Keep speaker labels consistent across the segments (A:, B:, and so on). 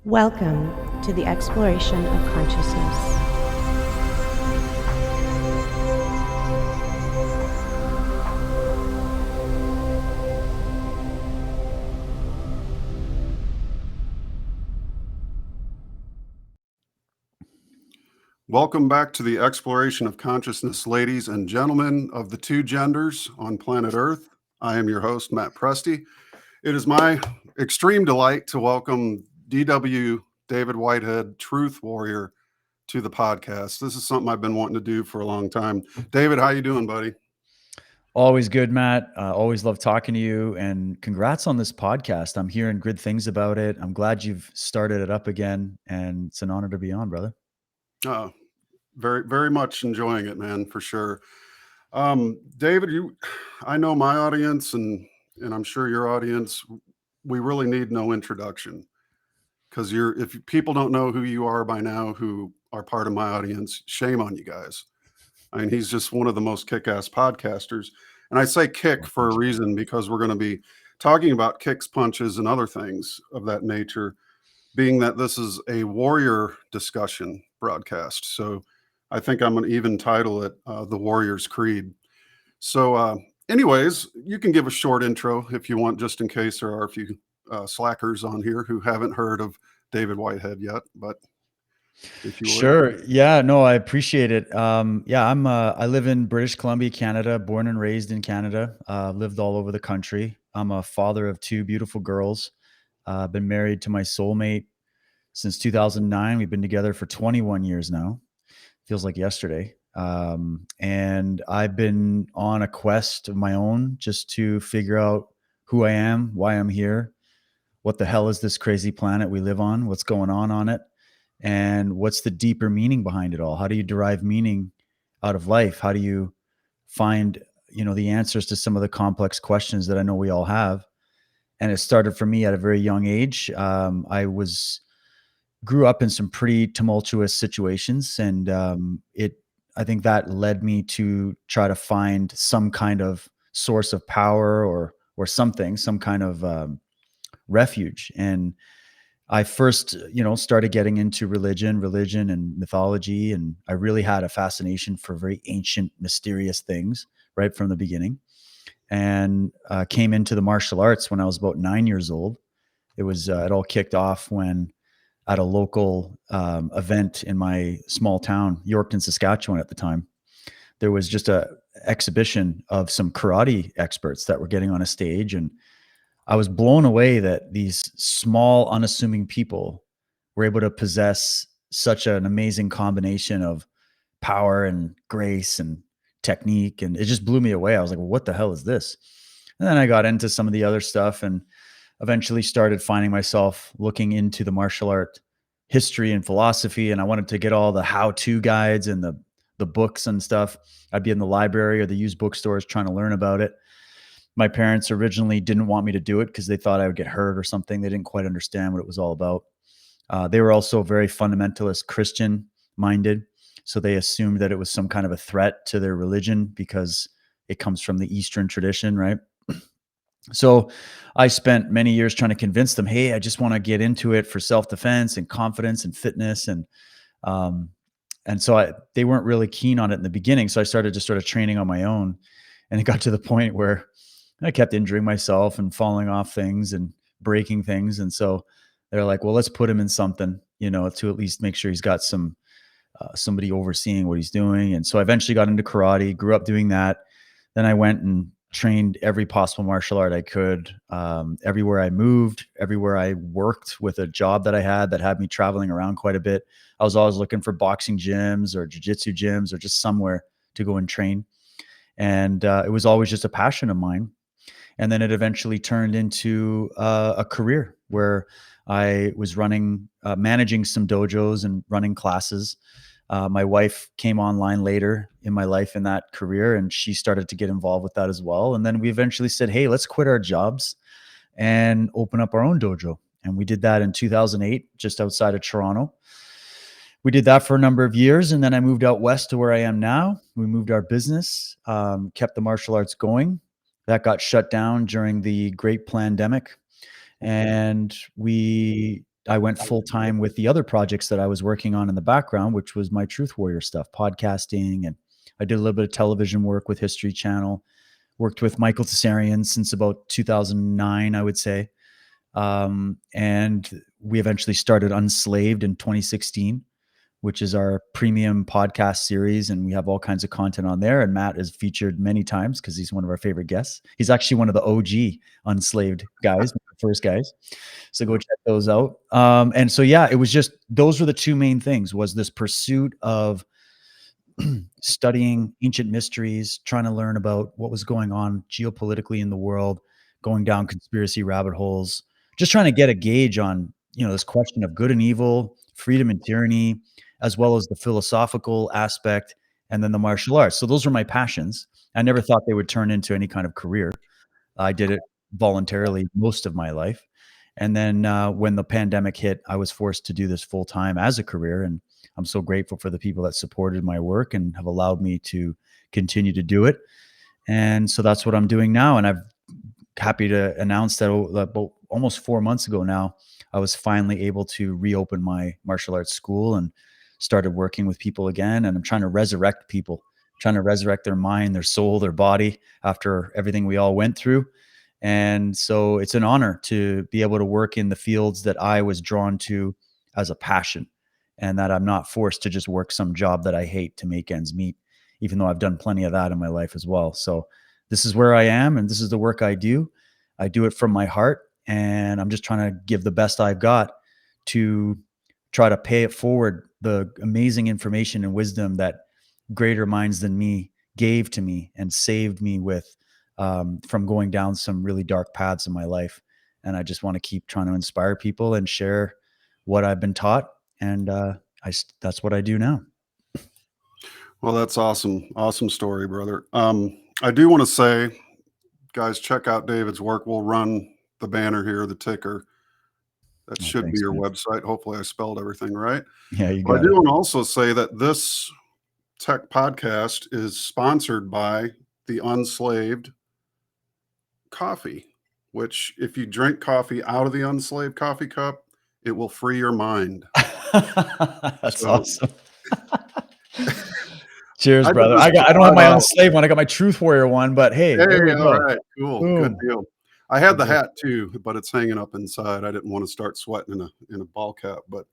A: Welcome to the exploration of consciousness.
B: Welcome back to the exploration of consciousness, ladies and gentlemen of the two genders on planet Earth. I am your host, Matt Presti. It is my extreme delight to welcome DW David Whitehead, Truth Warrior, to the podcast. This is something I've been wanting to do for a long time. David, how you doing, buddy?
C: Always good, Matt. Always love talking to you, and congrats on this podcast. I'm hearing good things about it. I'm glad you've started it up again, and it's an honor to be on, brother.
B: Uh, very, very much enjoying it, man, for sure. David, I know my audience, and I'm sure your audience. We really need no introduction because if people don't know who you are by now, who are part of my audience, shame on you guys. I mean, he's just one of the most kick-ass podcasters. And I say kick
C: Well,
B: for a
C: thank you.
B: reason because we're going to be talking about kicks, punches, and other things of that nature, being that this is a warrior discussion broadcast. So I think I'm going to even title it The Warrior's Creed. So, anyways, you can give a short intro if you want, just in case there are a few slackers on here who haven't heard of David Whitehead yet. But if you would.
C: Sure. Yeah. No, I appreciate it. I live in British Columbia, Canada. Born and raised in Canada. Lived all over the country. I'm a father of two beautiful girls. Been married to my soulmate since 2009. We've been together for 21 years now. Feels like yesterday. And I've been on a quest of my own just to figure out who I am, why I'm here, what the hell is this crazy planet we live on, what's going on it, and what's the deeper meaning behind it all? How do you derive meaning out of life? How do you find, the answers to some of the complex questions that I know we all have? And it started for me at a very young age. Grew up in some pretty tumultuous situations, and I think that led me to try to find some kind of source of power or something, some kind of refuge. And I first, started getting into religion and mythology, and I really had a fascination for very ancient, mysterious things right from the beginning. And came into the martial arts when I was about 9 years old. It all kicked off when at a local event in my small town, Yorkton, Saskatchewan at the time. There was just a exhibition of some karate experts that were getting on a stage, and I was blown away that these small, unassuming people were able to possess such an amazing combination of power and grace and technique, and it just blew me away. I was like, well, what the hell is this? And then I got into some of the other stuff and eventually started finding myself looking into the martial art history and philosophy, and I wanted to get all the how-to guides and the books and stuff. I'd be in the library or the used bookstores trying to learn about it. My parents originally didn't want me to do it because they thought I would get hurt or something. They didn't quite understand what it was all about. They were also very fundamentalist Christian minded, so they assumed that it was some kind of a threat to their religion because it comes from the Eastern tradition, right? So I spent many years trying to convince them, hey, I just want to get into it for self-defense and confidence and fitness. Um, and they weren't really keen on it in the beginning. So I started just sort of training on my own. And it got to the point where I kept injuring myself and falling off things and breaking things. And so they're like, well, let's put him in something, to at least make sure he's got somebody overseeing what he's doing. And so I eventually got into karate, grew up doing that. Then I went and trained every possible martial art I could. Everywhere I moved, everywhere I worked with a job that I had me traveling around quite a bit. I was always looking for boxing gyms or jiu-jitsu gyms or just somewhere to go and train. And it was always just a passion of mine. And then it eventually turned into a career where I was managing some dojos and running classes. My wife came online later in my life in that career, and she started to get involved with that as well. And then we eventually said, hey, let's quit our jobs and open up our own dojo. And we did that in 2008, just outside of Toronto. We did that for a number of years, and then I moved out west to where I am now. We moved our business, kept the martial arts going. That got shut down during the great pandemic, and we I went full time with the other projects that I was working on in the background, which was my Truth Warrior stuff, podcasting, and I did a little bit of television work with History Channel. Worked with Michael Tsarion since about 2009, I would say. And we eventually started Unslaved in 2016, which is our premium podcast series. And we have all kinds of content on there. And Matt is featured many times because he's one of our favorite guests. He's actually one of the OG Unslaved guys, first guys. So go check those out. And so, yeah, it was just, those were the two main things, was this pursuit of studying ancient mysteries, trying to learn about what was going on geopolitically in the world, going down conspiracy rabbit holes, just trying to get a gauge on, this question of good and evil, freedom and tyranny, as well as the philosophical aspect, and then the martial arts. So those were my passions. I never thought they would turn into any kind of career. I did it voluntarily most of my life. And then when the pandemic hit, I was forced to do this full time as a career. And I'm so grateful for the people that supported my work and have allowed me to continue to do it. And so that's what I'm doing now. And I'm happy to announce that about almost 4 months ago now, I was finally able to reopen my martial arts school and started working with people again. And I'm trying to resurrect people, trying to resurrect their mind, their soul, their body after everything we all went through. And so it's an honor to be able to work in the fields that I was drawn to as a passion, and that I'm not forced to just work some job that I hate to make ends meet, even though I've done plenty of that in my life as well. So this is where I am, and this is the work I do. I do it from my heart, and I'm just trying to give the best I've got to try to pay it forward, the amazing information and wisdom that greater minds than me gave to me and saved me with, from going down some really dark paths in my life. And I just want to keep trying to inspire people and share what I've been taught. And that's what I do now.
B: Well, that's awesome. Awesome story, brother. I do want to say, guys, check out David's work. We'll run the banner here, the ticker. That should be your website. Hopefully I spelled everything right.
C: Yeah, you
B: But
C: got
B: I do
C: it.
B: want to also say that this tech podcast is sponsored by the Unslaved coffee, which if you drink coffee out of the Unslaved coffee cup, it will free your mind.
C: That's
B: So-
C: awesome. Cheers,
B: I did
C: brother.
B: this
C: I don't have
B: flat
C: my
B: out.
C: Unslaved one. I got my Truth Warrior one, but hey, there we
B: Hey,
C: go.
B: all right, cool, good
C: Boom.
B: deal. I had the
C: Good deal.
B: hat too, but it's hanging up inside. I didn't want to start sweating in a ball cap, but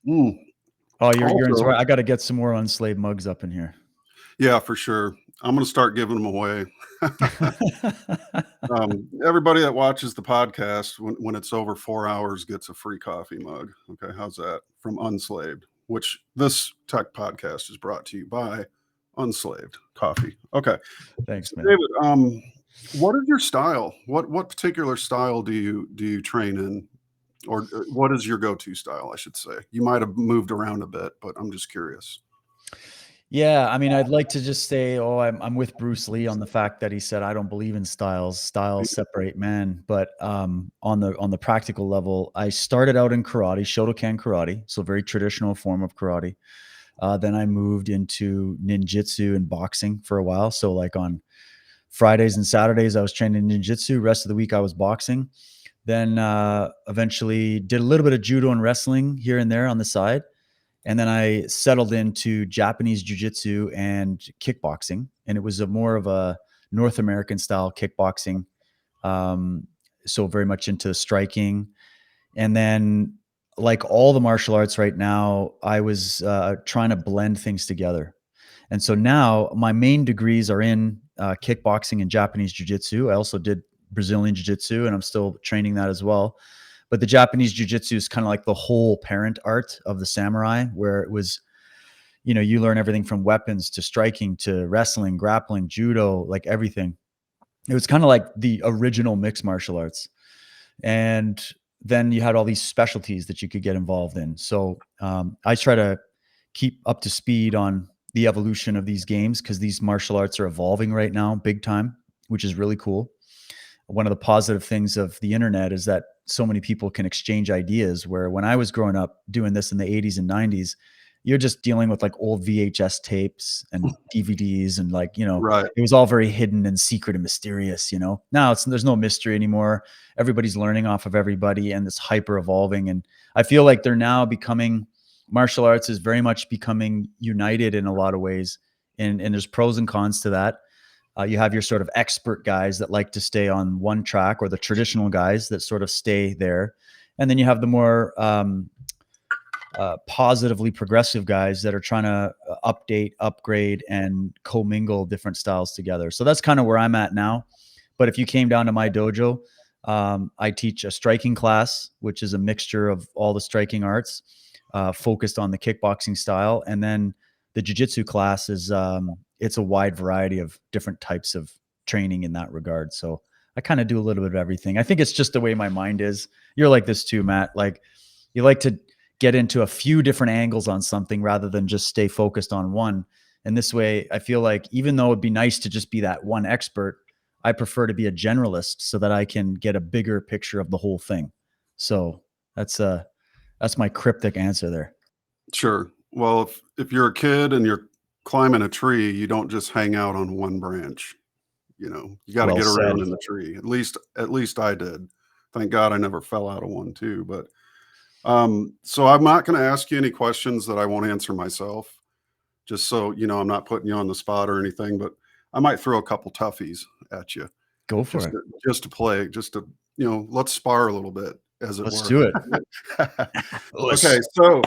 C: Oh, you're
B: Also-
C: inspired. I got to get some more Unslaved mugs up in here.
B: yeah, for sure. I'm going to start giving them away. Everybody that watches the podcast, when it's over 4 hours, gets a free coffee mug. Okay, how's that? From Unslaved, which this tech podcast is brought to you by Unslaved Coffee. Okay,
C: Thanks, man.
B: David, what is your style? What particular style do you train in, or what is your go-to style? I should say. You might have moved around a bit, but I'm just curious.
C: Yeah, I mean, I'd like to just say, I'm with Bruce Lee on the fact that he said, I don't believe in styles. Styles separate men. But on the practical level, I started out in karate, Shotokan karate, so very traditional form of karate. Then I moved into ninjutsu and boxing for a while. So like on Fridays and Saturdays, I was training ninjutsu. Rest of the week, I was boxing. Then eventually did a little bit of judo and wrestling here and there on the side. And then I settled into Japanese jiu-jitsu and kickboxing. And it was more of a North American style kickboxing. So very much into striking. And then like all the martial arts right now, I was trying to blend things together. And so now my main degrees are in kickboxing and Japanese jiu-jitsu. I also did Brazilian jiu-jitsu, and I'm still training that as well. But the Japanese jiu-jitsu is kind of like the whole parent art of the samurai, where it was, you learn everything from weapons to striking to wrestling, grappling, judo, like everything. It was kind of like the original mixed martial arts. And then you had all these specialties that you could get involved in. So I try to keep up to speed on the evolution of these games, because these martial arts are evolving right now big time, which is really cool. One of the positive things of the internet is that so many people can exchange ideas, where when I was growing up doing this in the 80s and 90s, you're just dealing with like old VHS tapes and DVDs and like,
B: Right.
C: it was all very hidden and secret and mysterious, Now there's no mystery anymore. Everybody's learning off of everybody and it's hyper evolving. And I feel like martial arts is very much becoming united in a lot of ways. And there's pros and cons to that. You have your sort of expert guys that like to stay on one track, or the traditional guys that sort of stay there. And then you have the more positively progressive guys that are trying to update, upgrade, and commingle different styles together. So that's kind of where I'm at now. But if you came down to my dojo, I teach a striking class, which is a mixture of all the striking arts, focused on the kickboxing style. And then the jiu-jitsu class is it's a wide variety of different types of training in that regard. So I kind of do a little bit of everything. I think it's just the way my mind is. You're like this too, Matt. Like you like to get into a few different angles on something rather than just stay focused on one. And this way, I feel like even though it'd be nice to just be that one expert, I prefer to be a generalist so that I can get a bigger picture of the whole thing. So that's my cryptic answer there.
B: Sure. Well, if you're a kid and you're climbing a tree, you don't just hang out on one branch. You got to
C: Well
B: get around
C: said.
B: in the tree. At least I did. Thank God I never fell out of one too. But so I'm not going to ask you any questions that I won't answer myself, just so I'm not putting you on the spot or anything. But I might throw a couple toughies at you.
C: Go for it.
B: Just to play, let's spar a little bit, as it
C: Let's
B: were.
C: do it.
B: Okay, so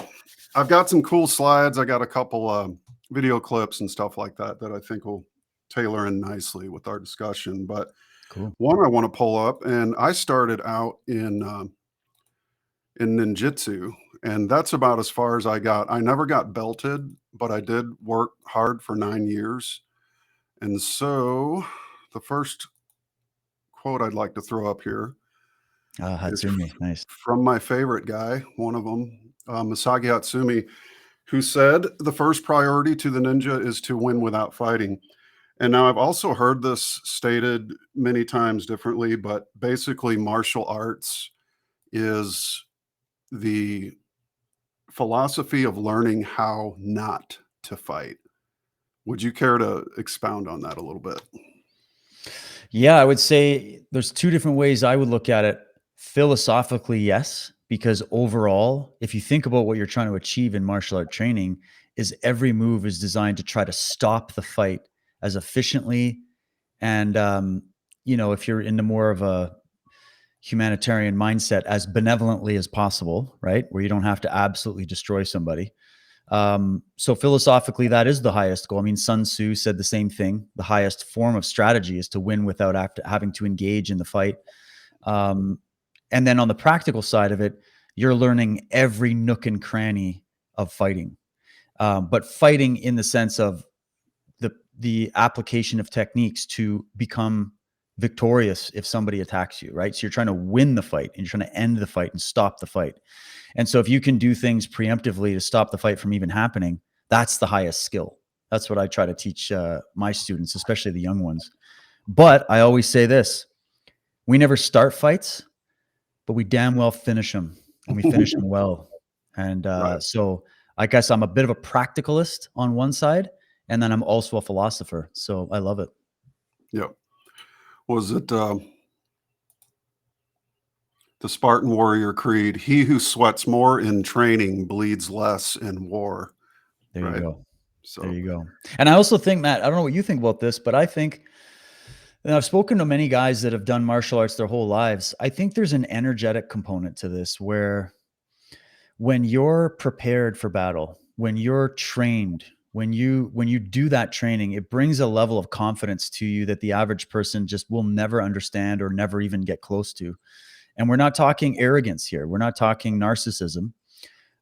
B: I've got some cool slides. I got a couple video clips and stuff like that I think will tailor in nicely with our discussion. But
C: Cool.
B: one I want to pull up, and I started out in ninjutsu, and that's about as far as I got. I never got belted, but I did work hard for 9 years. And so the first quote I'd like to throw up here is
C: Hatsumi, nice.
B: from my favorite guy, one of them, Misagi Hatsumi, who said, "The first priority to the ninja is to win without fighting." And now I've also heard this stated many times differently, but basically martial arts is the philosophy of learning how not to fight. Would you care to expound on that a little bit?
C: Yeah, I would say there's two different ways I would look at it. Philosophically, yes, because overall, if you think about what you're trying to achieve in martial art training, is every move is designed to try to stop the fight as efficiently and if you're into more of a humanitarian mindset, as benevolently as possible, right? Where you don't have to absolutely destroy somebody. So philosophically, that is the highest goal. I mean, Sun Tzu said the same thing. The highest form of strategy is to win without having to engage in the fight. And then on the practical side of it, you're learning every nook and cranny of fighting. But fighting in the sense of the application of techniques to become victorious if somebody attacks you, right? So you're trying to win the fight and you're trying to end the fight and stop the fight. And so if you can do things preemptively to stop the fight from even happening, that's the highest skill. That's what I try to teach my students, especially the young ones. But I always say this: we never start fights, but we damn well finish them, and we finish them well. And
B: Right.
C: so I guess I'm a bit of a practicalist on one side, and then I'm also a philosopher. So I love it.
B: Yep. Was it the Spartan warrior creed? He who sweats more in training bleeds less in war.
C: There
B: Right.
C: you go.
B: So
C: There you go. And I also think, Matt, I don't know what you think about this, but I think, and I've spoken to many guys that have done martial arts their whole lives. I think there's an energetic component to this where when you're prepared for battle, when you're trained, when you do that training, it brings a level of confidence to you that the average person just will never understand or never even get close to. And we're not talking arrogance here. We're not talking narcissism.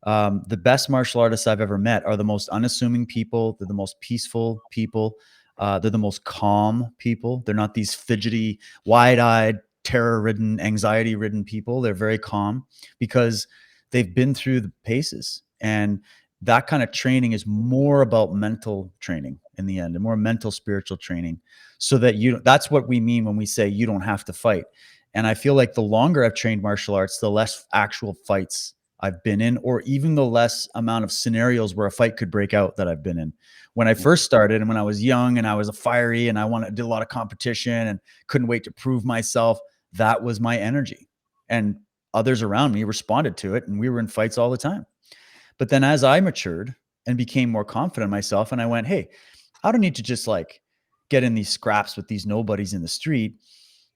C: The best martial artists I've ever met are the most unassuming people. They're the most peaceful people. They're the most calm people. They're not these fidgety, wide-eyed, terror-ridden, anxiety-ridden people. They're very calm because they've been through the paces. And that kind of training is more about mental training in the end, and more mental, spiritual training, so that that's what we mean when we say you don't have to fight. And I feel like the longer I've trained martial arts, the less actual fights I've been in, or even the less amount of scenarios where a fight could break out that I've been in. When I first started and when I was young and I was a fiery and did a lot of competition and couldn't wait to prove myself, that was my energy. And others around me responded to it, and we were in fights all the time. But then as I matured and became more confident in myself, and I went, hey, I don't need to just like get in these scraps with these nobodies in the street.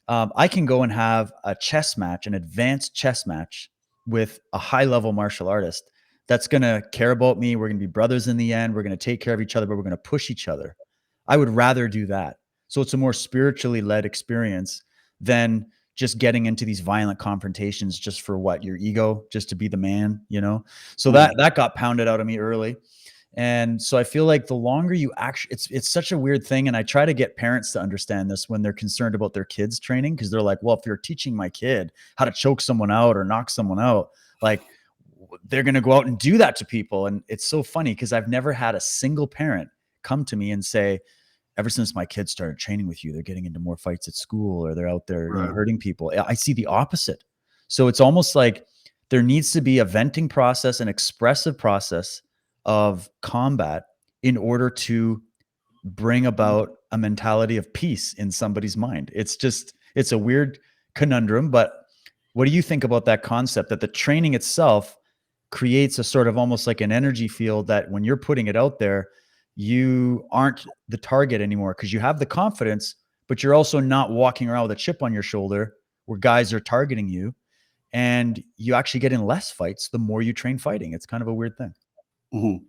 C: I can go and have a chess match, an advanced chess match with a high level martial artist that's going to care about me. We're going to be brothers in the end. We're going to take care of each other, but we're going to push each other. I would rather do that. So it's a more spiritually led experience than just getting into these violent confrontations just for what, your ego, just to be the man, you know? So that got pounded out of me early. And so I feel like the longer you actually, it's such a weird thing. And I try to get parents to understand this when they're concerned about their kids training, because they're like, well, if you're teaching my kid how to choke someone out or knock someone out, like they're going to go out and do that to people. And it's so funny because I've never had a single parent come to me and say, ever since my kids started training with you, they're getting into more fights at school or they're out there, you know, hurting people. I see the opposite. So it's almost like there needs to be a venting process, an expressive process of combat in order to bring about a mentality of peace in somebody's mind. It's a weird conundrum, but what do you think about that concept that the training itself creates a sort of almost like an energy field that when you're putting it out there, you aren't the target anymore because you have the confidence, but you're also not walking around with a chip on your shoulder where guys are targeting you, and you actually get in less fights the more you train fighting. It's kind of a weird thing.
B: Mhm.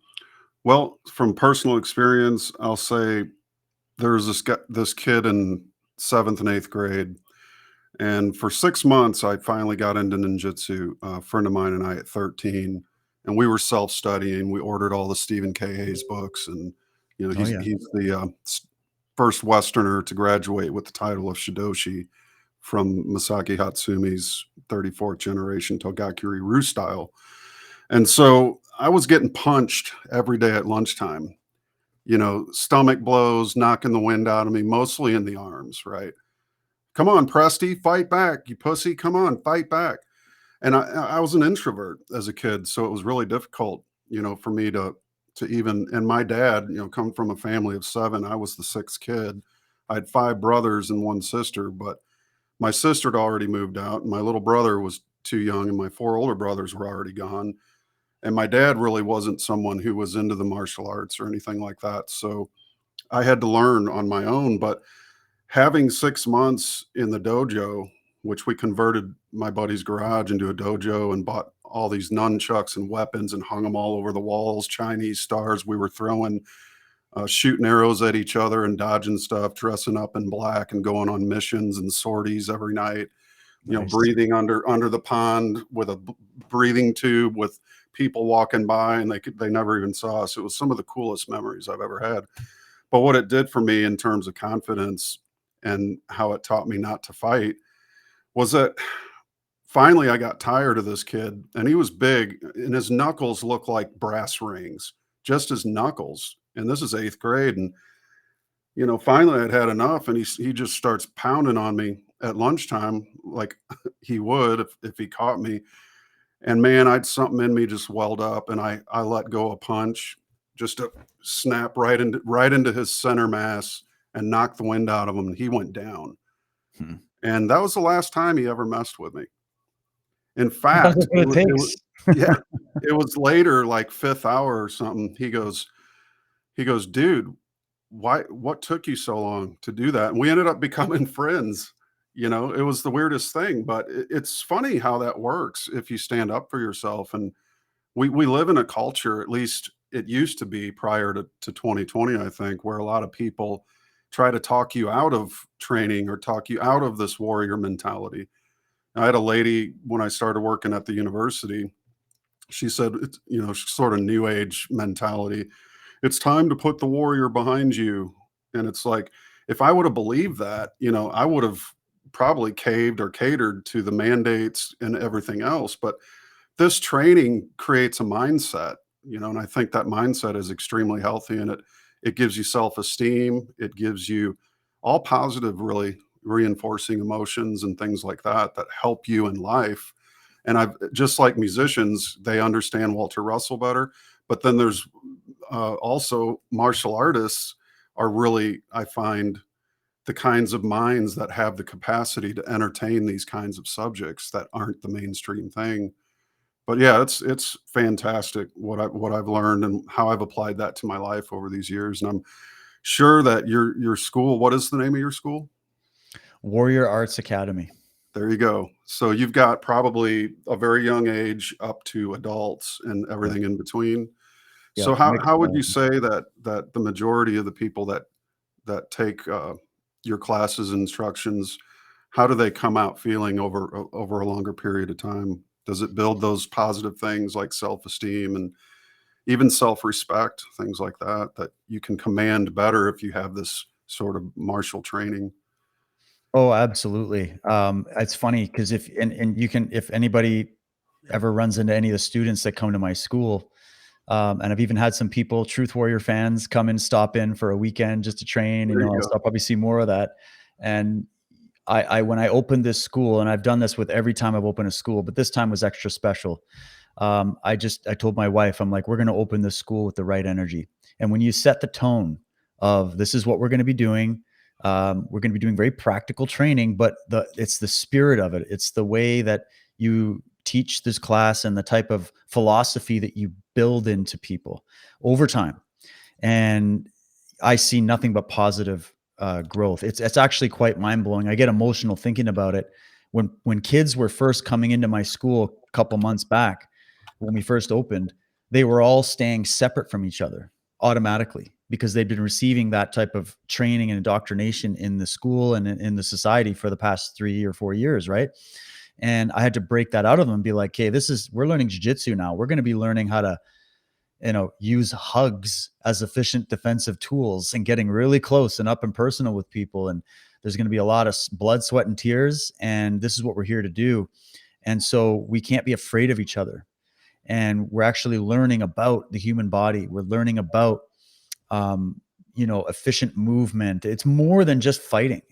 B: Well, from personal experience, I'll say there was this kid in 7th and 8th grade, and for 6 months, I finally got into ninjutsu. A friend of mine and I at 13, and we were self-studying. We ordered all the Stephen K. Hayes books, and you know,
C: Oh
B: he's
C: yeah.
B: he's the first Westerner to graduate with the title of Shidoshi from Masaki Hatsumi's 34th generation Togakuri Ryu style. And so I was getting punched every day at lunchtime, you know, stomach blows, knocking the wind out of me, mostly in the arms, right? Come on, Presti, fight back, you pussy. Come on, fight back. And I was an introvert as a kid, so it was really difficult, you know, for me to even. And my dad, you know, come from a family of 7. I was the 6th kid. I had 5 brothers and 1 sister, but my sister had already moved out, and my little brother was too young, and my 4 older brothers were already gone. And my dad really wasn't someone who was into the martial arts or anything like that. So I had to learn on my own. But having 6 months in the dojo, which we converted my buddy's garage into a dojo and bought all these nunchucks and weapons and hung them all over the walls, Chinese stars we were throwing, shooting arrows at each other and dodging stuff, dressing up in black and going on missions and sorties every night. You know,
C: Nice.
B: breathing under the pond with a breathing tube with people walking by, and they never even saw us. It was some of the coolest memories I've ever had. But what it did for me in terms of confidence and how it taught me not to fight was that finally I got tired of this kid, and he was big, and his knuckles looked like brass rings, just his knuckles. And this is 8th grade, and you know, finally I'd had enough, and he just starts pounding on me at lunchtime like he would if he caught me. And man, I'd something in me just welled up, and I let go a punch just to snap right into his center mass and knock the wind out of him, and he went down.
C: Hmm.
B: And that was the last time he ever messed with me. In
C: Sometimes
B: fact,
C: that's what it
B: it
C: takes.
B: was yeah, it was later, like 5th hour or something. He goes, dude, what took you so long to do that? And we ended up becoming friends. You know, it was the weirdest thing, but it's funny how that works if you stand up for yourself. And we live in a culture, at least it used to be prior to 2020, I think, where a lot of people try to talk you out of training or talk you out of this warrior mentality. I had a lady when I started working at the university. She said, it's, you know, sort of new age mentality. It's time to put the warrior behind you. And it's like, if I would have believed that, you know, I would have probably caved or catered to the mandates and everything else. But this training creates a mindset, you know, and I think that mindset is extremely healthy, and it gives you self-esteem. It gives you all positive, really reinforcing emotions and things like that that help you in life. And I've just like musicians, they understand Walter Russell better. But then there's also martial artists are really, I find, the kinds of minds that have the capacity to entertain these kinds of subjects that aren't the mainstream thing. But yeah, it's fantastic what I've learned and how I've applied that to my life over these years. And I'm sure that your school, what is the name of your school?
C: Warrior Arts Academy.
B: There you go. So you've got probably a very young age up to adults and everything in between.
C: Yeah,
B: So
C: mixed
B: how would you
C: bag.
B: say that the majority of the people that take your classes and instructions, how do they come out feeling over a longer period of time? Does it build those positive things like self-esteem and even self-respect, things like that, that you can command better if you have this sort of martial training?
C: Oh, absolutely. It's funny because and you can, if anybody ever runs into any of the students that come to my school, and I've even had some people, Truth Warrior fans, come and stop in for a weekend just to train.
B: There you
C: I'll
B: go.
C: probably see more of that. And when I opened this school, and I've done this with every time I've opened a school, but this time was extra special. I told my wife, I'm like, we're going to open this school with the right energy. And when you set the tone of this is what we're going to be doing, we're going to be doing very practical training, but it's the spirit of it. It's the way that you teach this class and the type of philosophy that you build into people over time. And I see nothing but positive growth. It's actually quite mind blowing. I get emotional thinking about it. When kids were first coming into my school a couple months back, when we first opened, they were all staying separate from each other automatically because they'd been receiving that type of training and indoctrination in the school and in the society for the past 3 or 4 years, right? And I had to break that out of them and be like, "Okay, we're learning jujitsu now. We're going to be learning how to use hugs as efficient defensive tools and getting really close and up and personal with people. And there's going to be a lot of blood, sweat, and tears. And this is what we're here to do. And so we can't be afraid of each other. And we're actually learning about the human body. We're learning about, efficient movement. It's more than just fighting.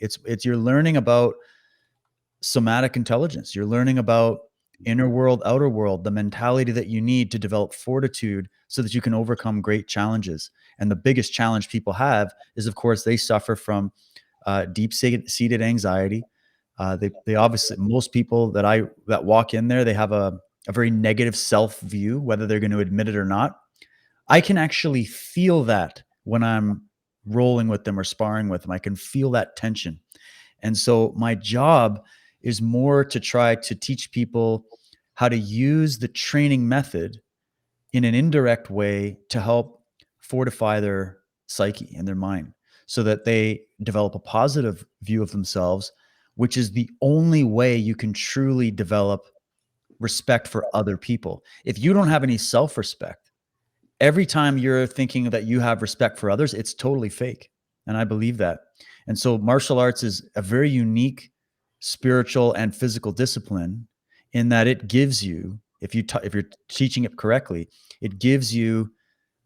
C: You're learning about somatic intelligence. You're learning about inner world, outer world, the mentality that you need to develop fortitude so that you can overcome great challenges. And the biggest challenge people have is, of course, they suffer from deep-seated anxiety. They obviously, most people that walk in there, they have a very negative self view, whether they're going to admit it or not. I can actually feel that when I'm rolling with them or sparring with them. I can feel that tension. And so my job is more to try to teach people how to use the training method in an indirect way to help fortify their psyche and their mind so that they develop a positive view of themselves, which is the only way you can truly develop respect for other people. If you don't have any self-respect, every time you're thinking that you have respect for others, it's totally fake. And I believe that. And so martial arts is a very unique spiritual and physical discipline in that it gives you, if you're teaching it correctly, it gives you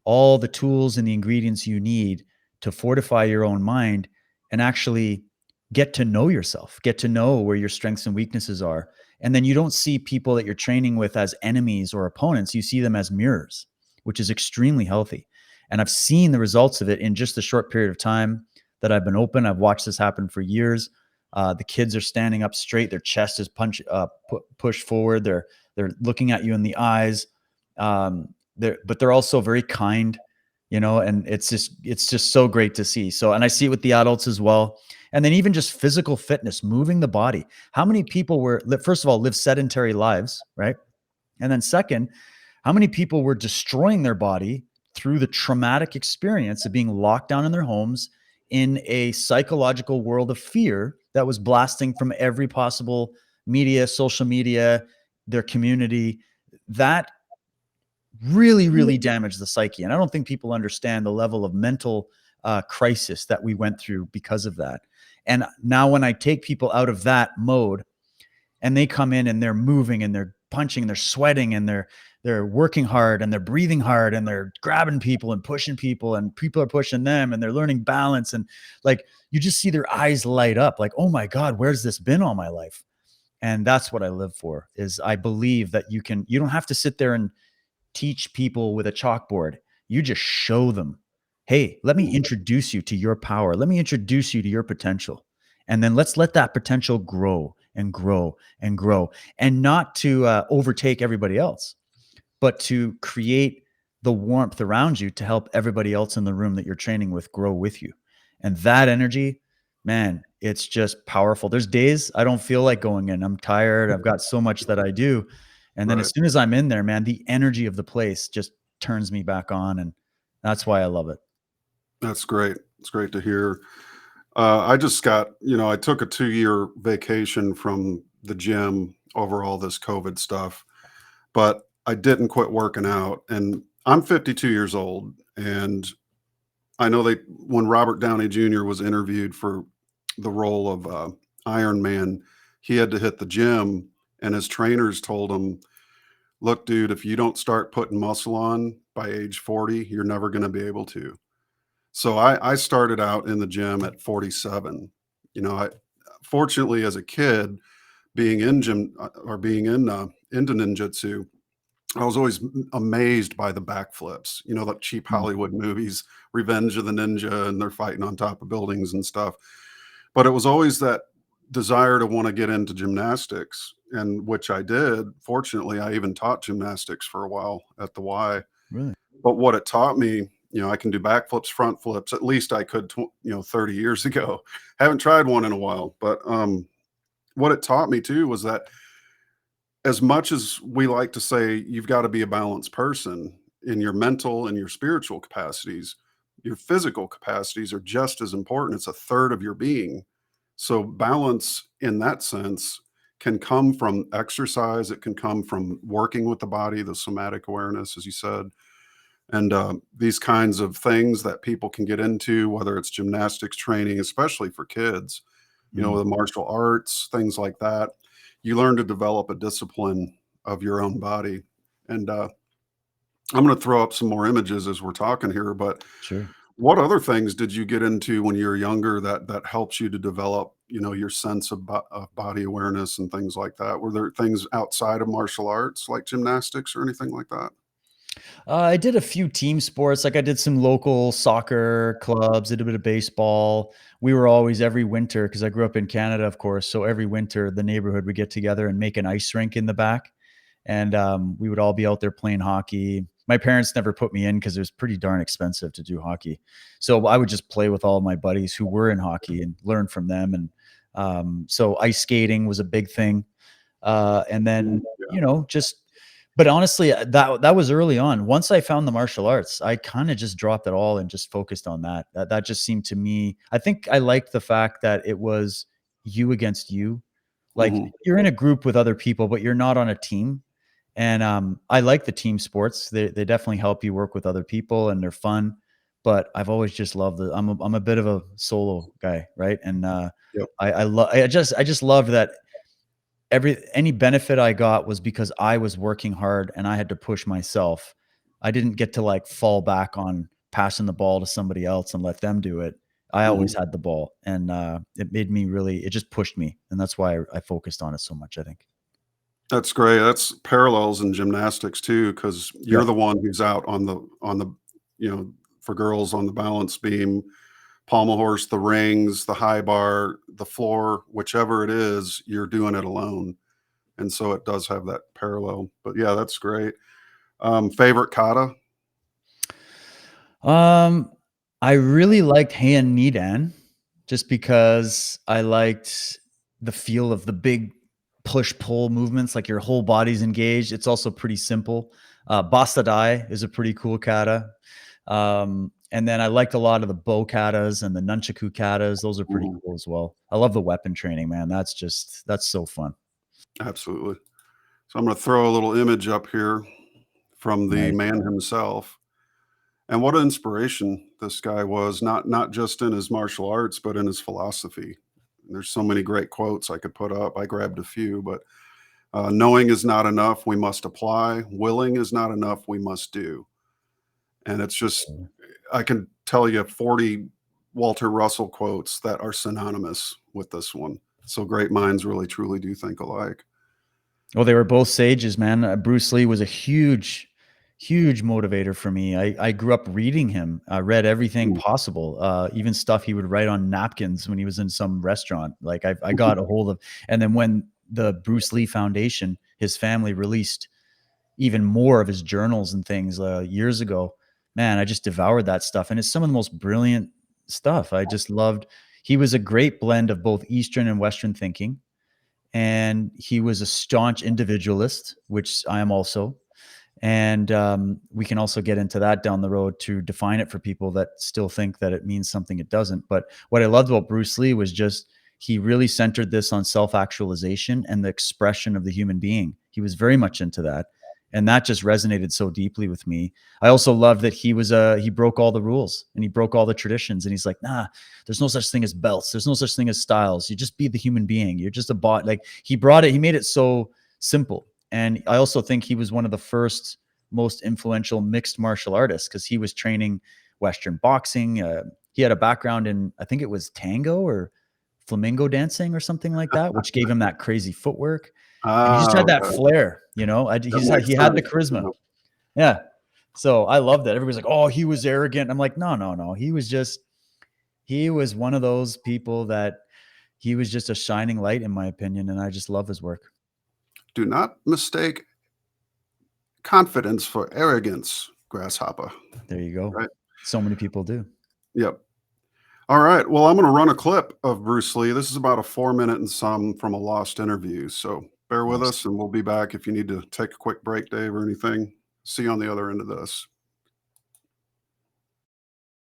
C: all the tools and the ingredients you need to fortify your own mind and actually get to know yourself, get to know where your strengths and weaknesses are. And then you don't see people that you're training with as enemies or opponents. You see them as mirrors, which is extremely healthy. And I've seen the results of it in just a short period of time that I've been open. I've watched this happen for years. The kids are standing up straight. Their chest is pushed forward. They're looking at you in the eyes. But they're also very kind, and it's just so great to see. So, and I see it with the adults as well. And then even just physical fitness, moving the body. How many people first of all, live sedentary lives, right? And then second, how many people were destroying their body through the traumatic experience of being locked down in their homes in a psychological world of fear that was blasting from every possible media, social media, their community? That really, really damaged the psyche. And I don't think people understand the level of mental crisis that we went through because of that. And now when I take people out of that mode and they come in and they're moving and they're punching and they're sweating and they're working hard and they're breathing hard and they're grabbing people and pushing people and people are pushing them and they're learning balance, and like you just see their eyes light up like, oh my God, where's this been all my life? And that's what I live for. Is I believe that you don't have to sit there and teach people with a chalkboard. You just show them, hey, let me introduce you to your power. Let me introduce you to your potential. And then let's let that potential grow and grow and grow, and not to overtake everybody else, but to create the warmth around you to help everybody else in the room that you're training with grow with you. And that energy, man, it's just powerful. There's days I don't feel like going in. I'm tired. I've got so much that I do. And then as soon as I'm in there, man, the energy of the place just turns me back on. And that's why I love it.
B: That's great. It's great to hear. I just got, I took a 2-year vacation from the gym over all this COVID stuff, but I didn't quit working out. And I'm 52 years old. And I know when Robert Downey Jr. was interviewed for the role of Iron Man, he had to hit the gym, and his trainers told him, look, dude, if you don't start putting muscle on by age 40, you're never going to be able to. So I started out in the gym at 47. Fortunately, as a kid, being in gym or being into ninjutsu, I was always amazed by the backflips, the cheap Hollywood movies, Revenge of the Ninja, and they're fighting on top of buildings and stuff. But it was always that desire to want to get into gymnastics, and which I did. Fortunately, I even taught gymnastics for a while at the Y.
C: Really?
B: But what it taught me, I can do backflips, front flips. At least I could, 30 years ago. Haven't tried one in a while. But what it taught me too was that as much as we like to say you've got to be a balanced person in your mental and your spiritual capacities, your physical capacities are just as important. It's a third of your being. So balance in that sense can come from exercise. It can come from working with the body, the somatic awareness, as you said. And these kinds of things that people can get into, whether it's gymnastics training, especially for kids, the martial arts, things like that. You learn to develop a discipline of your own body. And I'm going to throw up some more images as we're talking here, but
C: Sure.
B: what other things did you get into when you were younger that helps you to develop, your sense of body awareness and things like that? Were there things outside of martial arts like gymnastics or anything like that?
C: I did a few team sports. Like I did some local soccer clubs, did a bit of baseball. We were always every winter, because I grew up in Canada, of course. So every winter, the neighborhood would get together and make an ice rink in the back. And we would all be out there playing hockey. My parents never put me in because it was pretty darn expensive to do hockey. So I would just play with all of my buddies who were in hockey and learn from them. And so ice skating was a big thing. And then, just, but honestly, that was early on. Once I found the martial arts, I kind of just dropped it all and just focused on that. That just seemed to me, I think I liked the fact that it was you against you. Like you're in a group with other people, but you're not on a team. And I like the team sports. They definitely help you work with other people, and they're fun. But I've always just loved it. I'm a bit of a solo guy, right? And
B: Yep.
C: I just loved that any benefit I got was because I was working hard and I had to push myself. I didn't get to like fall back on passing the ball to somebody else and let them do it. I always had the ball, and it just pushed me. And that's why I focused on it so much, I think.
B: That's great. That's parallels in gymnastics too, because you're
C: Yeah.
B: the one who's out on the, for girls on the balance beam, pommel horse, the rings, the high bar, the floor, whichever it is, you're doing it alone. And so it does have that parallel. But yeah, that's great. Favorite kata?
C: I really liked hand Nidan, just because I liked the feel of the big push pull movements, like your whole body's engaged. It's also pretty simple. Bastadai is a pretty cool kata. And then I liked a lot of the bow katas and the nunchaku katas. Those are pretty cool as well. I love the weapon training, man. That's so fun.
B: Absolutely. So I'm going to throw a little image up here from the
C: Nice.
B: man himself. And what an inspiration this guy was, not just in his martial arts, but in his philosophy. There's so many great quotes I could put up. I grabbed a few, but knowing is not enough, we must apply. Willing is not enough, we must do. And it's just, I can tell you 40 Walter Russell quotes that are synonymous with this one. So great minds really truly do think alike.
C: Well, they were both sages, man. Bruce Lee was a huge motivator for me. I grew up reading him. I read everything possible, even stuff he would write on napkins when he was in some restaurant. Like I got a hold of, and then when the Bruce Lee Foundation, his family released even more of his journals and things years ago, man, I just devoured that stuff. And it's some of the most brilliant stuff. I just loved, he was a great blend of both Eastern and Western thinking. And he was a staunch individualist, which I am also. And we can also get into that down the road to define it for people that still think that it means something it doesn't. But what I loved about Bruce Lee was just, he really centered this on self-actualization and the expression of the human being. He was very much into that. And that just resonated so deeply with me. I also loved that he broke all the rules and he broke all the traditions. And he's like, nah, there's no such thing as belts. There's no such thing as styles. You just be the human being. You're just a bot. Like he made it so simple. And I also think he was one of the first most influential mixed martial artists because he was training Western boxing. He had a background in, I think it was tango or flamingo dancing or something like that, which gave him that crazy footwork. And he just had that flair, you know. He had the charisma. Yeah. So I love that. Everybody's like, oh, he was arrogant. I'm like, no. He was one of those people that he was just a shining light, in my opinion. And I just love his work.
B: Do not mistake confidence for arrogance, Grasshopper.
C: There you go.
B: Right?
C: So many people do.
B: Yep. All right. Well, I'm going to run a clip of Bruce Lee. This is about a 4-minute and some from a lost interview. So bear with us and we'll be back if you need to take a quick break, Dave, or anything. See you on the other end of this.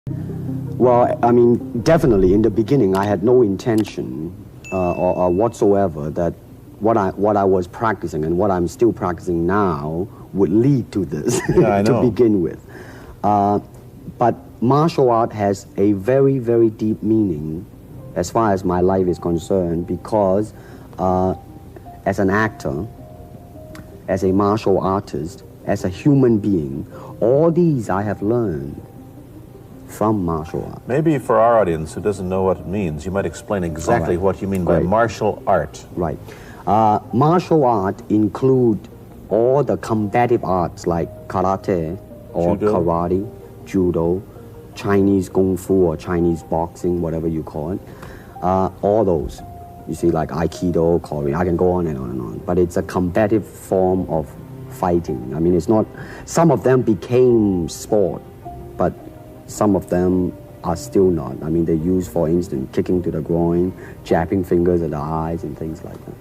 D: Well, I mean, definitely in the beginning, I had no intention or whatsoever that what I was practicing and what I'm still practicing now would lead to this to begin with. But martial art has a very, very deep meaning as far as my life is concerned because as an actor, as a martial artist, as a human being, all these I have learned from martial art.
E: Maybe for our audience who doesn't know what it means, you might explain exactly what you mean by martial art.
D: Right. Martial art include all the combative arts like karate or karate, judo, Chinese kung fu or Chinese boxing, whatever you call it. All those. You see, like Aikido, Korean, I can go on and on and on. But it's a combative form of fighting. I mean, it's not, some of them became sport, but some of them are still not. I mean, they use, for instance, kicking to the groin, jabbing fingers at the eyes and things like that.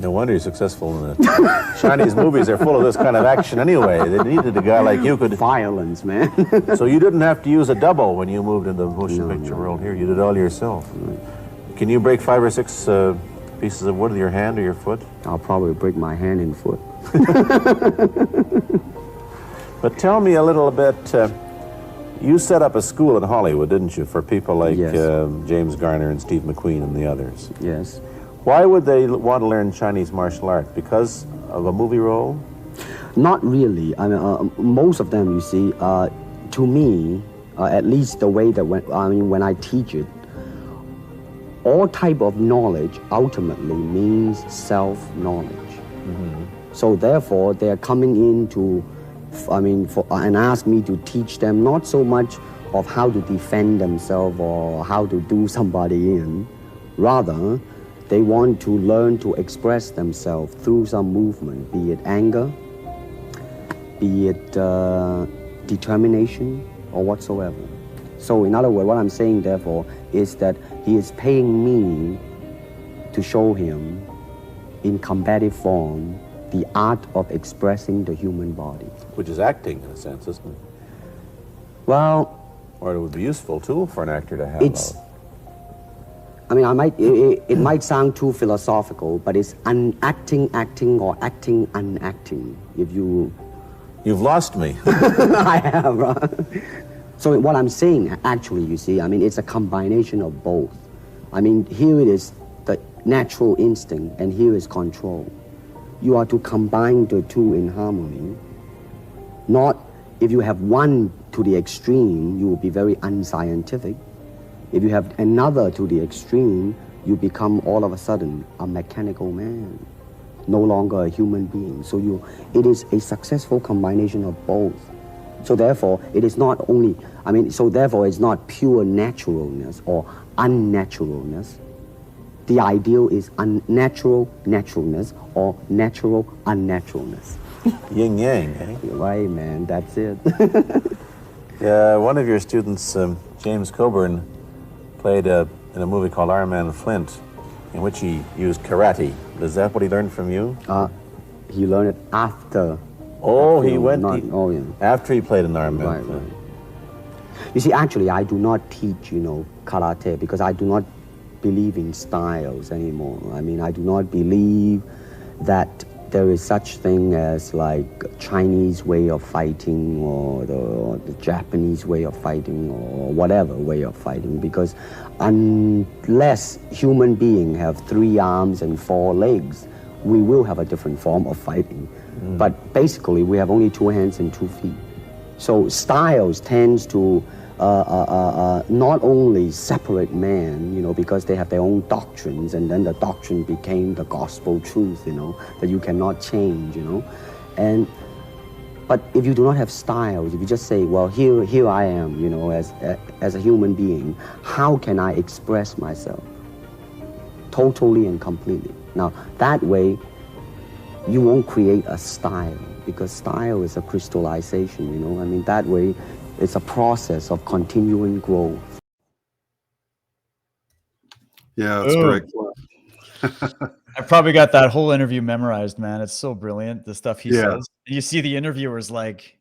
E: No wonder you're successful in the Chinese movies. They're full of this kind of action anyway. They needed a guy like you could...
D: Violence, man.
E: So you didn't have to use a double when you moved into the motion picture world here. You did it all yourself. Right. Can you break 5 or 6 pieces of wood with your hand or your foot?
D: I'll probably break my hand and foot.
E: But tell me a little bit... you set up a school in Hollywood, didn't you, for people like James Garner and Steve McQueen and the others?
D: Yes.
E: Why would they want to learn Chinese martial art? Because of a movie role?
D: Not really. I mean, most of them, you see, to me, at least the way that when I teach it, all type of knowledge ultimately means self-knowledge. Mm-hmm. So therefore, they're coming in to, and ask me to teach them not so much of how to defend themselves or how to do somebody in, rather, they want to learn to express themselves through some movement, be it anger, be it determination, or whatsoever. So in other words, what I'm saying, therefore, is that he is paying me to show him, in combative form, the art of expressing the human body.
E: Which is acting, in a sense, isn't it?
D: Well...
E: Or it would be useful, too, for an actor to have.
D: It might sound too philosophical, but it's acting, or acting, unacting. If you...
E: You've lost me.
D: I have, right? So what I'm saying, actually, you see, it's a combination of both. Here it is the natural instinct, and here is control. You are to combine the two in harmony. Not, if you have one to the extreme, you will be very unscientific. If you have another to the extreme, you become all of a sudden a mechanical man, no longer a human being. So it is a successful combination of both. So therefore, it is not only, so therefore it's not pure naturalness or unnaturalness. The ideal is unnatural naturalness or natural unnaturalness.
E: Yin yang, eh?
D: Right, man, that's it.
E: One of your students, James Coburn, played in a movie called Iron Man Flint, in which he used karate. Is that what he learned from you?
D: He learned it after.
E: Oh, he went
D: yeah.
E: after he played in Iron Man.
D: Right, right. You see, actually, I do not teach, karate because I do not believe in styles anymore. I do not believe that there is such thing as like Chinese way of fighting or the Japanese way of fighting or whatever way of fighting, because unless human beings have 3 arms and 4 legs, we will have a different form of fighting. But basically, we have only 2 hands and 2 feet. So styles tends to not only separate man, because they have their own doctrines, and then the doctrine became the gospel truth, that you cannot change, But if you do not have styles, if you just say, well, here I am, as a human being, how can I express myself totally and completely? Now, that way, you won't create a style, because style is a crystallization, that way, it's a process of continuing growth.
B: Yeah, it's great.
C: I probably got that whole interview memorized, man. It's so brilliant, the stuff he
B: Yeah.
C: says. You see the interviewer's like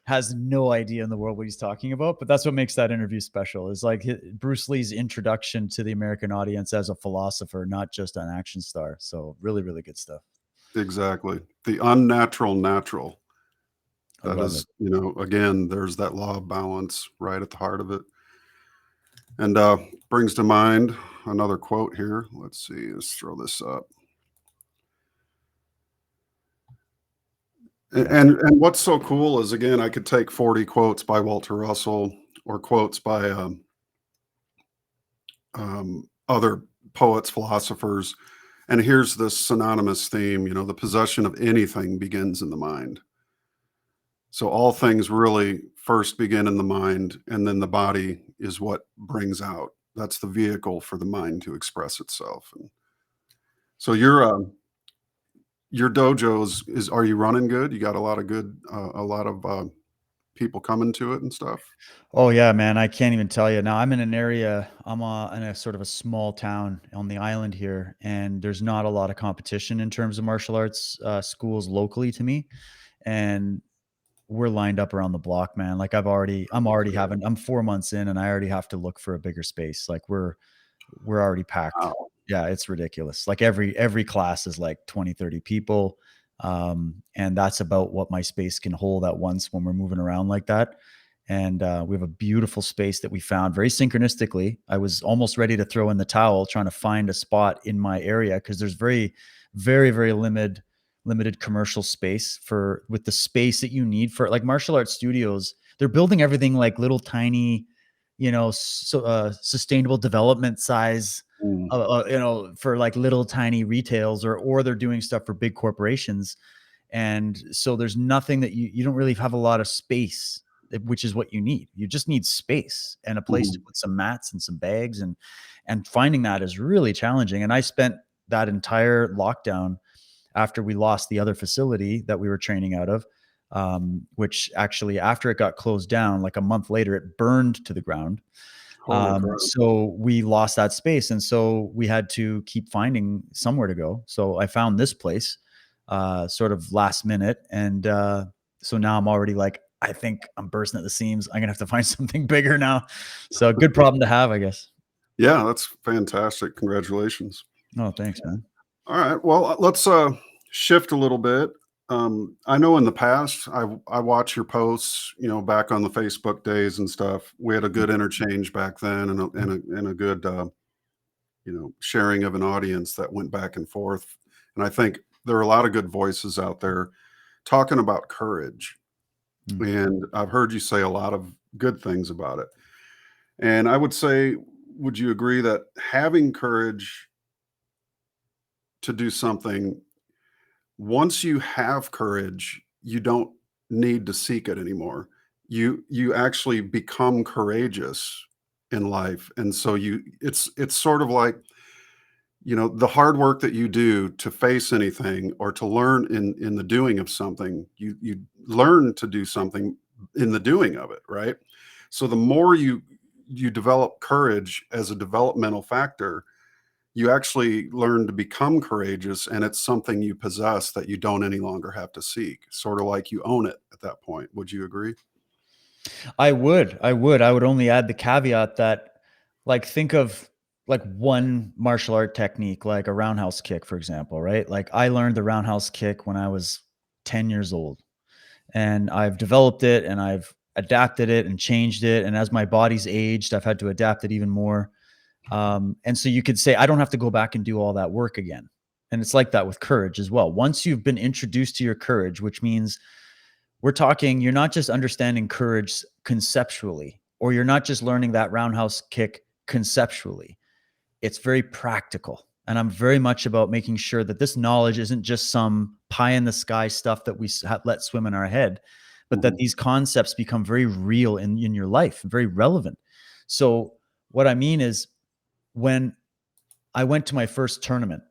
C: has no idea in the world what he's talking about, but that's what makes that interview special. Is like Bruce Lee's introduction to the American audience as a philosopher, not just an action star. So really, really good stuff.
B: Exactly. The unnatural natural.
C: I
B: That
C: love
B: is,
C: it.
B: again, there's that law of balance right at the heart of it. And brings to mind another quote here. Let's see, let's throw this up. And what's so cool is, again, I could take 40 quotes by Walter Russell or quotes by other poets, philosophers, and here's this synonymous theme, the possession of anything begins in the mind. So all things really first begin in the mind, and then the body is what brings out. That's the vehicle for the mind to express itself. And so your dojo is are you running good? You got a lot of people coming to it and stuff?
C: Oh yeah, man. I can't even tell you. Now I'm in an area, I'm in a sort of a small town on the island here, and there's not a lot of competition in terms of martial arts schools locally to me. And we're lined up around the block, man. Like I'm already I'm 4 months in and I already have to look for a bigger space. Like we're already packed.
B: Wow.
C: Yeah, it's ridiculous. Like every class is like 20, 30 people. And that's about what my space can hold at once when we're moving around like that. And we have a beautiful space that we found very synchronistically. I was almost ready to throw in the towel trying to find a spot in my area because there's very, very, very limited commercial space with the space that you need for like martial arts studios. They're building everything like little tiny, sustainable development size, for like little tiny retails or they're doing stuff for big corporations. And so there's nothing that you don't really have a lot of space, which is what you need. You just need space and a place to put some mats and some bags, and finding that is really challenging. And I spent that entire lockdown after we lost the other facility that we were training out of, which actually after it got closed down, like a month later, it burned to the ground. So we lost that space. And so we had to keep finding somewhere to go. So I found this place sort of last minute. And so now I'm already like, I think I'm bursting at the seams. I'm going to have to find something bigger now. So a good problem to have, I guess.
B: Yeah, that's fantastic. Congratulations.
C: Oh, thanks, man.
B: All right. Well, let's shift a little bit. I know in the past, I watch your posts, back on the Facebook days and stuff. We had a good interchange back then, and a good, sharing of an audience that went back and forth. And I think there are a lot of good voices out there talking about courage. And I've heard you say a lot of good things about it. And I would say would you agree that having courage to do something, once you have courage, you don't need to seek it anymore. You actually become courageous in life. And so it's sort of like, the hard work that you do to face anything or to learn in the doing of something, you learn to do something in the doing of it, right? So the more you develop courage as a developmental factor, you actually learn to become courageous, and it's something you possess that you don't any longer have to seek. Sort of like you own it at that point. Would you agree?
C: I would. I would only add the caveat that, like, think of like one martial art technique, like a roundhouse kick, for example, right? Like, I learned the roundhouse kick when I was 10 years old, and I've developed it and I've adapted it and changed it. And as my body's aged, I've had to adapt it even more. And so you could say, I don't have to go back and do all that work again. And it's like that with courage as well. Once you've been introduced to your courage, which means we're talking, you're not just understanding courage conceptually, or you're not just learning that roundhouse kick conceptually. It's very practical. And I'm very much about making sure that this knowledge isn't just some pie in the sky stuff that we let swim in our head, but that these concepts become very real in your life and very relevant. So what I mean is, when I went to my first tournament,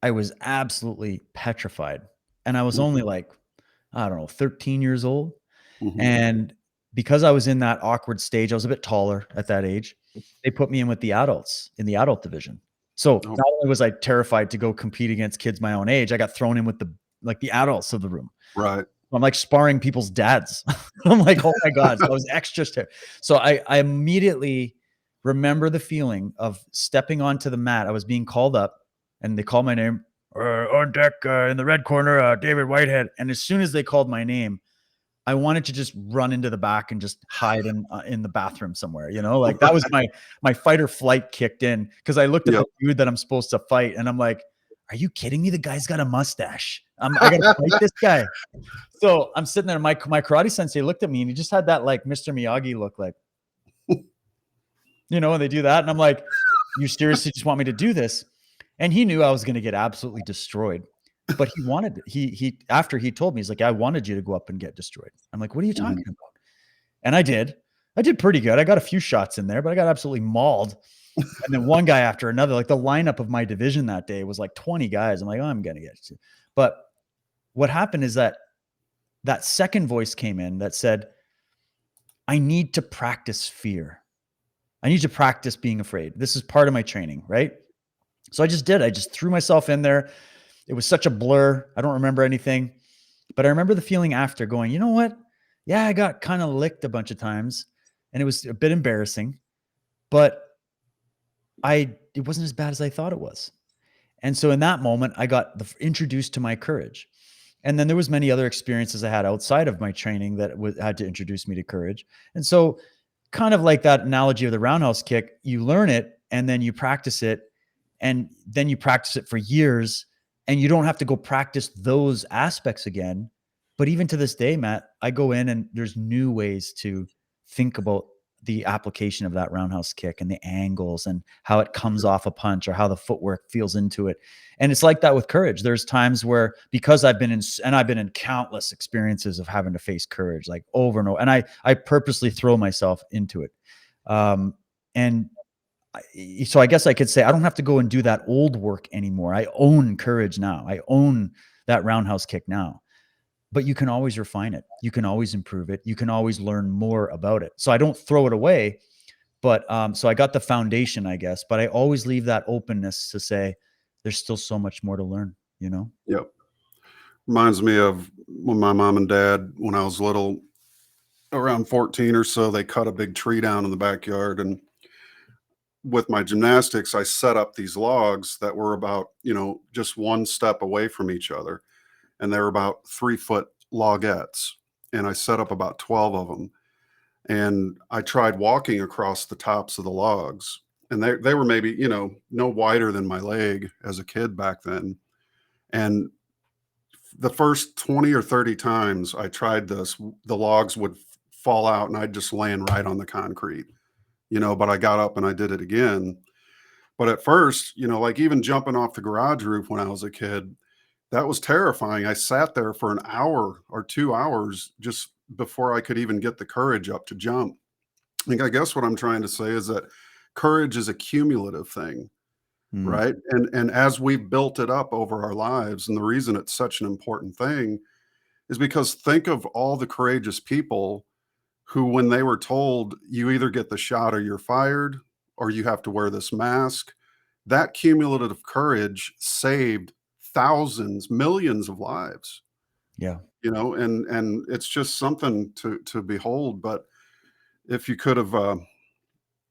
C: I was absolutely petrified. And I was only like, I don't know, 13 years old.
B: Mhm.
C: And because I was in that awkward stage, I was a bit taller at that age. They put me in with the adults in the adult division. So
B: Oh.
C: not only was I terrified to go compete against kids my own age, I got thrown in with the adults of the room.
B: Right.
C: I'm like sparring people's dads. I'm like, oh my God. So I was extra scared. So I immediately remember the feeling of stepping onto the mat. I was being called up and they called my name. On deck in the red corner, David Whitehead. And as soon as they called my name, I wanted to just run into the back and just hide in the bathroom somewhere, like that was my fight or flight kicked in, because I looked at the dude that I'm supposed to fight and I'm like, are you kidding me? The guy's got a mustache. I got to fight this guy. So I'm sitting there. My karate sensei looked at me and he just had that like Mr. Miyagi look, like, and they do that. And I'm like, you seriously just want me to do this? And he knew I was going to get absolutely destroyed. But he wanted, after he told me, he's like, I wanted you to go up and get destroyed. I'm like, what are you talking about? And I did pretty good. I got a few shots in there, but I got absolutely mauled. And then one guy after another, like the lineup of my division that day was like 20 guys. I'm like, oh, I'm going to get you. But what happened is that second voice came in that said, I need to practice fear. I need to practice being afraid. This is part of my training, right? So I just did. I just threw myself in there. It was such a blur. I don't remember anything, but I remember the feeling after, going, you know what? Yeah, I got kind of licked a bunch of times and it was a bit embarrassing, but it wasn't as bad as I thought it was. And so in that moment, I got introduced to my courage. And then there was many other experiences I had outside of my training that had to introduce me to courage. And so kind of like that analogy of the roundhouse kick, you learn it and then you practice it, and then you practice it for years, and you don't have to go practice those aspects again. But even to this day, Matt, I go in and there's new ways to think about the application of that roundhouse kick and the angles and how it comes off a punch or how the footwork feels into it. And it's like that with courage. There's times where, because I've been in countless experiences of having to face courage, like over and over, and I purposely throw myself into it. So I guess I could say I don't have to go and do that old work anymore. I own courage now. I own that roundhouse kick now. But you can always refine it. You can always improve it. You can always learn more about it. So I don't throw it away, but so I got the foundation, I guess, but I always leave that openness to say there's still so much more to learn,
B: Yep. Reminds me of when my mom and dad, when I was little, around 14 or so, they cut a big tree down in the backyard. And with my gymnastics, I set up these logs that were about, just one step away from each other. And they were about 3-foot logettes. And I set up about 12 of them. And I tried walking across the tops of the logs. And they were maybe, no wider than my leg as a kid back then. And the first 20 or 30 times I tried this, the logs would fall out and I'd just land right on the concrete. but I got up and I did it again. But at first, like even jumping off the garage roof when I was a kid, that was terrifying. I sat there for an hour or 2 hours just before I could even get the courage up to jump. I guess what I'm trying to say is that courage is a cumulative thing,
C: Mm.
B: right? And as we've built it up over our lives, and the reason it's such an important thing is because think of all the courageous people who, when they were told you either get the shot or you're fired, or you have to wear this mask, that cumulative courage saved thousands, millions of lives,
C: Yeah.
B: and it's just something to behold. But if you could have,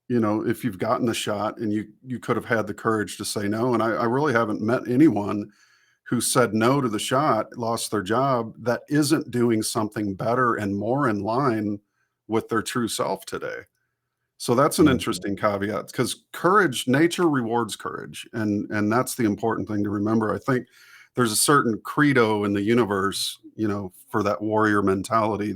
B: if you've gotten the shot and you could have had the courage to say no, and I really haven't met anyone who said no to the shot, lost their job, that isn't doing something better and more in line with their true self today. So that's an
C: Yeah.
B: interesting caveat, because courage, nature rewards courage. And that's the important thing to remember. I think there's a certain credo in the universe, for that warrior mentality,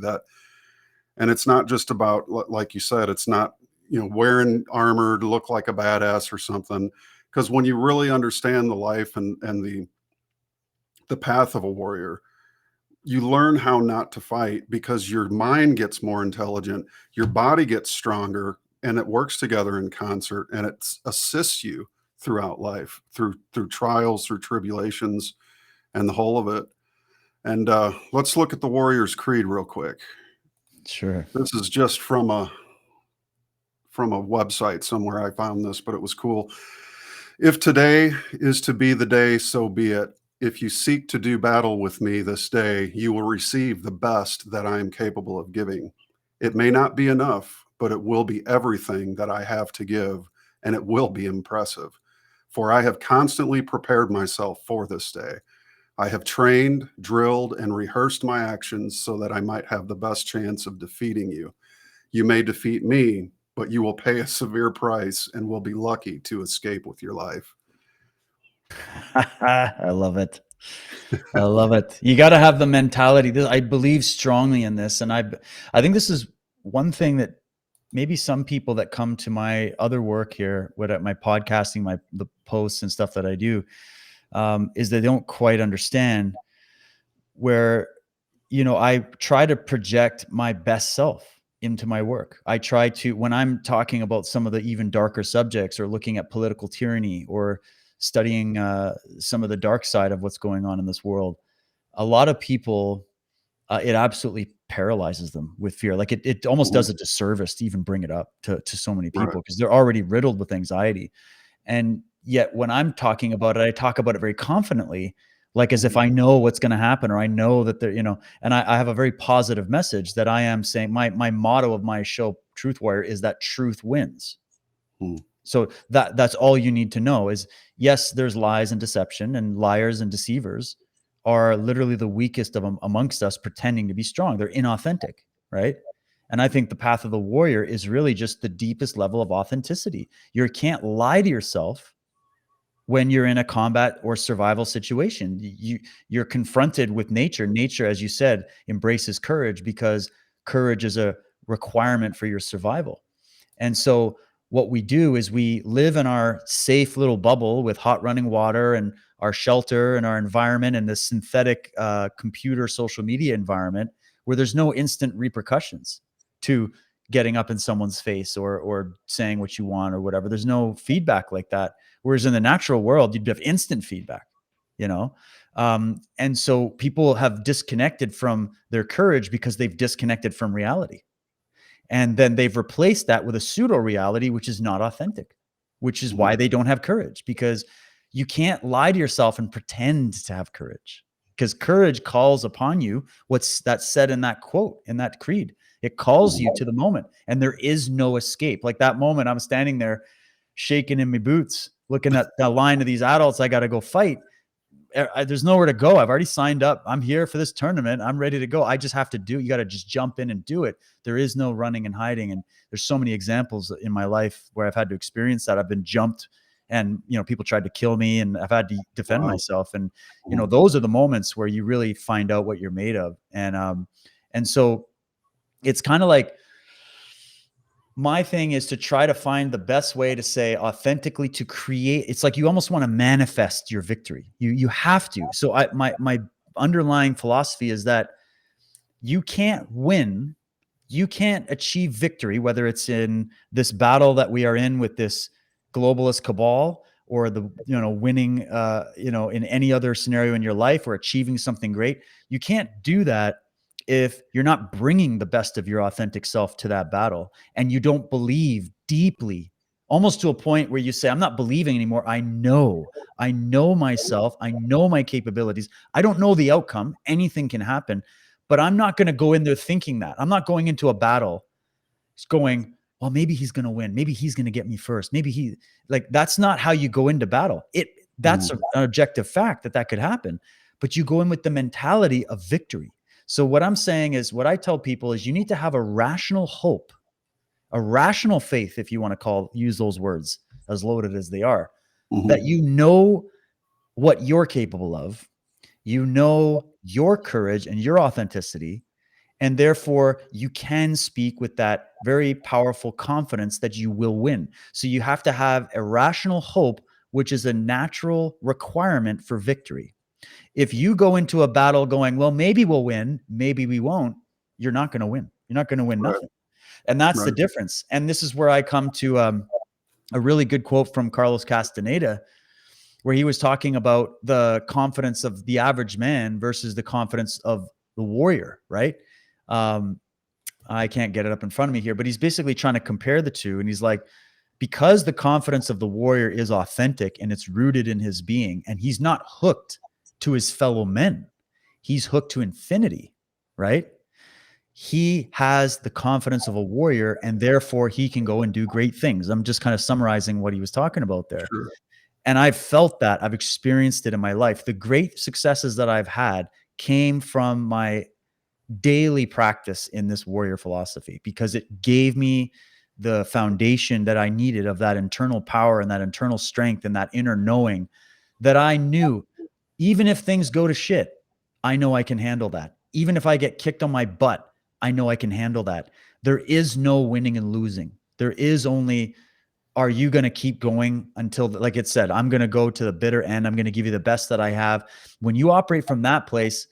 B: and it's not just about, like you said, it's not, wearing armor to look like a badass or something. Because when you really understand the life and the path of a warrior, you learn how not to fight, because your mind gets more intelligent, your body gets stronger, and it works together in concert, and it assists you throughout life, through trials, through tribulations, and the whole of it. And let's look at the Warrior's Creed real quick.
C: Sure.
B: This is just from a website somewhere. I found this, but it was cool. If today is to be the day, so be it. If you seek to do battle with me this day, you will receive the best that I am capable of giving. It may not be enough, but it will be everything that I have to give, and it will be impressive. For I have constantly prepared myself for this day. I have trained, drilled, and rehearsed my actions so that I might have the best chance of defeating you. You may defeat me, but you will pay a severe price and will be lucky to escape with your life.
C: I love it. I love it. You got to have the mentality. I believe strongly in this, and I think this is one thing that maybe some people that come to my other work here, at my podcasting, the posts and stuff that I do, is they don't quite understand where, I try to project my best self into my work. I try to, when I'm talking about some of the even darker subjects, or looking at political tyranny, or studying some of the dark side of what's going on in this world, a lot of people, it absolutely paralyzes them with fear. Like it almost does a disservice to even bring it up to so many people, because they're already riddled with anxiety. And yet when I'm talking about it, I talk about it very confidently, like as if I know what's going to happen, or I know that they're, and I have a very positive message that I am saying. My motto of my show, Truth Warrior, is that truth wins. So that's all you need to know is, yes, there's lies and deception, and liars and deceivers are literally the weakest of them amongst us, pretending to be strong. They're inauthentic, right? And I think the path of the warrior is really just the deepest level of authenticity. You can't lie to yourself when you're in a combat or survival situation. You're confronted with nature. Nature, as you said, embraces courage, because courage is a requirement for your survival. And so what we do is we live in our safe little bubble with hot running water and our shelter and our environment, and this synthetic computer social media environment where there's no instant repercussions to getting up in someone's face or saying what you want or whatever. There's no feedback like that. Whereas in the natural world, you'd have instant feedback, and so people have disconnected from their courage because they've disconnected from reality. And then they've replaced that with a pseudo reality, which is not authentic, which is why they don't have courage, because you can't lie to yourself and pretend to have courage, because courage calls upon you. What's that said in that quote, in that creed? It calls you to the moment, and there is no escape. Like that moment, I'm standing there shaking in my boots, looking at the line of these adults I got to go fight. There's nowhere to go. I've already signed up. I'm here for this tournament. I'm ready to go. I just have to do. You got to just jump in and do it. There is no running and hiding. And there's so many examples in my life where I've had to experience that. I've been jumped, and people tried to kill me, and I've had to defend myself. And those are the moments where you really find out what you're made of. And so it's kind of like my thing is to try to find the best way to say authentically, to create. It's like you almost want to manifest your victory. You have to. So my underlying philosophy is that you can't win, you can't achieve victory, whether it's in this battle that we are in with this globalist cabal, or the, winning, in any other scenario in your life, or achieving something great. You can't do that if you're not bringing the best of your authentic self to that battle, and you don't believe deeply, almost to a point where you say, I'm not believing anymore. I know myself. I know my capabilities. I don't know the outcome. Anything can happen, but I'm not going to go in there thinking that. I'm not going into a battle going, well, maybe he's going to win. Maybe he's going to get me first. Maybe that's not how you go into battle. That's an objective fact that could happen, but you go in with the mentality of victory. So what I'm saying is, what I tell people is, you need to have a rational hope, a rational faith, if you want to use those words, as loaded as they are, that you know what you're capable of, you know your courage and your authenticity, and therefore you can speak with that very powerful confidence that you will win. So you have to have a rational hope, which is a natural requirement for victory. If you go into a battle going, well, maybe we'll win, maybe we won't, you're not going to win. You're not going to win nothing. And that's the difference. And this is where I come to a really good quote from Carlos Castaneda, where he was talking about the confidence of the average man versus the confidence of the warrior, right? I can't get it up in front of me here, but he's basically trying to compare the two. And he's like, because the confidence of the warrior is authentic and it's rooted in his being, and he's not hooked to his fellow men, he's hooked to infinity, right? He has the confidence of a warrior, and therefore he can go and do great things. I'm just kind of summarizing what he was talking about there.
B: Sure.
C: And I've felt that. I've experienced it in my life. The great successes that I've had came from my daily practice in this warrior philosophy, because it gave me the foundation that I needed of that internal power and that internal strength and that inner knowing that I knew, even if things go to shit, I know I can handle that. Even if I get kicked on my butt, I know I can handle that. There is no winning and losing. There is only, are you going to keep going until, like it said, I'm going to go to the bitter end. I'm going to give you the best that I have. When you operate from that place,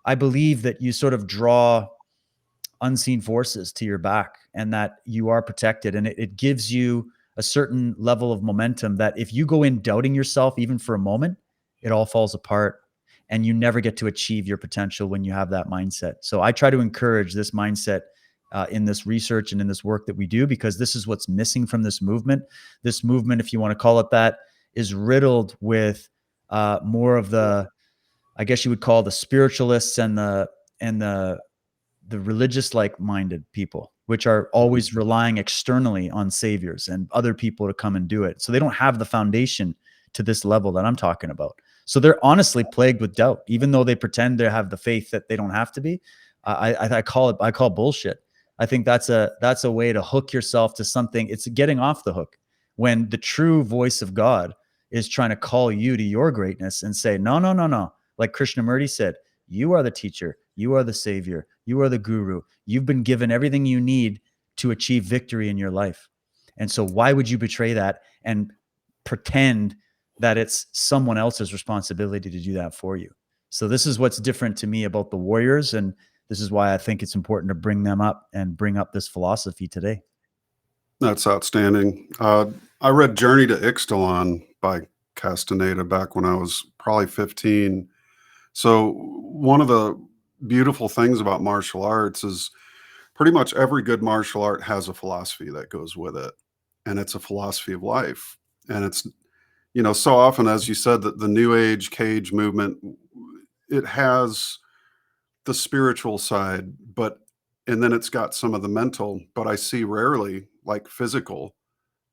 C: I believe that you sort of draw unseen forces to your back, and that you are protected. And it gives you a certain level of momentum that if you go in doubting yourself, even for a moment, it all falls apart, and you never get to achieve your potential when you have that mindset. So I try to encourage this mindset in this research and in this work that we do, because this is what's missing from this movement. This movement, if you want to call it that, is riddled with more of the, I guess you would call the spiritualists and the religious like-minded people, which are always relying externally on saviors and other people to come and do it. So they don't have the foundation to this level that I'm talking about. So they're honestly plagued with doubt, even though they pretend they have the faith that they don't have to be. I call bullshit. I think that's a way to hook yourself to something. It's getting off the hook when the true voice of God is trying to call you to your greatness and say, no. Like Krishnamurti said, you are the teacher. You are the savior. You are the guru. You've been given everything you need to achieve victory in your life. And so why would you betray that and pretend that it's someone else's responsibility to do that for you? So this is what's different to me about the warriors. And this is why I think it's important to bring them up and bring up this philosophy today.
B: That's outstanding. I read Journey to Ixtalan by Castaneda back when I was probably 15. So one of the beautiful things about martial arts is pretty much every good martial art has a philosophy that goes with it. And it's a philosophy of life. And it's, so often, as you said, that the New Age cage movement, it has the spiritual side, and then it's got some of the mental, but I see rarely like physical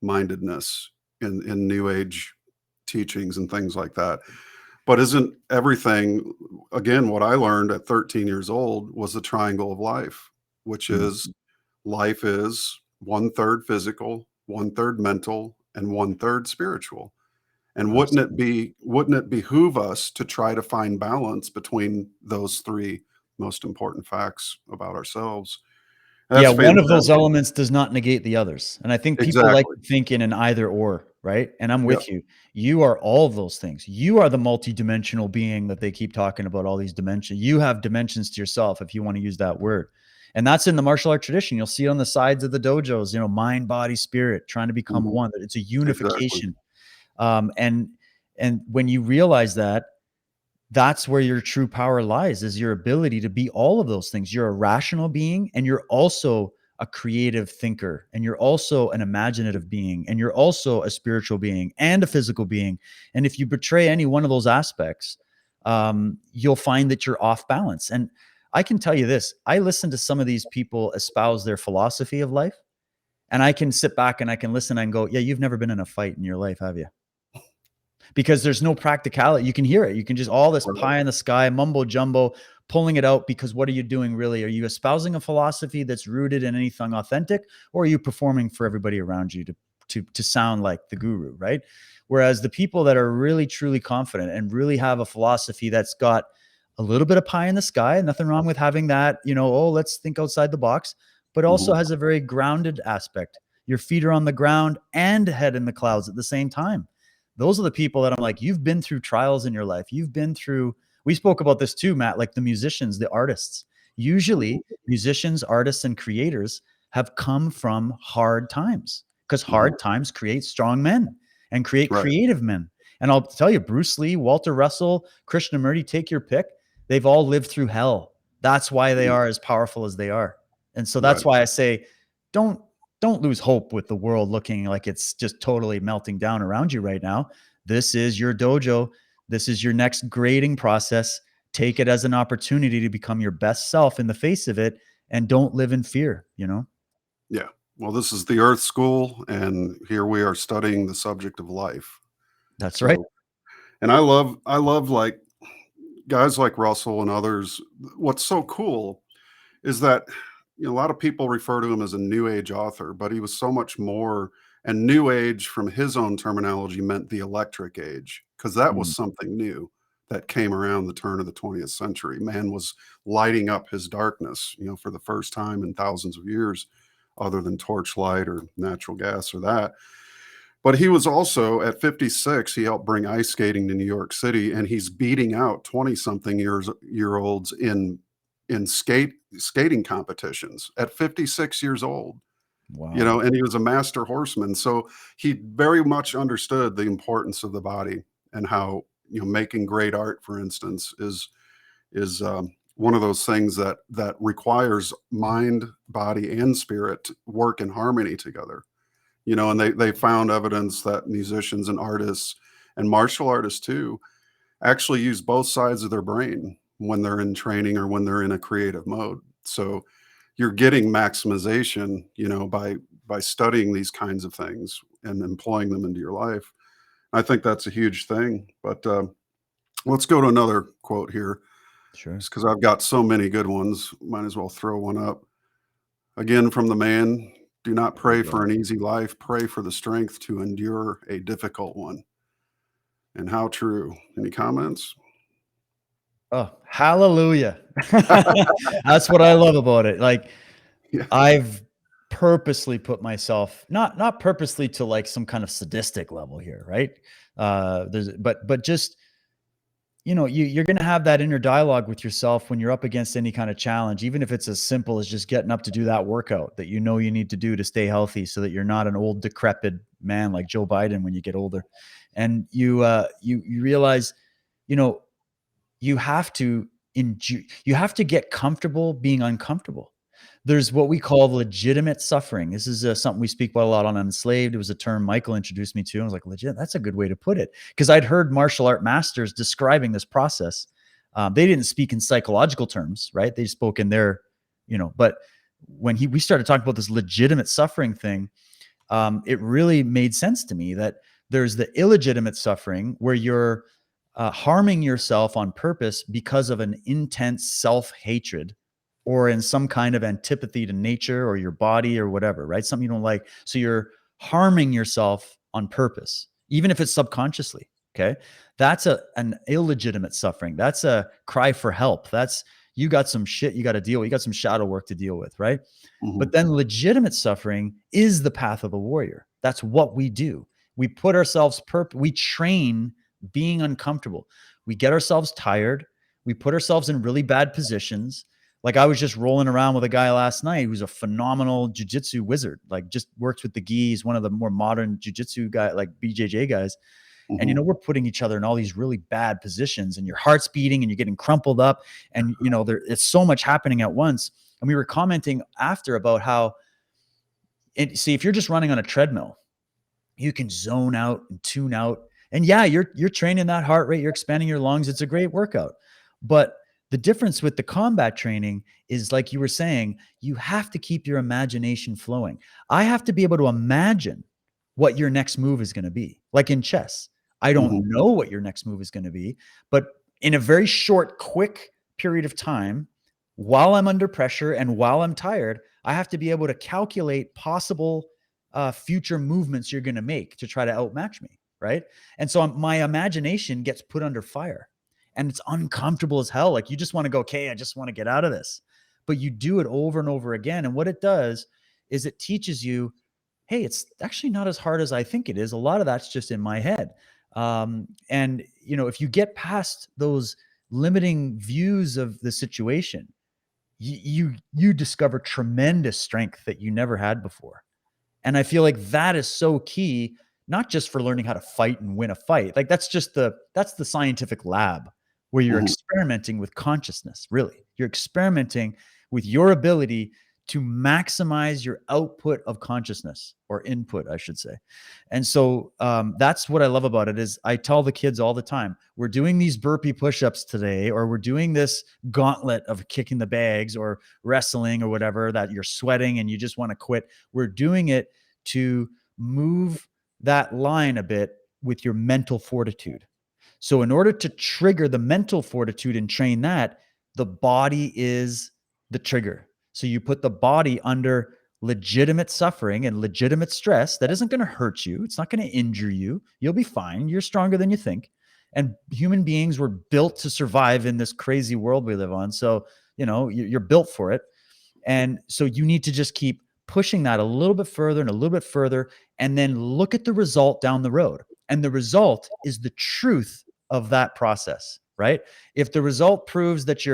B: mindedness in New Age teachings and things like that. But isn't everything, again, what I learned at 13 years old was the triangle of life, which is life is 1/3 physical, 1/3 mental, and 1/3 spiritual. And wouldn't it behoove us to try to find balance between those three most important facts about ourselves?
C: Yeah,
B: That's
C: one of those
B: fantastic.
C: elements does not negate the others. And I think people like
B: Exactly.
C: to think in an either or, right? And I'm
B: Yep.
C: with you. You are all of those things. You are the multidimensional being that they keep talking about, all these dimensions. You have dimensions to yourself, if you want to use that word. And that's in the martial art tradition. You'll see on the sides of the dojos, mind, body, spirit, trying to become
B: Mhm.
C: one, that it's a
B: Exactly.
C: unification. And when you realize that, that's where your true power lies, is your ability to be all of those things. You're a rational being, and you're also a creative thinker, and you're also an imaginative being, and you're also a spiritual being and a physical being. And if you betray any one of those aspects, you'll find that you're off balance. And I can tell you this, I listen to some of these people espouse their philosophy of life, and I can sit back and I can listen and go, yeah, you've never been in a fight in your life, have you? Because there's no practicality. You can hear it. You can just all this
B: Right.
C: pie in the sky, mumbo jumbo, pulling it out. Because what are you doing really? Are you espousing a philosophy that's rooted in anything authentic, or are you performing for everybody around you to sound like the guru, right? Whereas the people that are really truly confident and really have a philosophy that's got a little bit of pie in the sky, nothing wrong with having that, oh, let's think outside the box, but also
B: Mhm.
C: has a very grounded aspect. Your feet are on the ground and head in the clouds at the same time. Those are the people that I'm like, you've been through trials in your life. You've been through, we spoke about this too, Matt, like the musicians, the artists. Usually musicians, artists, and creators have come from hard times, because
B: Mhm.
C: hard times create strong men and create
B: Right.
C: creative men. And I'll tell you, Bruce Lee, Walter Russell, Krishnamurti, take your pick. They've all lived through hell. That's why they are as powerful as they are. And so that's
B: Right.
C: why I say, don't don't lose hope with the world looking like it's just totally melting down around you right now. This is your dojo. This is your next grading process. Take it as an opportunity to become your best self in the face of it, and don't live in fear.
B: Yeah. Well, this is the Earth School, and here we are studying the subject of life.
C: That's right.
B: So, and I love like guys like Russell and others. What's so cool is that a lot of people refer to him as a new age author, but he was so much more. And new age, from his own terminology, meant the electric age, because that was
C: Mm.
B: something new that came around the turn of the 20th century. Man was lighting up his darkness, for the first time in thousands of years, other than torchlight or natural gas or that. But he was also, at 56, he helped bring ice skating to New York City, and he's beating out 20-something-year-olds in skating competitions at 56 years old.
C: Wow.
B: And he was a master horseman. So he very much understood the importance of the body, and how, making great art, for instance, is one of those things that requires mind, body, and spirit to work in harmony together. And they found evidence that musicians and artists and martial artists too actually use both sides of their brain when they're in training or when they're in a creative mode. So you're getting maximization, by studying these kinds of things and employing them into your life. I think that's a huge thing. But let's go to another quote here,
C: Sure.
B: just because I've got so many good ones. Might as well throw one up. Again, from the man: do not
C: There we
B: pray
C: go.
B: for an easy life, pray for the strength to endure a difficult one. And how true. Any comments?
C: Oh, hallelujah. That's what I love about it. Like,
B: Yeah.
C: I've purposely put myself, not purposely to like some kind of sadistic level here, right? But just, you're going to have that inner dialogue with yourself when you're up against any kind of challenge, even if it's as simple as just getting up to do that workout that you need to do to stay healthy, so that you're not an old decrepit man like Joe Biden when you get older. And you realize, you know, you have to you have to get comfortable being uncomfortable. There's what we call legitimate suffering. This is something we speak about a lot on Enslaved. It was a term Michael introduced me to. I was like, legit, that's a good way to put it. Because I'd heard martial art masters describing this process. They didn't speak in psychological terms, right? They spoke in their, but when we started talking about this legitimate suffering thing, it really made sense to me that there's the illegitimate suffering where you're harming yourself on purpose because of an intense self-hatred, or in some kind of antipathy to nature or your body or whatever, right? Something you don't like. So you're harming yourself on purpose, even if it's subconsciously. Okay. That's an illegitimate suffering. That's a cry for help. That's You got some shit you got to deal with. You got some shadow work to deal with, right?
B: Mhm.
C: But then legitimate suffering is the path of the warrior. That's what we do. We put ourselves we train being uncomfortable. We get ourselves tired. We put ourselves in really bad positions. Like I was just rolling around with a guy last night who's a phenomenal jiu-jitsu wizard, like just works with the gis, one of the more modern jiu-jitsu guy, like BJJ guys. And, you
B: Mhm.
C: know, we're putting each other in all these really bad positions and your heart's beating and you're getting crumpled up. And, you know, it's so much happening at once. And we were commenting after about how, see, if you're just running on a treadmill, you can zone out and tune out. And yeah, you're training that heart rate, you're expanding your lungs. It's a great workout. But the difference with the combat training is, like you were saying, you have to keep your imagination flowing. I have to be able to imagine what your next move is going to be. Like in chess, I don't
B: Mhm.
C: know what your next move is going to be, but in a very short, quick period of time, while I'm under pressure and while I'm tired, I have to be able to calculate possible future movements you're going to make to try to outmatch me, right? And so my imagination gets put under fire, and it's uncomfortable as hell. Like you just want to go, okay, I just want to get out of this, but you do it over and over again. And what it does is it teaches you, hey, it's actually not as hard as I think it is. A lot of that's just in my head. And you know, if you get past those limiting views of the situation, you discover tremendous strength that you never had before. And I feel like that is so key, not just for learning how to fight and win a fight. Like that's the scientific lab where you're
B: Mhm.
C: experimenting with consciousness, really. You're experimenting with your ability to maximize your output of consciousness, or input, I should say. And so that's what I love about it. Is I tell the kids all the time, we're doing these burpee push-ups today, or we're doing this gauntlet of kicking the bags or wrestling or whatever, that you're sweating and you just want to quit. We're doing it to move that line a bit with your mental fortitude. So in order to trigger the mental fortitude and train that, the body is the trigger. So you put the body under legitimate suffering and legitimate stress that isn't going to hurt you. It's not going to injure you. You'll be fine. You're stronger than you think. And human beings were built to survive in this crazy world we live on. So, you know, you're built for it. And so you need to just keep pushing that a little bit further and a little bit further, and then look at the result down the road. And the result is the truth of that process, right? If the result proves that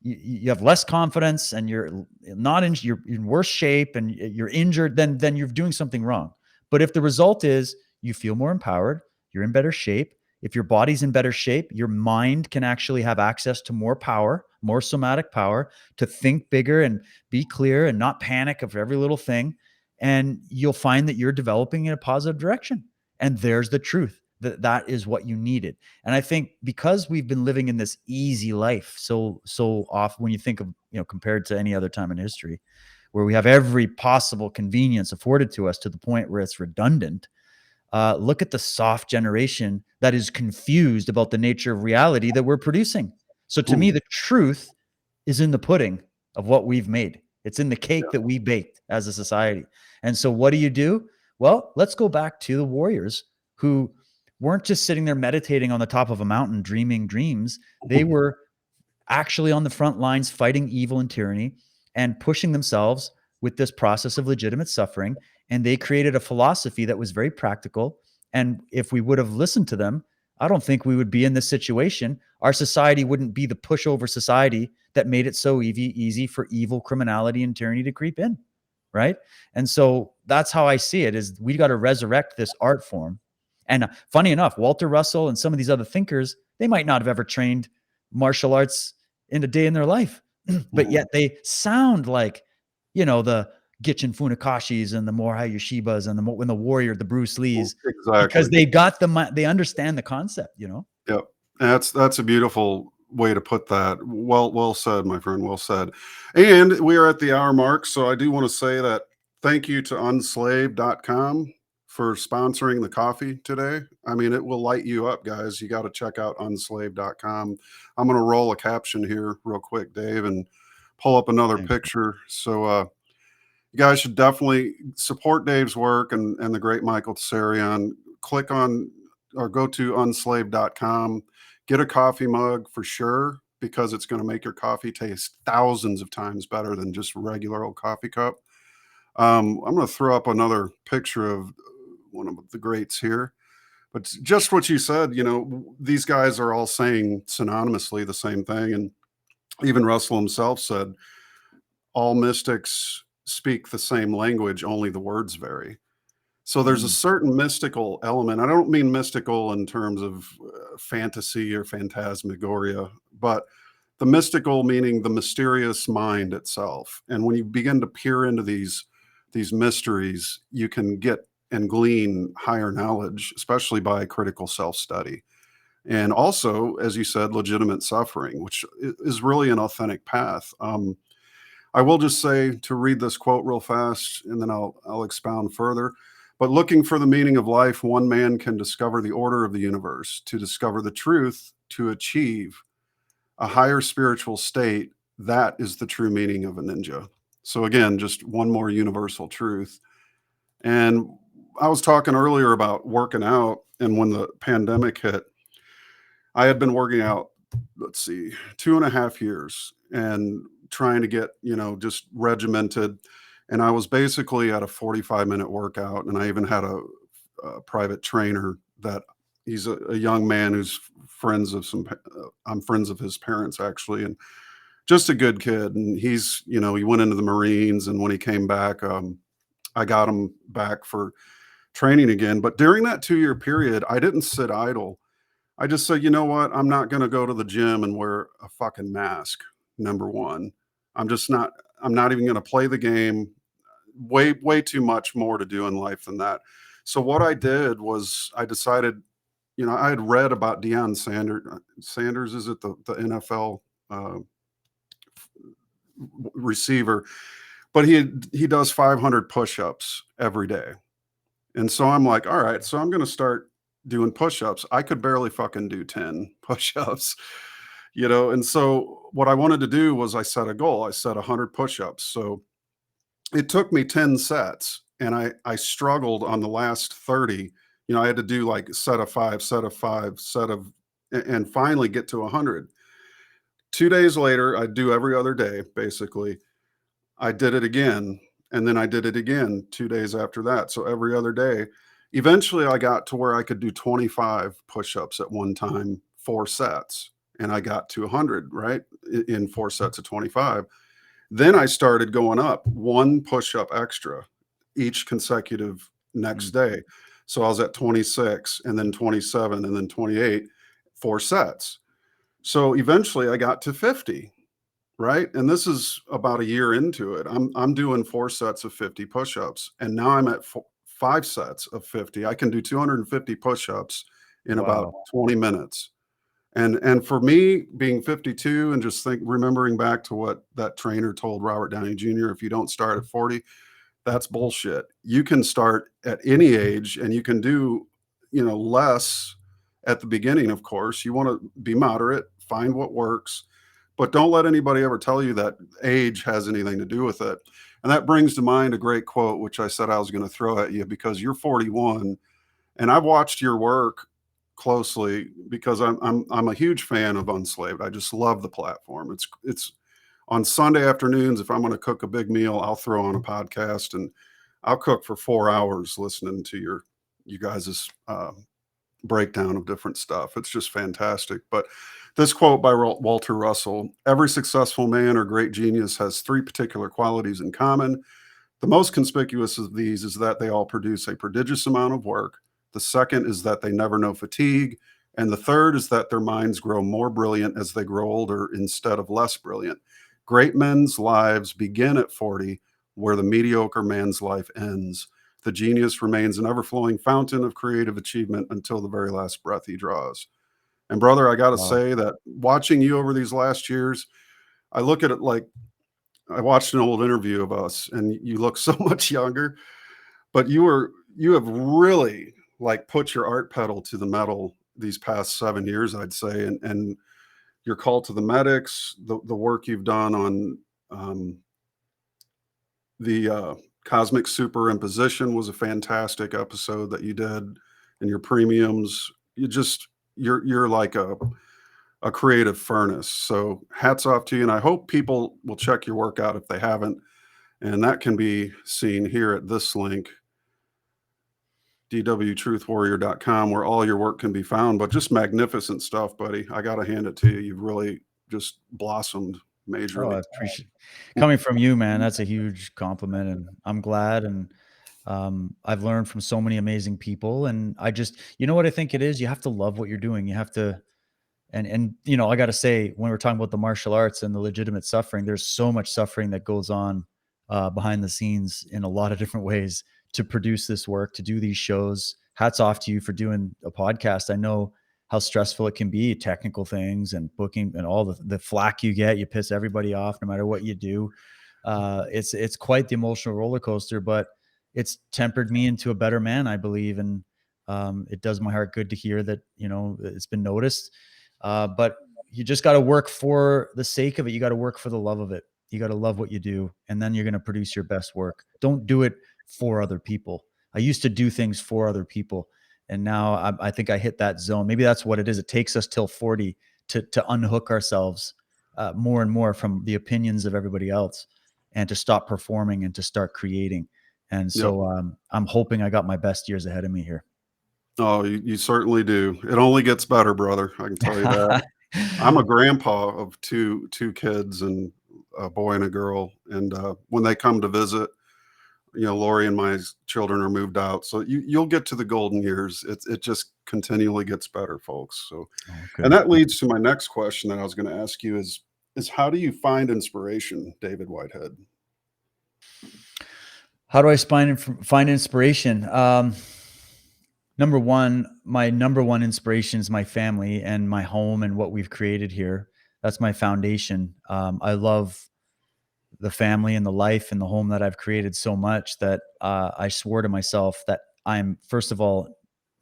C: you have less confidence and you're in worse shape and you're injured, then you're doing something wrong. But if the result is you feel more empowered, you're in better shape, if your body's in better shape, your mind can actually have access to more power, more somatic power to think bigger and be clear and not panic of every little thing. And you'll find that you're developing in a positive direction. And there's the truth, that is what you needed. And I think because we've been living in this easy life so often, when you think of, you know, compared to any other time in history, where we have every possible convenience afforded to us to the point where it's redundant. Look at the soft generation that is confused about the nature of reality that we're producing. So to me,
B: Mhm.
C: the truth is in the pudding of what we've made. It's in the cake that we baked as a society. And so what do? Well, let's go back to the warriors who weren't just sitting there meditating on the top of a mountain, dreaming dreams. They
B: Mhm.
C: were actually on the front lines fighting evil and tyranny and pushing themselves with this process of legitimate suffering. And they created a philosophy that was very practical. And if we would have listened to them, I don't think we would be in this situation. Our society wouldn't be the pushover society that made it so easy for evil, criminality, and tyranny to creep in. Right. And so that's how I see it, is we got to resurrect this art form. And funny enough, Walter Russell and some of these other thinkers, they might not have ever trained martial arts in a day in their life, but
B: Mhm.
C: yet they sound like, you know, the Gichin Funakashis and the Morihei Yoshibas and the warrior, the Bruce Lees, because
B: Exactly.
C: they understand the concept, you know?
B: Yep. That's a beautiful way to put that. Well said, my friend. Well said. And we are at the hour mark, so I do want to say that thank you to unslaved.com for sponsoring the coffee today. I mean, it will light you up, guys. You got to check out unslaved.com. I'm going to roll a caption here real quick, Dave, and pull up another
C: Thanks.
B: picture. So you guys should definitely support Dave's work and the great Michael Tsarion. Click on or go to unslaved.com, get a coffee mug for sure. because it's going to make your coffee taste thousands of times better than just a regular old coffee cup. I'm going to throw up another picture of one of the greats here. But just what you said, you know, these guys are all saying synonymously the same thing. And even Russell himself said, all mystics speak the same language, only the words vary. So there's a certain mystical element. I don't mean mystical in terms of fantasy or phantasmagoria, but the mystical meaning the mysterious mind itself. And when you begin to peer into these mysteries, you can get and glean higher knowledge, especially by critical self-study. And also, as you said, legitimate suffering, which is really an authentic path. I will just say, to read this quote real fast, and then I'll expound further. But looking for the meaning of life, one man can discover the order of the universe. To discover the truth, to achieve a higher spiritual state, that is the true meaning of a ninja. So again, just one more universal truth. And I was talking earlier about working out, and when the pandemic hit, I had been working out, let's see, 2.5 years and trying to get, you know, just regimented. And I was basically at a 45-minute workout, and I even had a private trainer that he's a young man who's friends of I'm friends of his parents actually, and just a good kid. And he's, you know, he went into the Marines, and when he came back, I got him back for training again. But during that 2-year period, I didn't sit idle. I just said, you know what? I'm not going to go to the gym and wear a fucking mask. Number one, I'm not even going to play the game. Way too much more to do in life than that. So what I did was I decided, you know, I had read about Deion Sanders, is it the NFL receiver, but he does 500 push-ups every day. And so I'm like, all right, so I'm going to start doing push-ups. I could barely fucking do 10 push-ups, you know? And so what I wanted to do was I set a goal. I set 100 push-ups. So it took me 10 sets, and I struggled on the last 30. You know, I had to do like set of 5, and finally get to 100. 2 days later, I'd do every other day, basically. I did it again, and then I did it again 2 days after that. So every other day. Eventually, I got to where I could do 25 push-ups at one time, 4 sets, and I got to 100, right, in 4 sets of 25. Then I started going up 1 push-up extra each consecutive next day. So I was at 26, and then 27, and then 28, 4 sets. So eventually I got to 50, right? And this is about a year into it. I'm doing 4 sets of 50 push-ups, and now I'm at 5 sets of 50. I can do 250 push-ups in about 20 minutes. And for me, being 52 and just remembering back to what that trainer told Robert Downey Jr., if you don't start at 40, that's bullshit. You can start at any age, and you can do, you know, less at the beginning. Of course, you want to be moderate, find what works, but don't let anybody ever tell you that age has anything to do with it. And that brings to mind a great quote, which I said I was going to throw at you, because you're 41, and I've watched your work closely because I'm a huge fan of Unslaved. I just love the platform. It's on Sunday afternoons, if I'm going to cook a big meal, I'll throw on a podcast, and I'll cook for 4 hours listening to you guys' breakdown of different stuff. It's just fantastic. But this quote by Walter Russell: every successful man or great genius has 3 particular qualities in common. The most conspicuous of these is that they all produce a prodigious amount of work. The second is that they never know fatigue. And the third is that their minds grow more brilliant as they grow older instead of less brilliant. Great men's lives begin at 40, where the mediocre man's life ends. The genius remains an ever-flowing fountain of creative achievement until the very last breath he draws. And brother, I got to say that watching you over these last years, I look at it like I watched an old interview of us, and you look so much younger, but you have really like put your art pedal to the metal these past 7 years, I'd say. And your call to the medics, the work you've done on the cosmic superimposition was a fantastic episode that you did, and your premiums. You're like a creative furnace. So hats off to you. And I hope people will check your work out if they haven't. And that can be seen here at this link, dwtruthwarrior.com, where all your work can be found. But just magnificent stuff, buddy. I got to hand it to you. You've really just blossomed
C: Oh, I
B: majorly.
C: appreciate coming from you, man. That's a huge compliment, and I'm glad. And I've learned from so many amazing people, and I just, you know what I think it is? You have to love what you're doing. You have to, and you know, I got to say, when we're talking about the martial arts and the legitimate suffering, there's so much suffering that goes on behind the scenes in a lot of different ways to produce this work, to do these shows. Hats off to you for doing a podcast. I know how stressful it can be, technical things and booking and all the flack you get. You piss everybody off no matter what you do. It's quite the emotional roller coaster, but it's tempered me into a better man, I believe. And it does my heart good to hear that, you know, it's been noticed. But you just got to work for the sake of it. You got to work for the love of it. You got to love what you do, and then you're going to produce your best work. Don't do it for other people. I used to do things for other people, and now I think I hit that zone. Maybe that's what it is. It takes us till 40 to unhook ourselves more and more from the opinions of everybody else, and to stop performing and to start creating. And so I'm hoping I got my best years ahead of me here.
B: Oh, you certainly do. It only gets better, brother. I can tell you that. I'm a grandpa of two kids, and a boy and a girl. And when they come to visit, you know, Lori and my children are moved out. So you'll get to the golden years. It just continually gets better, folks. So, and that leads to my next question that I was going to ask you is how do you find inspiration, David Whitehead?
C: How do I find inspiration? My number one inspiration is my family and my home and what we've created here. That's my foundation. I love the family and the life and the home that I've created so much that I swore to myself that I'm, first of all,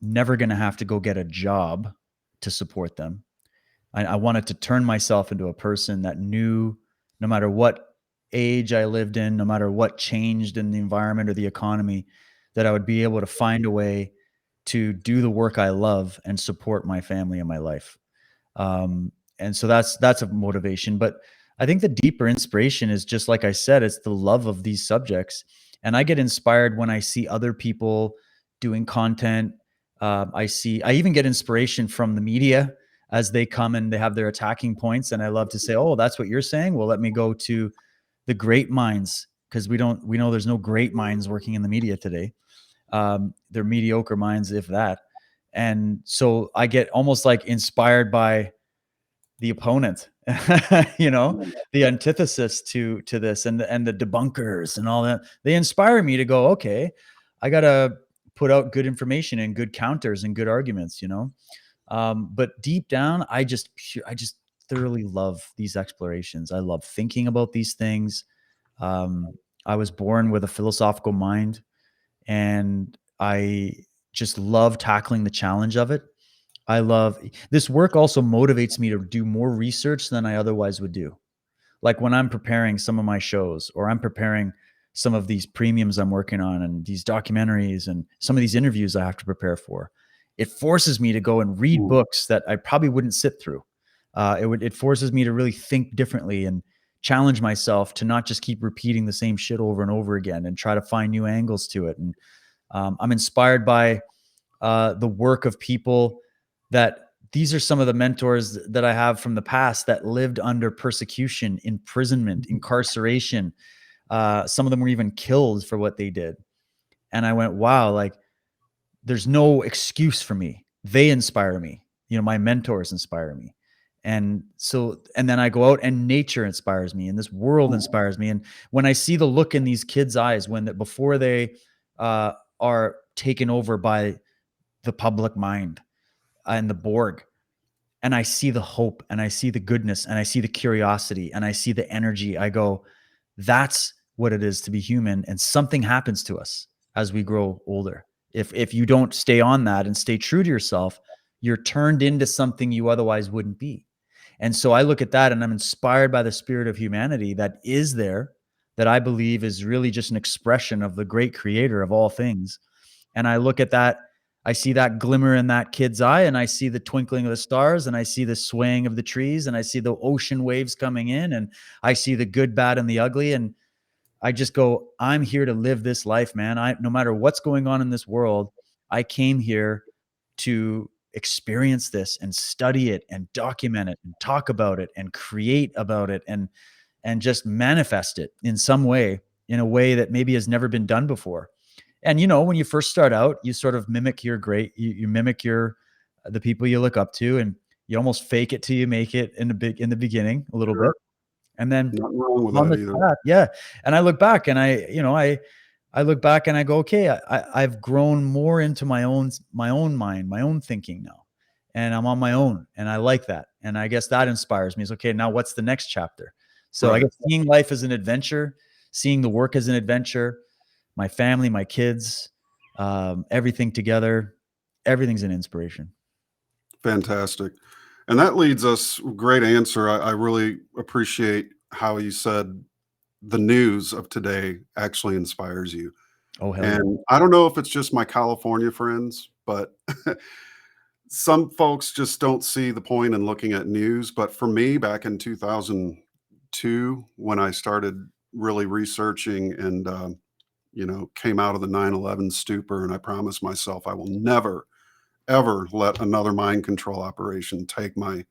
C: never going to have to go get a job to support them. I wanted to turn myself into a person that knew, no matter what age I lived in, no matter what changed in the environment or the economy, that I would be able to find a way to do the work I love and support my family and my life. And so that's a motivation. But I think the deeper inspiration is just like I said, it's the love of these subjects. And I get inspired when I see other people doing content. I even get inspiration from the media as they come and they have their attacking points. And I love to say, oh, that's what you're saying. Well, let me go to the great minds, because we know there's no great minds working in the media today. They're mediocre minds, if that. And so I get almost like inspired by the opponent, you know, the antithesis to this, and the debunkers and all that. They inspire me to go, okay, I got to put out good information and good counters and good arguments, you know. But deep down, I just thoroughly love these explorations. I love thinking about these things. I was born with a philosophical mind, and I just love tackling the challenge of it. I love this work. Also motivates me to do more research than I otherwise would do. Like when I'm preparing some of my shows, or I'm preparing some of these premiums I'm working on, and these documentaries and some of these interviews I have to prepare for, it forces me to go and read books that I probably wouldn't sit through. It forces me to really think differently and challenge myself to not just keep repeating the same shit over and over again, and try to find new angles to it. And I'm inspired by the work of people that these are some of the mentors that I have from the past that lived under persecution, imprisonment, incarceration. Some of them were even killed for what they did. And I went, wow, like there's no excuse for me. They inspire me. You know, my mentors inspire me. And then I go out and nature inspires me, and this world inspires me. And when I see the look in these kids' eyes before they are taken over by the public mind and the Borg, and I see the hope, and I see the goodness, and I see the curiosity, and I see the energy, I go, that's what it is to be human. And something happens to us as we grow older. If you don't stay on that and stay true to yourself, you're turned into something you otherwise wouldn't be. And so I look at that, and I'm inspired by the spirit of humanity that is there, that I believe is really just an expression of the great creator of all things. And I look at that I see that glimmer in that kid's eye, and I see the twinkling of the stars, and I see the swaying of the trees, and I see the ocean waves coming in, and I see the good, bad, and the ugly. And I just go, I'm here to live this life, man. No matter what's going on in this world, I came here to experience this and study it and document it and talk about it and create about it and just manifest it in some way, in a way that maybe has never been done before. And when you first start out, you sort of mimic you mimic the people you look up to, and you almost fake it till you make it in the beginning a little bit. And then
B: Nothing wrong with
C: on
B: that
C: the
B: either.
C: path, yeah. And I look back and I look back and I go, okay, I've grown more into my own mind, my own thinking now. And I'm on my own, and I like that. And I guess that inspires me. It's okay, now what's the next chapter? So I
B: Right.
C: guess seeing life as an adventure, seeing the work as an adventure, my family, my kids, everything together, everything's an inspiration.
B: Fantastic. And that leads us, great answer. I really appreciate how you said the news of today actually inspires you.
C: Oh, hell yeah.
B: And I don't know if it's just my California friends, but some folks just don't see the point in looking at news. But for me, back in 2002, when I started really researching and, came out of the 9/11 stupor, and I promised myself I will never, ever let another mind control operation take my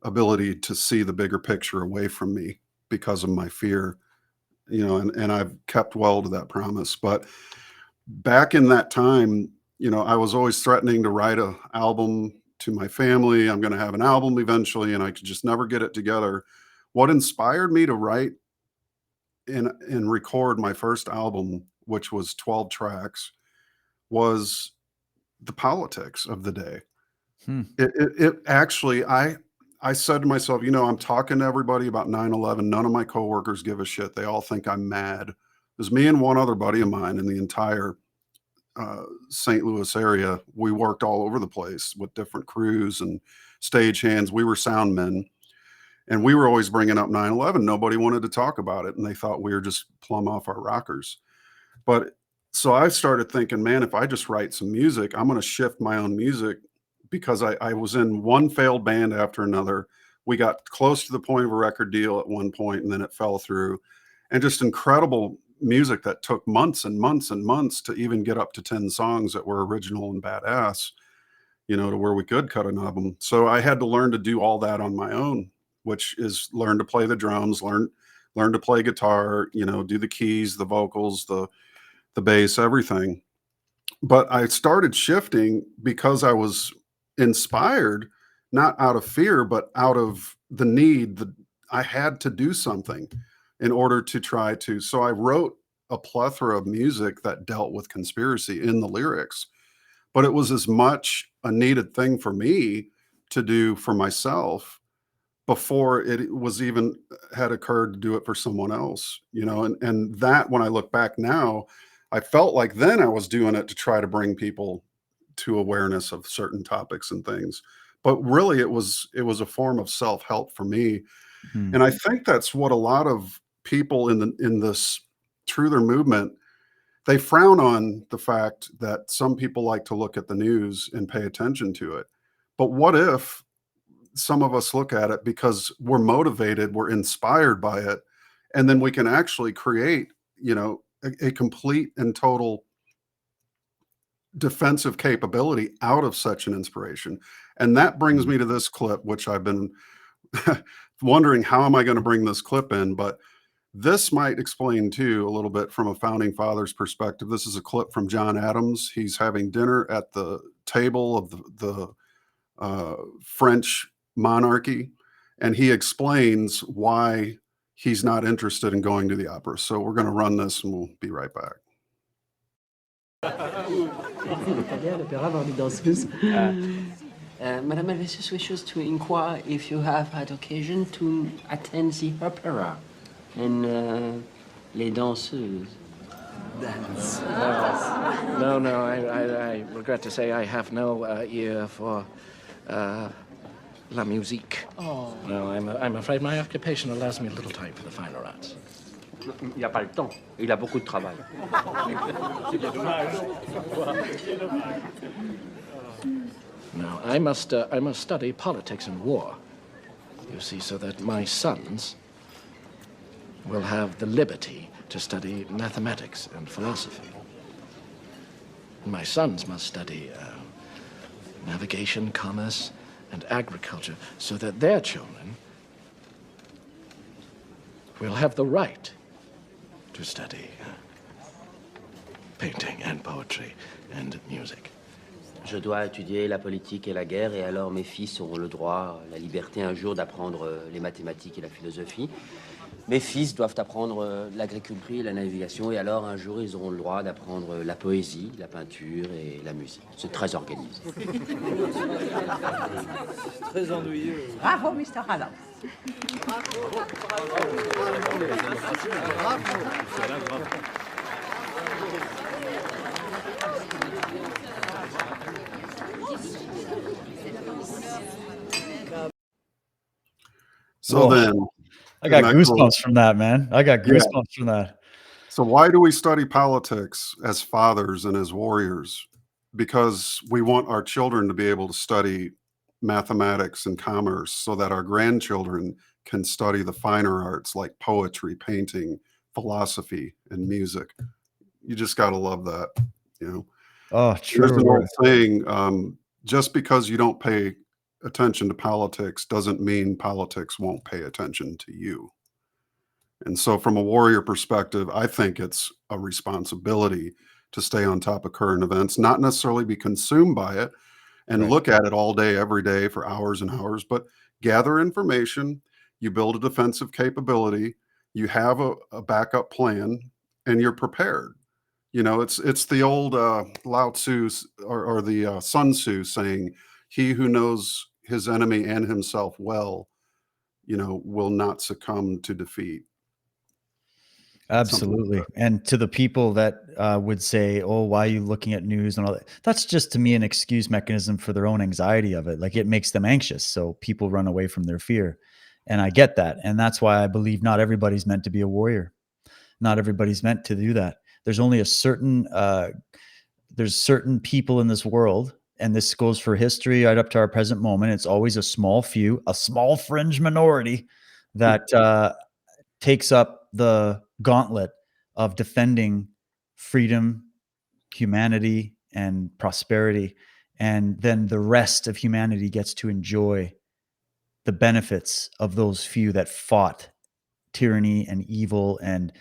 B: ability to see the bigger picture away from me because of my fear, and I've kept well to that promise. But back in that time, I was always threatening to write an album to my family. I'm going to have an album eventually, and I could just never get it together. What inspired me to write and record my first album, which was 12 tracks, was the politics of the day. It actually, I said to myself, I'm talking to everybody about 9/11. None of my coworkers give a shit. They all think I'm mad. It was me and one other buddy of mine in the entire St. Louis area. We worked all over the place with different crews and stagehands. We were sound men, and we were always bringing up 9/11. Nobody wanted to talk about it, and they thought we were just plumb off our rockers. But so I started thinking, man, if I just write some music, I'm going to shift my own music, because I was in one failed band after another. We got close to the point of a record deal at one point, and then it fell through. And just incredible music that took months and months and months to even get up to 10 songs that were original and badass, to where we could cut an album. So I had to learn to do all that on my own, which is learn to play the drums, learn to play guitar, do the keys, the vocals, the bass, everything. But I started shifting because I was inspired, not out of fear, but out of the need that I had to do something in order to try to. So I wrote a plethora of music that dealt with conspiracy in the lyrics, but it was as much a needed thing for me to do for myself before it was even had occurred to do it for someone else, and that, when I look back now, I felt like then I was doing it to try to bring people to awareness of certain topics and things. But really it was a form of self-help for me. And I think that's what a lot of people in this truther movement, they frown on the fact that some people like to look at the news and pay attention to it. But what if some of us look at it because we're motivated, we're inspired by it, and then we can actually create, a complete and total defensive capability out of such an inspiration. And that brings me to this clip, which I've been wondering, how am I going to bring this clip in? But this might explain too a little bit from a founding father's perspective. This is a clip from John Adams. He's having dinner at the table of the French monarchy, and he explains why he's not interested in going to the opera. So we're going to run this and we'll be right back.
F: Madame, I just wishes to inquire if you have had occasion to attend the opera and les danseuses.
G: Dance. No, I regret to say I have no ear for la musique.
F: Oh.
G: No, I'm afraid my occupation allows me little time for the finer arts.
F: Il n'a pas le temps. Il a beaucoup de travail.
G: No, I must study politics and war, you see, so that my sons will have the liberty to study mathematics and philosophy. My sons must study navigation, commerce, and agriculture, so that their children will have the right to study painting and poetry and music.
F: Je dois étudier la politique et la guerre, et alors mes fils auront le droit, la liberté un jour d'apprendre les mathématiques et la philosophie. Mes fils doivent apprendre l'agriculture et la navigation, et alors un jour ils auront le droit d'apprendre la poésie, la peinture et la musique. C'est très organisé.
H: Très ennuyeux.
I: Bravo, Mr. Adams.
B: So
C: Whoa.
B: then,
C: I got
B: Michael-
C: goosebumps from that, man. I got goosebumps from that.
B: so why do we study politics as fathers and as warriors? Because we want our children to be able to study mathematics and commerce so that our grandchildren can study the finer arts like poetry, painting, philosophy, and music. You just got to love that, you know.
C: Oh,
B: There's
C: true.
B: an old saying, just because you don't pay attention to politics doesn't mean politics won't pay attention to you. And so from a warrior perspective, I think it's a responsibility to stay on top of current events, not necessarily be consumed by it and
C: Right.
B: look at it all day, every day for hours and hours, but gather information. You build a defensive capability, you have a backup plan, and you're prepared. You know, it's the old Lao Tzu or the Sun Tzu saying, "He who knows his enemy and himself well, you know, will not succumb to defeat."
C: Absolutely. And to the people that would say, "Oh, why are you looking at news and all that?" That's just to me an excuse mechanism for their own anxiety of it. Like it makes them anxious, so people run away from their fear. And I get that, and that's why I believe not everybody's meant to be a warrior. Not everybody's meant to do that. There's only a certain there's certain people in this world, and this goes for history right up to our present moment. It's always a small few, a small fringe minority that takes up the gauntlet of defending freedom, humanity, and prosperity. And then the rest of humanity gets to enjoy the benefits of those few that fought tyranny and evil and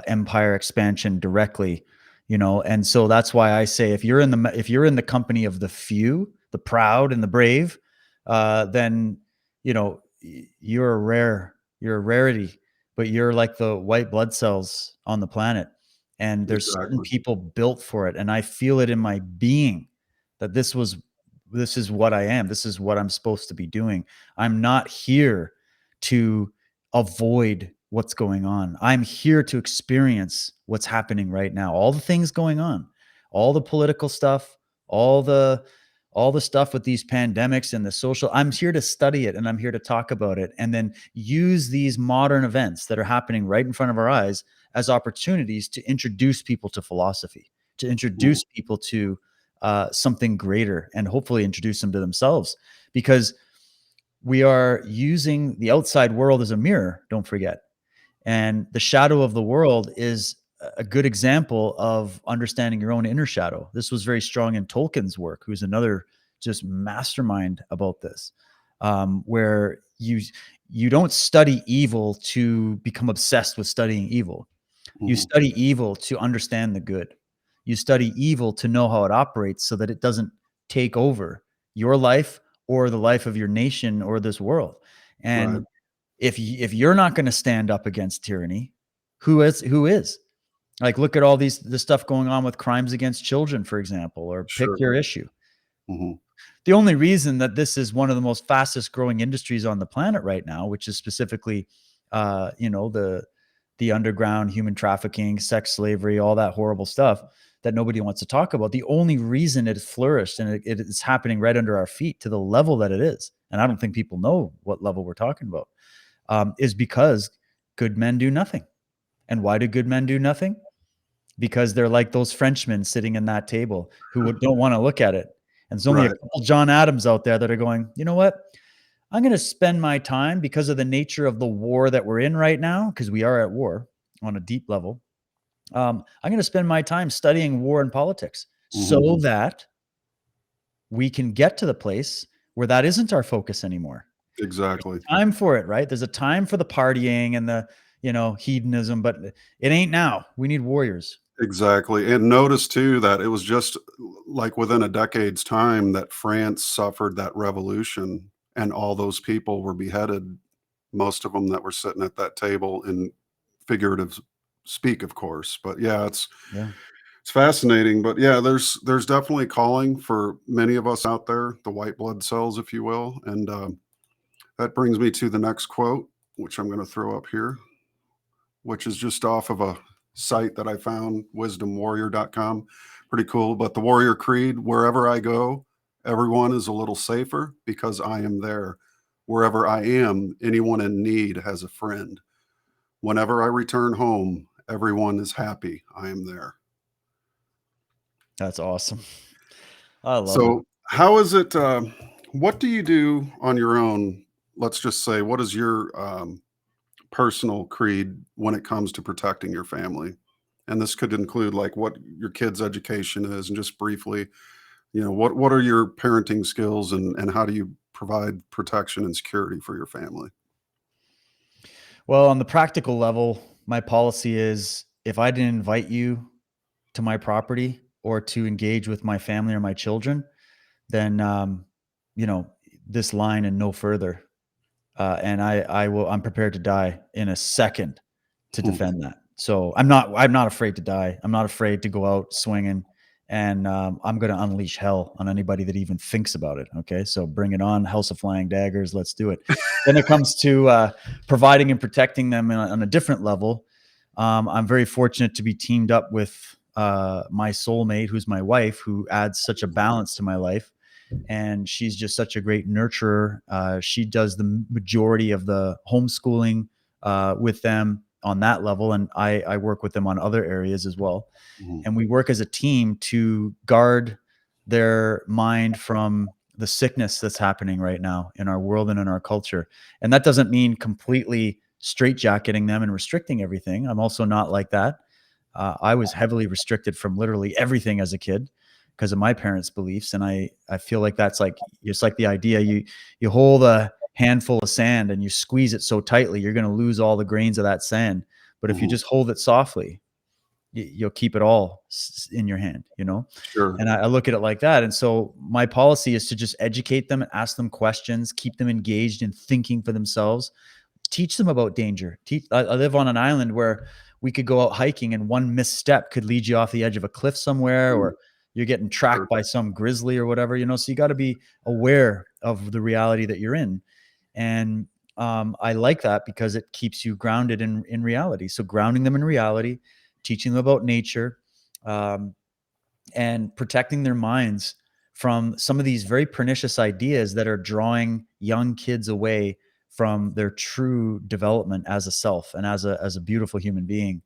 C: empire expansion directly, you know. And so that's why I say if you're in the company of the few, the proud and the brave, then you know you're a rarity, but you're like the white blood cells on the planet. And there's certain
B: Exactly.
C: people built for it, and I feel it in my being that this is what I am. This is what I'm supposed to be doing. I'm not here to avoid what's going on. I'm here to experience what's happening right now. All the things going on, all the political stuff, all the stuff with these pandemics and the social. I'm here to study it, and I'm here to talk about it, and then use these modern events that are happening right in front of our eyes as opportunities to introduce people to philosophy, to introduce people to something greater, and hopefully introduce them to themselves, because we are using the outside world as a mirror, don't forget. And the shadow of the world is a good example of understanding your own inner shadow. This was very strong in Tolkien's work, who's another just mastermind about this, where you don't study evil to become obsessed with studying evil. You study evil to understand the good. You study evil to know how it operates so that it doesn't take over your life or the life of your nation or this world. And
B: Right.
C: if you're not going to stand up against tyranny, who is? Like, look at all the stuff going on with crimes against children, for example, or pick
B: Sure.
C: your issue.
B: Mhm.
C: The only reason that this is one of the most fastest growing industries on the planet right now, which is specifically, the underground human trafficking, sex slavery, all that horrible stuff that nobody wants to talk about. The only reason it has flourished and it's happening right under our feet to the level that it is, and I don't think people know what level we're talking about, is because good men do nothing. And why do good men do nothing? Because they're like those Frenchmen sitting in that table who don't want to look at it. And there's only a
B: Right.
C: couple John Adams out there that are going, you know what? I'm going to spend my time, because of the nature of the war that we're in right now, because we are at war on a deep level. I'm going to spend my time studying war and politics so that we can get to the place where that isn't our focus anymore.
B: Exactly.
C: Time for it, right? There's a time for the partying and the, hedonism, but it ain't now. We need warriors.
B: Exactly. And notice too that it was just like within a decade's time that France suffered that revolution and all those people were beheaded, most of them that were sitting at that table, in figurative speak, of course. But yeah, it's fascinating. But yeah, there's definitely calling for many of us out there, the white blood cells, if you will. And that brings me to the next quote, which I'm going to throw up here, which is just off of a site that I found, wisdomwarrior.com. Pretty cool. But the Warrior Creed: wherever I go, everyone is a little safer because I am there. Wherever I am, anyone in need has a friend. Whenever I return home, everyone is happy I am there.
C: That's awesome. I love it.
B: So how is it, what do you do on your own? Let's just say, what is your personal creed when it comes to protecting your family? And this could include like what your kids' education is, and just briefly, what are your parenting skills, and how do you provide protection and security for your family?
C: Well, on the practical level, my policy is, if I didn't invite you to my property or to engage with my family or my children, then, this line and no further. And I'm prepared to die in a second to defend that. So I'm not afraid to die. I'm not afraid to go out swinging, and I'm going to unleash hell on anybody that even thinks about it. Okay. So bring it on. House of Flying Daggers. Let's do it. Then it comes to providing and protecting them on a different level. I'm very fortunate to be teamed up with my soulmate, who's my wife, who adds such a balance to my life. And she's just such a great nurturer. She does the majority of the homeschooling with them on that level. And I work with them on other areas as well. And we work as a team to guard their mind from the sickness that's happening right now in our world and in our culture. And that doesn't mean completely straitjacketing them and restricting everything. I'm also not like that. I was heavily restricted from literally everything as a kid because of my parents' beliefs. And I feel like it's like the idea you hold a handful of sand and you squeeze it so tightly, you're going to lose all the grains of that sand. But if you just hold it softly, you'll keep it all in your hand,
B: Sure.
C: And I look at it like that. And so my policy is to just educate them, ask them questions, keep them engaged in thinking for themselves, teach them about danger. I live on an island where we could go out hiking and one misstep could lead you off the edge of a cliff somewhere, or you're getting tracked by some grizzly or whatever, so you got to be aware of the reality that you're in. And I like that because it keeps you grounded in reality. So grounding them in reality, teaching them about nature, and protecting their minds from some of these very pernicious ideas that are drawing young kids away from their true development as a self and as a beautiful human being.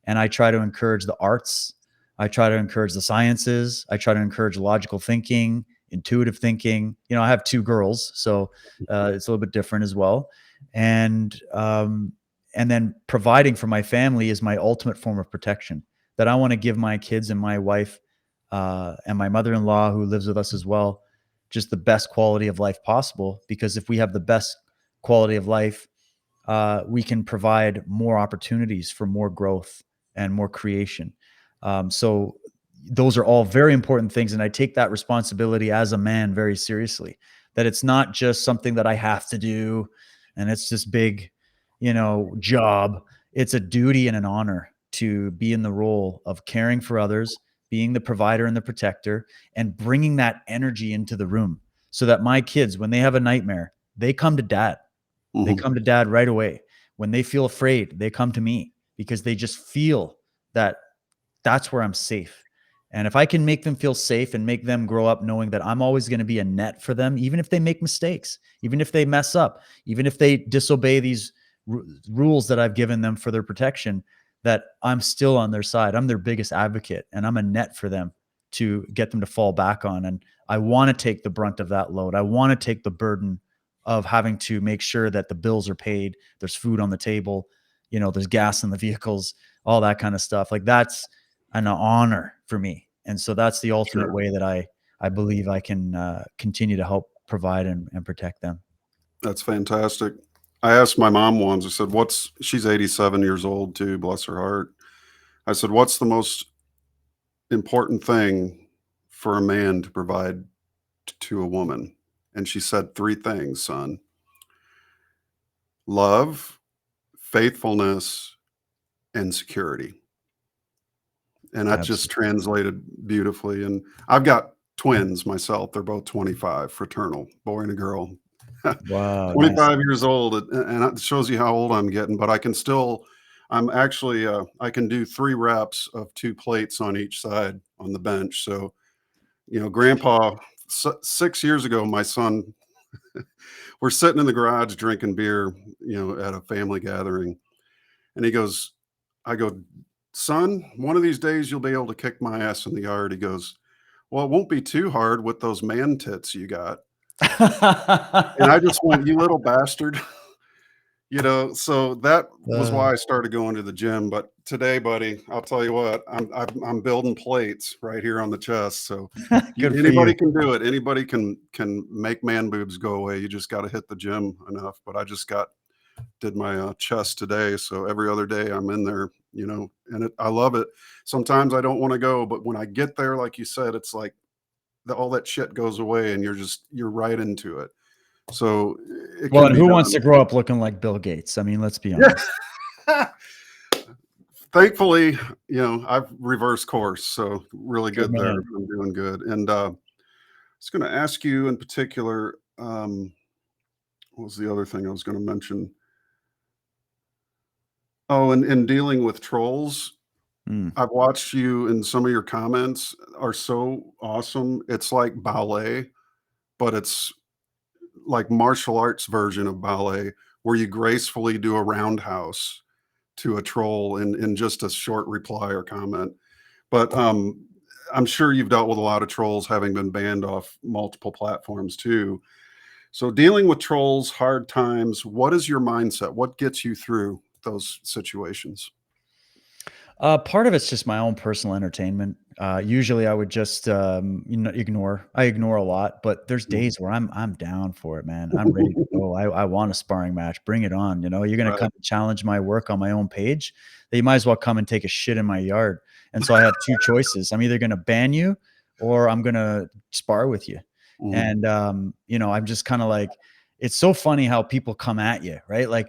C: And I try to encourage the arts. I try to encourage the sciences. I try to encourage logical thinking, intuitive thinking. I have 2 girls, so it's a little bit different as well. And then providing for my family is my ultimate form of protection that I want to give my kids and my wife and my mother-in-law, who lives with us as well, just the best quality of life possible. Because if we have the best quality of life, we can provide more opportunities for more growth and more creation. So those are all very important things. And I take that responsibility as a man very seriously, that it's not just something that I have to do and it's this big, job. It's a duty and an honor to be in the role of caring for others, being the provider and the protector, and bringing that energy into the room so that my kids, when they have a nightmare, they come to dad. They come to dad right away. When they feel afraid, they come to me because they just feel that that's where I'm safe. And if I can make them feel safe and make them grow up knowing that I'm always going to be a net for them, even if they make mistakes, even if they mess up, even if they disobey these rules that I've given them for their protection, that I'm still on their side. I'm their biggest advocate, and I'm a net for them to get them to fall back on. And I want to take the brunt of that load. I want to take the burden of having to make sure that the bills are paid, there's food on the table, there's gas in the vehicles, all that kind of stuff. Like, that's an honor for me. And so that's the ultimate
B: Sure.
C: way that I believe I can continue to help provide and protect them.
B: That's fantastic. I asked my mom once, I said, she's 87 years old too, bless her heart. I said, what's the most important thing for a man to provide to a woman? And she said 3 things, son: love, faithfulness, and security. And that just translated beautifully. And I've got twins myself. They're both 25, fraternal, boy and a girl.
C: Wow.
B: 25 years old. And it shows you how old I'm getting, but I can do 3 reps of 2 plates on each side on the bench. So, Grandpa, 6 years ago, my son, we're sitting in the garage drinking beer, at a family gathering. And I go, son, one of these days you'll be able to kick my ass in the yard. He goes, well, it won't be too hard with those man tits you got. And I just went, you little bastard. So that was why I started going to the gym. But today, buddy, I'll tell you what, I'm building plates right here on the chest. So anybody can do it. Anybody can make man boobs go away. You just got to hit the gym enough. But I just did my chest today. So every other day I'm in there, and I love it. Sometimes I don't want to go, but when I get there, like you said, it's like all that shit goes away and you're right into it. So
C: and who wants to grow up looking like Bill Gates? I mean, let's be honest.
B: Thankfully, I've reversed course. So really good there. I'm doing good. And I was going to ask you in particular, what was the other thing I was going to mention? Oh, and in dealing with trolls, I've watched you, and some of your comments are so awesome. It's like ballet, but it's like martial arts version of ballet, where you gracefully do a roundhouse to a troll in just a short reply or comment. But I'm sure you've dealt with a lot of trolls, having been banned off multiple platforms too. So dealing with trolls, hard times, what is your mindset? What gets you through those situations?
C: Part of it's just my own personal entertainment. Usually I would just, ignore. I ignore a lot, but there's days where I'm down for it, man. I'm ready to go. I want a sparring match. Bring it on. You're going to come and challenge my work on my own page. Then you might as well come and take a shit in my yard. And so I have 2 choices. I'm either going to ban you or I'm going to spar with you. And, I'm just kind of like, it's so funny how people come at you, right? Like,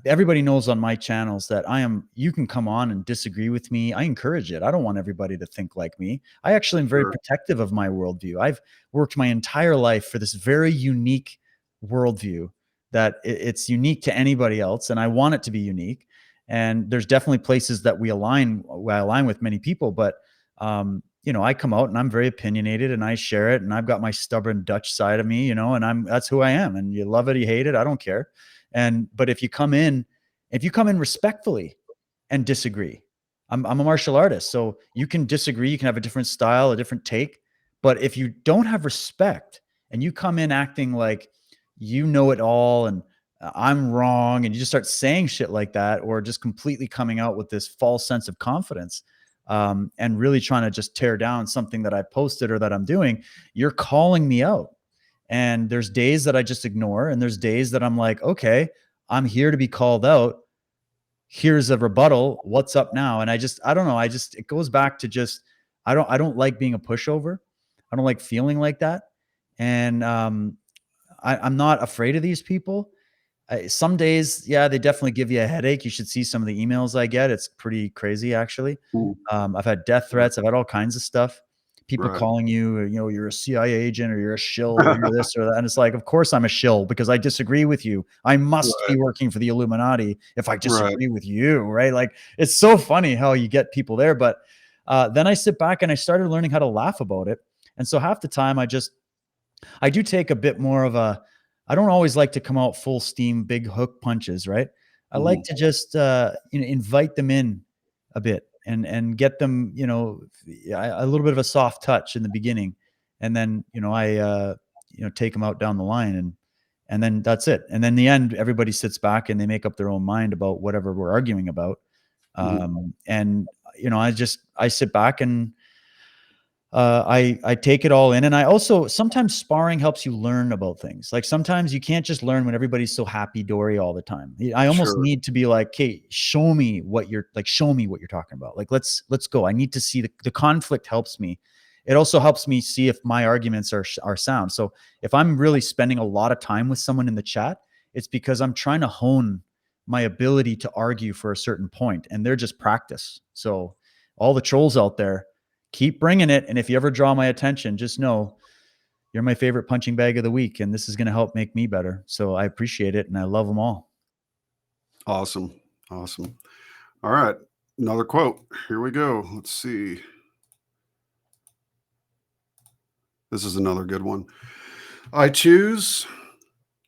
C: everybody knows on my channels that you can come on and disagree with me. I encourage it. I don't want everybody to think like me. I actually am very protective of my worldview. I've worked my entire life for this very unique worldview that it's unique to anybody else. And I want it to be unique. And there's definitely places that I align with many people, but, I come out and I'm very opinionated and I share it. And I've got my stubborn Dutch side of me, and that's who I am. And you love it, you hate it, I don't care. But if you come in respectfully and disagree, I'm a martial artist, so you can disagree, you can have a different style, a different take. But if you don't have respect and you come in acting like you know it all and I'm wrong, and you just start saying shit like that, or just completely coming out with this false sense of confidence, and really trying to just tear down something that I posted or that I'm doing, you're calling me out. And there's days that I just ignore. And there's days that I'm like, okay, I'm here to be called out. Here's a rebuttal. What's up now? And I don't know. It goes back to just, I don't like being a pushover. I don't like feeling like that. And I'm not afraid of these people. Some days, yeah, they definitely give you a headache. You should see some of the emails I get. It's pretty crazy, actually. I've had death threats. I've had all kinds of stuff. People calling you, you're a CIA agent or you're a shill or you're this or that. And it's like, of course I'm a shill because I disagree with you. I must be working for the Illuminati if I disagree with you, right? Like, it's so funny how you get people there. But then I sit back and I started learning how to laugh about it. And so half the time I do take a bit more of I don't always like to come out full steam, big hook punches, right? I like to just invite them in a bit and get them, a little bit of a soft touch in the beginning. And then, I take them out down the line, and then that's it. And then in the end, everybody sits back and they make up their own mind about whatever we're arguing about. And, I sit back and, I take it all in. And I also, sometimes sparring helps you learn about things. Like sometimes you can't just learn when everybody's so happy dory all the time. I almost need to be like, okay, show me what you're talking about. Like, let's go. I need to see the conflict helps me. It also helps me see if my arguments are sound. So if I'm really spending a lot of time with someone in the chat, it's because I'm trying to hone my ability to argue for a certain point, and they're just practice. So all the trolls out there, keep bringing it. And if you ever draw my attention, just know you're my favorite punching bag of the week. And this is going to help make me better. So I appreciate it. And I love them all.
B: Awesome. Awesome. All right. Another quote. Here we go. Let's see. This is another good one. I choose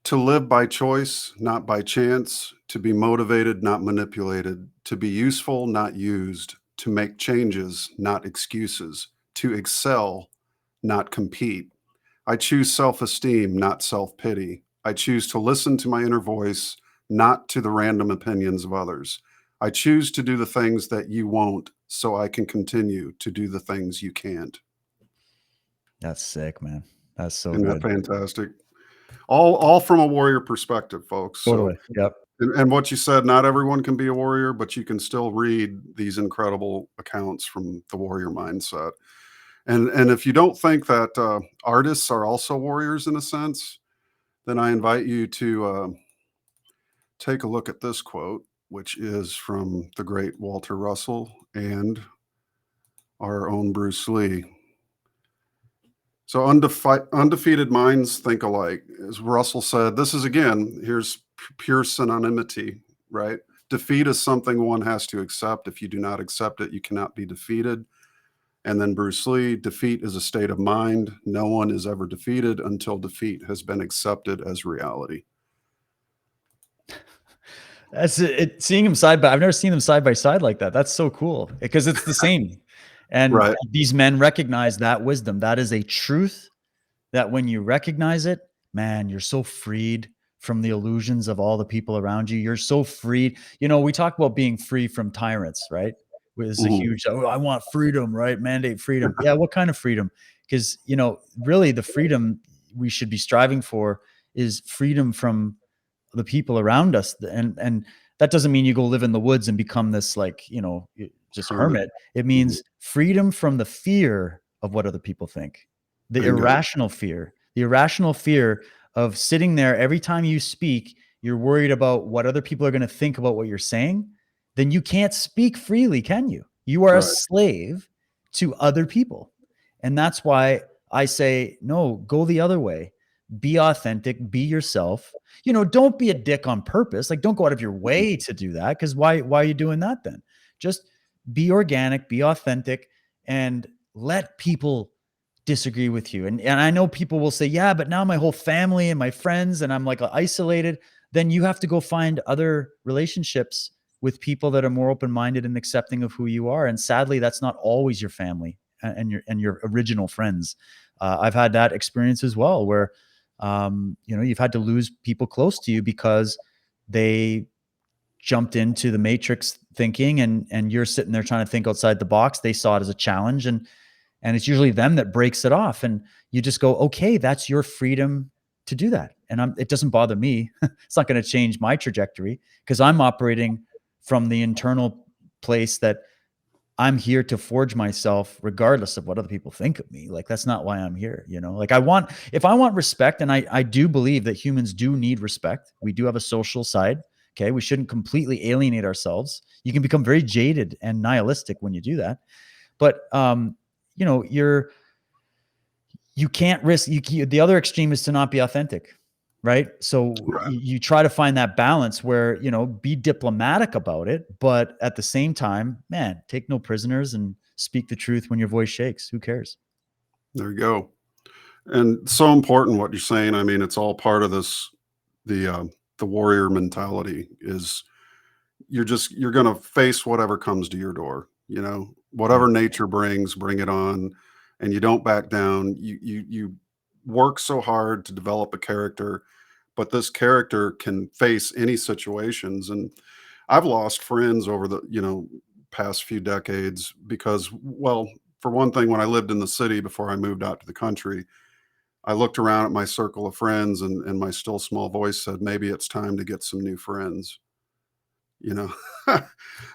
B: to live by choice, not by chance, to be motivated, not manipulated, to be useful, not used, to make changes, not excuses, to excel, not compete. I choose self-esteem, not self-pity. I choose to listen to my inner voice, not to the random opinions of others. I choose to do the things that you won't, so I can continue to do the things you can't.
C: That's sick, man. That's so
B: Isn't
C: good.
B: that fantastic? All from a warrior perspective, folks.
C: Totally.
B: So,
C: yep.
B: And what you said, not everyone can be a warrior, but you can still read these incredible accounts from the warrior mindset. And if you don't think that artists are also warriors in a sense, then I invite you to take a look at this quote, which is from the great Walter Russell and our own Bruce Lee. So undefeated minds think alike. As Russell said, this is, again, here's pure synonymity, right? Defeat is something one has to accept. If you do not accept it, you cannot be defeated. And then Bruce Lee, defeat is a state of mind. No one is ever defeated until defeat has been accepted as reality.
C: That's it. Seeing them I've never seen them side by side like that. That's so cool because it's the same. And these men recognize that wisdom. That is a truth that when you recognize it, man, you're so freed from the illusions of all the people around you. You're so freed. We talk about being free from tyrants, right? This is a huge, I want freedom, right? Mandate freedom. Yeah. What kind of freedom? Because, really the freedom we should be striving for is freedom from the people around us. And that doesn't mean you go live in the woods and become this just hermit. It means freedom from the fear of what other people think. The irrational fear of sitting there every time you speak, you're worried about what other people are going to think about what you're saying. Then you can't speak freely, can you? You are a slave to other people. And that's why I say, no, go the other way. Be authentic, be yourself. Don't be a dick on purpose. Like, don't go out of your way to do that. Because why are you doing that then? Just be organic, be authentic, and let people disagree with you. And I know people will say, yeah, but now my whole family and my friends, and I'm like isolated. Then you have to go find other relationships with people that are more open-minded and accepting of who you are. And sadly, that's not always your family and your original friends. I've had that experience as well, where you've had to lose people close to you because they jumped into the matrix thinking, and you're sitting there trying to think outside the box. They saw it as a challenge, and it's usually them that breaks it off. And you just go, okay, that's your freedom to do that. And it doesn't bother me. It's not going to change my trajectory because I'm operating from the internal place that I'm here to forge myself regardless of what other people think of me. Like, that's not why I'm here. Like if I want respect, and I do believe that humans do need respect. We do have a social side. Okay. We shouldn't completely alienate ourselves. You can become very jaded and nihilistic when you do that. But, you can't risk, the other extreme is to not be authentic. Right. So you try to find that balance where, be diplomatic about it, but at the same time, man, take no prisoners and speak the truth when your voice shakes. Who cares?
B: There you go. And so important what you're saying. I mean, it's all part of this, the warrior mentality is you're going to face whatever comes to your door, whatever nature brings, bring it on. And you don't back down. You work so hard to develop a character, but this character can face any situations. And I've lost friends over the, past few decades because, well, for one thing, when I lived in the city before I moved out to the country, I looked around at my circle of friends and my still small voice said, maybe it's time to get some new friends,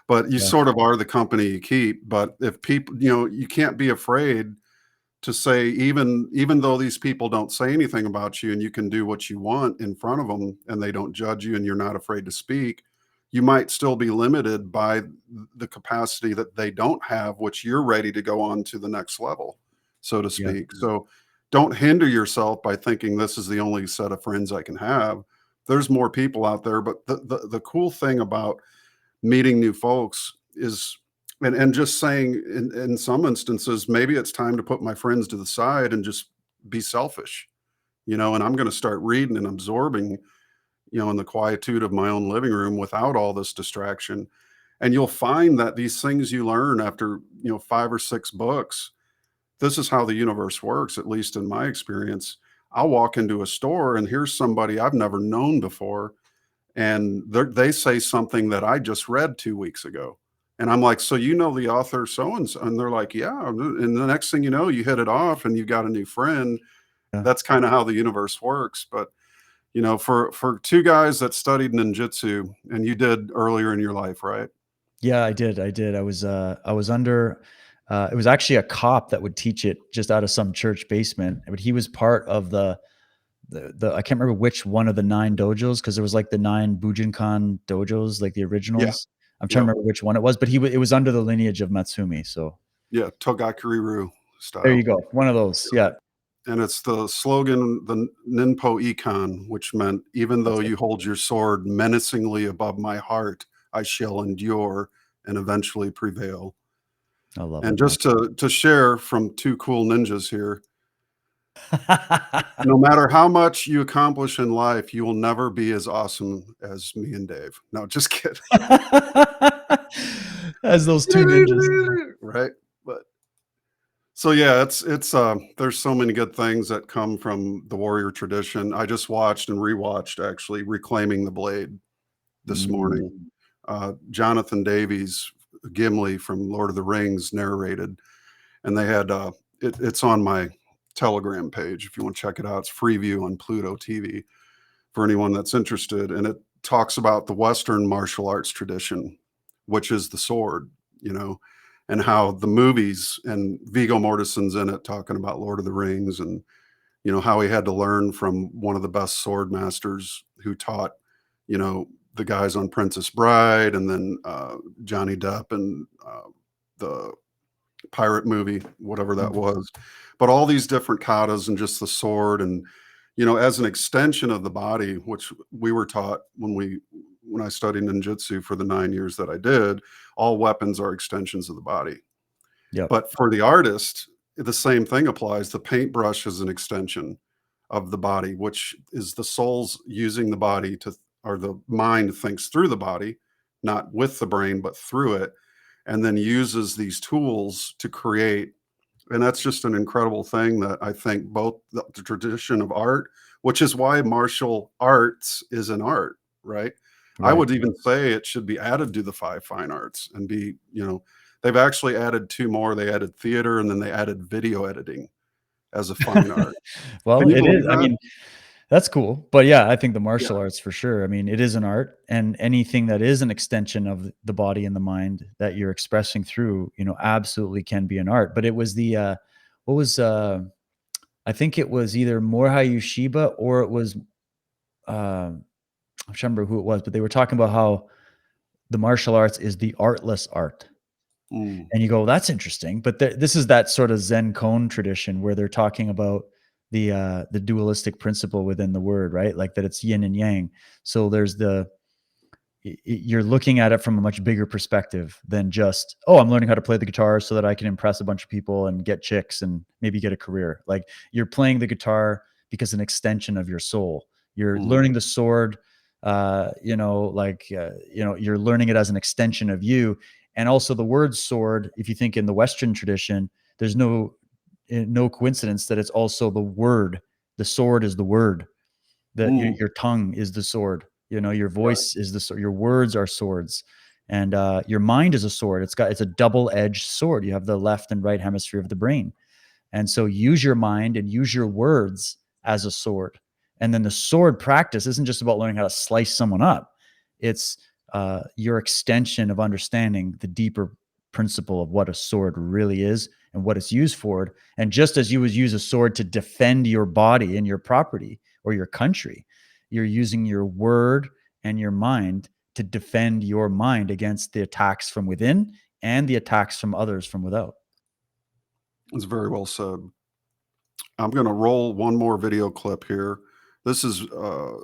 B: but you sort of are the company you keep. But if people, you can't be afraid to say, even though these people don't say anything about you and you can do what you want in front of them and they don't judge you and you're not afraid to speak, you might still be limited by the capacity that they don't have, which you're ready to go on to the next level, so to speak. So don't hinder yourself by thinking this is the only set of friends I can have. There's more people out there. But the cool thing about meeting new folks is, and just saying in some instances, maybe it's time to put my friends to the side and just be selfish, and I'm going to start reading and absorbing, in the quietude of my own living room without all this distraction. And you'll find that these things you learn after, 5 or 6 books, this is how the universe works, at least in my experience. I'll walk into a store and here's somebody I've never known before. And they say something that I just read 2 weeks ago. And I'm like, so the author so-and-so? And they're like, yeah. And the next thing you know, you hit it off and you got a new friend.
C: Yeah.
B: That's kind of how the universe works. But, for 2 guys that studied ninjutsu, and you did earlier in your life, right?
C: Yeah, I did. I was under, it was actually a cop that would teach it just out of some church basement, but he was part of the I can't remember which one of the 9 dojos, because there was like the 9 Bujinkan dojos, like the originals. I'm trying to remember which one it was, but it was under the lineage of Matsumi. So
B: yeah, Togakuriru style.
C: there you go, one of those. Yeah.
B: And it's the slogan, the Ninpo Ikon, which meant, even though you hold your sword menacingly above my heart, I shall endure and eventually prevail.
C: I love
B: And
C: it.
B: just to share from 2 cool ninjas here, no matter how much you accomplish in life, you will never be as awesome as me and Dave. No, just kidding.
C: As those 2 ninjas.
B: Right. But so yeah, it's there's so many good things that come from the warrior tradition. I just watched and rewatched actually Reclaiming the Blade this morning. Jonathan Davies, Gimli from Lord of the Rings, narrated, and they had it's on my Telegram page if you want to check it out. It's free view on Pluto TV for anyone that's interested, and it talks about the Western martial arts tradition, which is the sword, and how the movies, and Viggo Mortensen's in it talking about Lord of the Rings, and how he had to learn from one of the best sword masters who taught the guys on Princess Bride, and then Johnny Depp and the pirate movie, whatever that was. But all these different katas and just the sword, and as an extension of the body, which we were taught when I studied ninjutsu for the 9 years that I did, all weapons are extensions of the body.
C: Yeah.
B: But for the artist, the same thing applies. The paintbrush is an extension of the body, which is the soul's using the body or the mind thinks through the body, not with the brain, but through it, and then uses these tools to create. And that's just an incredible thing that I think both the tradition of art, which is why martial arts is an art, right? I would even say it should be added to the 5 fine arts and be, they've actually added 2 more. They added theater, and then they added video editing as a fine art.
C: Well, it is. I mean, that's cool. But yeah, I think the martial
B: Yeah.
C: arts, for sure. I mean, it is an art, and anything that is an extension of the body and the mind that you're expressing through, absolutely can be an art. But it was I think it was either Morihei Ueshiba, or it was, I'm trying to remember who it was, but they were talking about how the martial arts is the artless art. And you go, that's interesting. But this is that sort of Zen koan tradition where they're talking about the dualistic principle within the word, right? Like that it's yin and yang. So there's you're looking at it from a much bigger perspective than just, oh, I'm learning how to play the guitar so that I can impress a bunch of people and get chicks and maybe get a career. Like, you're playing the guitar because an extension of your soul. You're learning the sword you're learning it as an extension of you. And also the word sword, if you think in the Western tradition, there's no coincidence that it's also the word. The sword is the word. That your tongue is the sword. Your voice is the sword. Your words are swords, and your mind is a sword. It's a double-edged sword. You have the left and right hemisphere of the brain, and so use your mind and use your words as a sword. And then the sword practice isn't just about learning how to slice someone up. It's your extension of understanding the deeper principle of what a sword really is and what it's used for. And just as you would use a sword to defend your body and your property or your country, you're using your word and your mind to defend your mind against the attacks from within and the attacks from others from without.
B: It's very well said. I'm going to roll one more video clip here. This is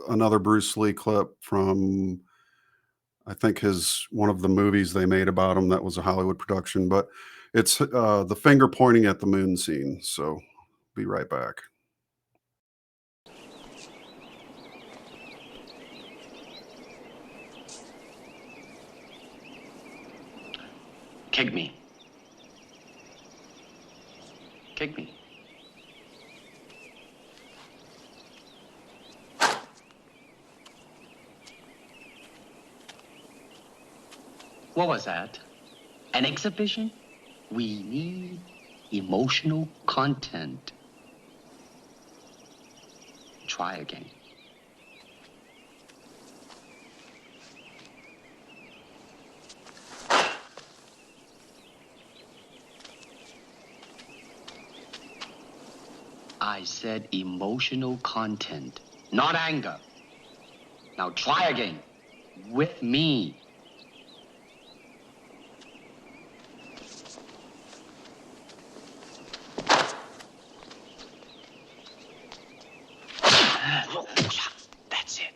B: another Bruce Lee clip from, I think, one of the movies they made about him that was a Hollywood production, but it's the finger pointing at the moon scene. So be right back.
H: Kick me. Kick me. What was that? An exhibition? We need emotional content. Try again. I said emotional content, not anger. Now try again. With me. That's it.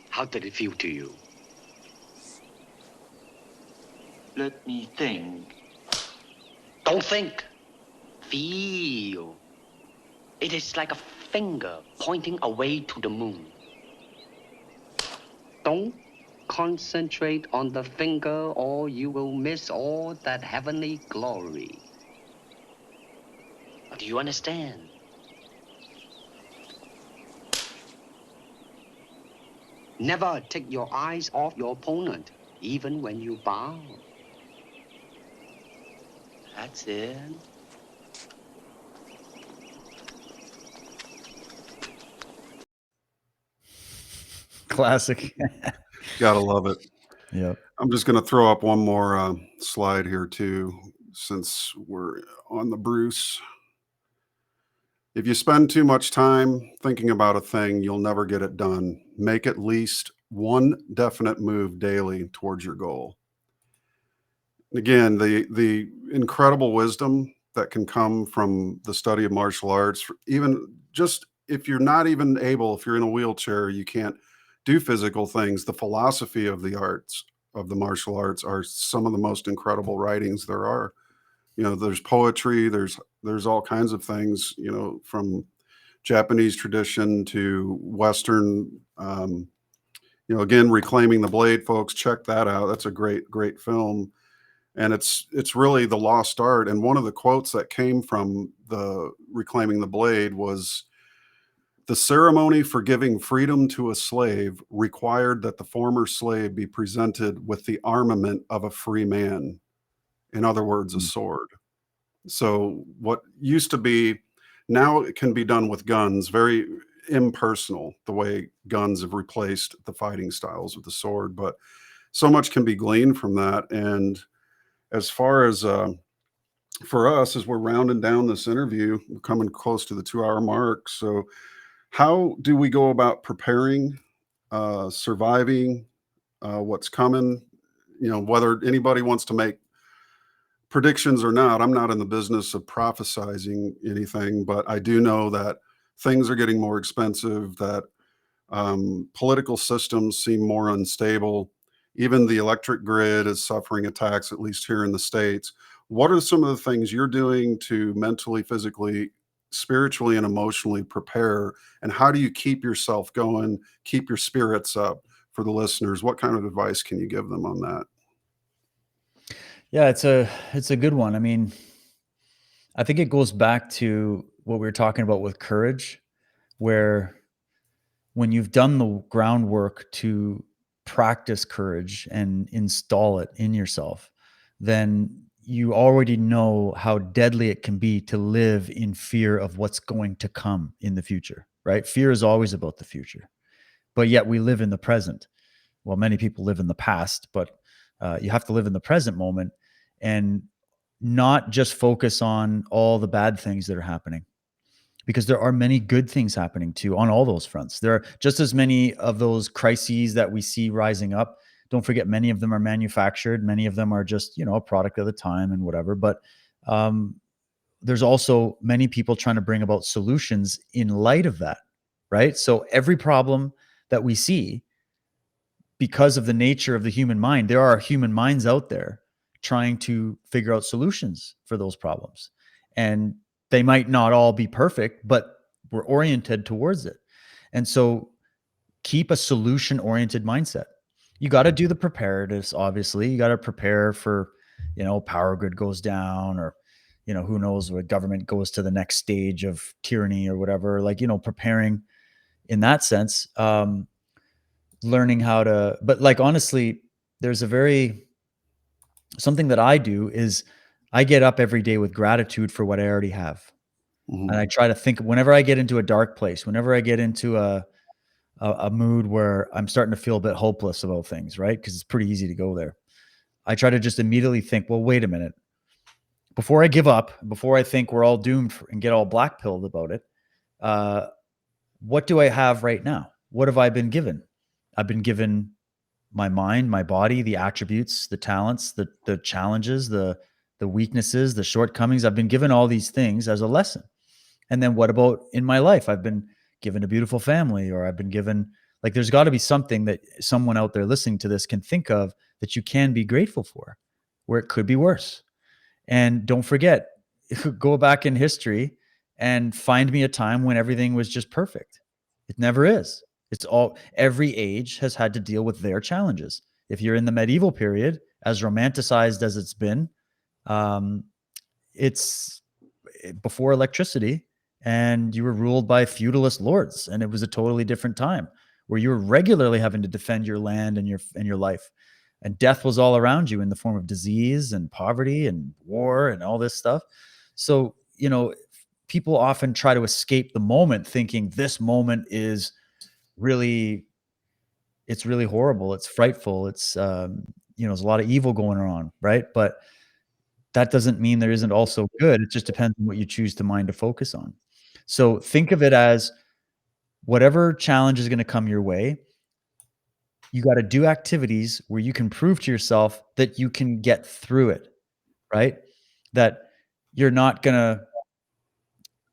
H: How did it feel to you? Let me think. Don't think. Feel. It is like a finger pointing away to the moon. Don't concentrate on the finger or you will miss all that heavenly glory. Do you understand? Never take your eyes off your opponent, even when you bow. That's it.
C: Classic.
B: Gotta love it.
C: Yep.
B: I'm just going to throw up one more slide here too, since we're on the Bruce. If you spend too much time thinking about a thing, you'll never get it done. Make at least one definite move daily towards your goal. Again, the incredible wisdom that can come from the study of martial arts, even just if you're not even able, if you're in a wheelchair, you can't do physical things, the philosophy of the arts, of the martial arts, are some of the most incredible writings there are. There's poetry, there's all kinds of things, from Japanese tradition to Western, again, Reclaiming the Blade, folks, check that out. That's a great film. And it's really the lost art. And one of the quotes that came from the Reclaiming the Blade was, "The ceremony for giving freedom to a slave required that the former slave be presented with the armament of a free man." In other words, a sword. So what used to be, now it can be done with guns, very impersonal, the way guns have replaced the fighting styles of the sword. But so much can be gleaned from that. And as far as for us, as we're rounding down this interview, we're coming close to the 2-hour mark. So how do we go about preparing, surviving what's coming? Whether anybody wants to make predictions or not, I'm not in the business of prophesizing anything, but I do know that things are getting more expensive, that political systems seem more unstable. Even the electric grid is suffering attacks, at least here in the States. What are some of the things you're doing to mentally, physically spiritually and emotionally prepare, and how do you keep yourself going, keep your spirits up for the listeners? What kind of advice can you give them on that?
C: Yeah, it's a good one. I mean, I think it goes back to what we were talking about with courage, where when you've done the groundwork to practice courage and install it in yourself, then you already know how deadly it can be to live in fear of what's going to come in the future, right? Fear is always about the future, but yet we live in the present. Well, many people live in the past, but you have to live in the present moment and not just focus on all the bad things that are happening, because there are many good things happening too on all those fronts. There are just as many of those crises that we see rising up. Don't forget, many of them are manufactured. Many of them are just, a product of the time and whatever. But there's also many people trying to bring about solutions in light of that, right? So every problem that we see, because of the nature of the human mind, there are human minds out there trying to figure out solutions for those problems. And they might not all be perfect, but we're oriented towards it. And so keep a solution-oriented mindset. You got to do the preparatives, obviously. You got to prepare for, power grid goes down, or, who knows, what government goes to the next stage of tyranny or whatever, preparing in that sense. Learning how to, but like, honestly, there's something that I do is I get up every day with gratitude for what I already have.
B: Mhm.
C: And I try to think, whenever I get into a dark place, whenever I get into a mood where I'm starting to feel a bit hopeless about things, right? Because it's pretty easy to go there. I try to just immediately think, well, wait a minute. Before I give up, before I think we're all doomed and get all black pilled about it, what do I have right now? What have I been given? I've been given my mind, my body, the attributes, the talents, the challenges, the weaknesses, the shortcomings. I've been given all these things as a lesson. And then what about in my life? I've been given a beautiful family, or I've been given, like, there's got to be something that someone out there listening to this can think of that you can be grateful for, where it could be worse. And don't forget, go back in history and find me a time when everything was just perfect. It never is. Every age has had to deal with their challenges. If you're in the medieval period, as romanticized as it's been, it's before electricity, and you were ruled by feudalist lords, and it was a totally different time where you were regularly having to defend your land and your life, and death was all around you in the form of disease and poverty and war and all this stuff. So, people often try to escape the moment thinking this moment is really, it's really horrible. It's frightful. It's, there's a lot of evil going on. Right. But that doesn't mean there isn't also good. It just depends on what you choose to mind to focus on. So think of it as whatever challenge is going to come your way, you got to do activities where you can prove to yourself that you can get through it, right? That you're not going to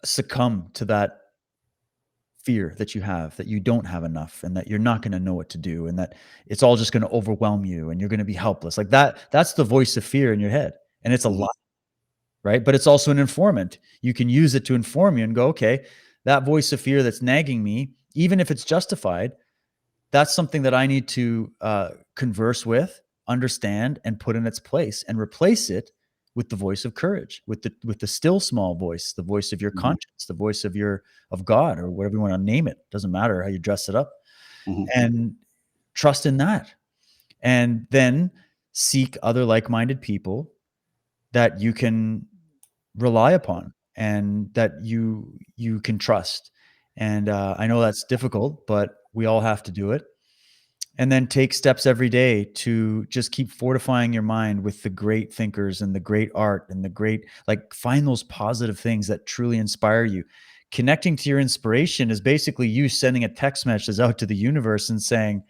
C: succumb to that fear that you have, that you don't have enough, and that you're not going to know what to do, and that it's all just going to overwhelm you and you're going to be helpless. Like that's the voice of fear in your head. And it's a lie, right? But it's also an informant. You can use it to inform you and go, okay, that voice of fear that's nagging me, even if it's justified, that's something that I need to converse with, understand, and put in its place, and replace it with the voice of courage, with the still small voice, the voice of your conscience, the voice of God, or whatever you want to name it. Doesn't matter how you dress it up. And trust in that. And then seek other like-minded people that you can rely upon and that you can trust. And I know that's difficult, but we all have to do it. And then take steps every day to just keep fortifying your mind with the great thinkers and the great art and the great, like, find those positive things that truly inspire you. Connecting to your inspiration is basically you sending a text message out to the universe and saying,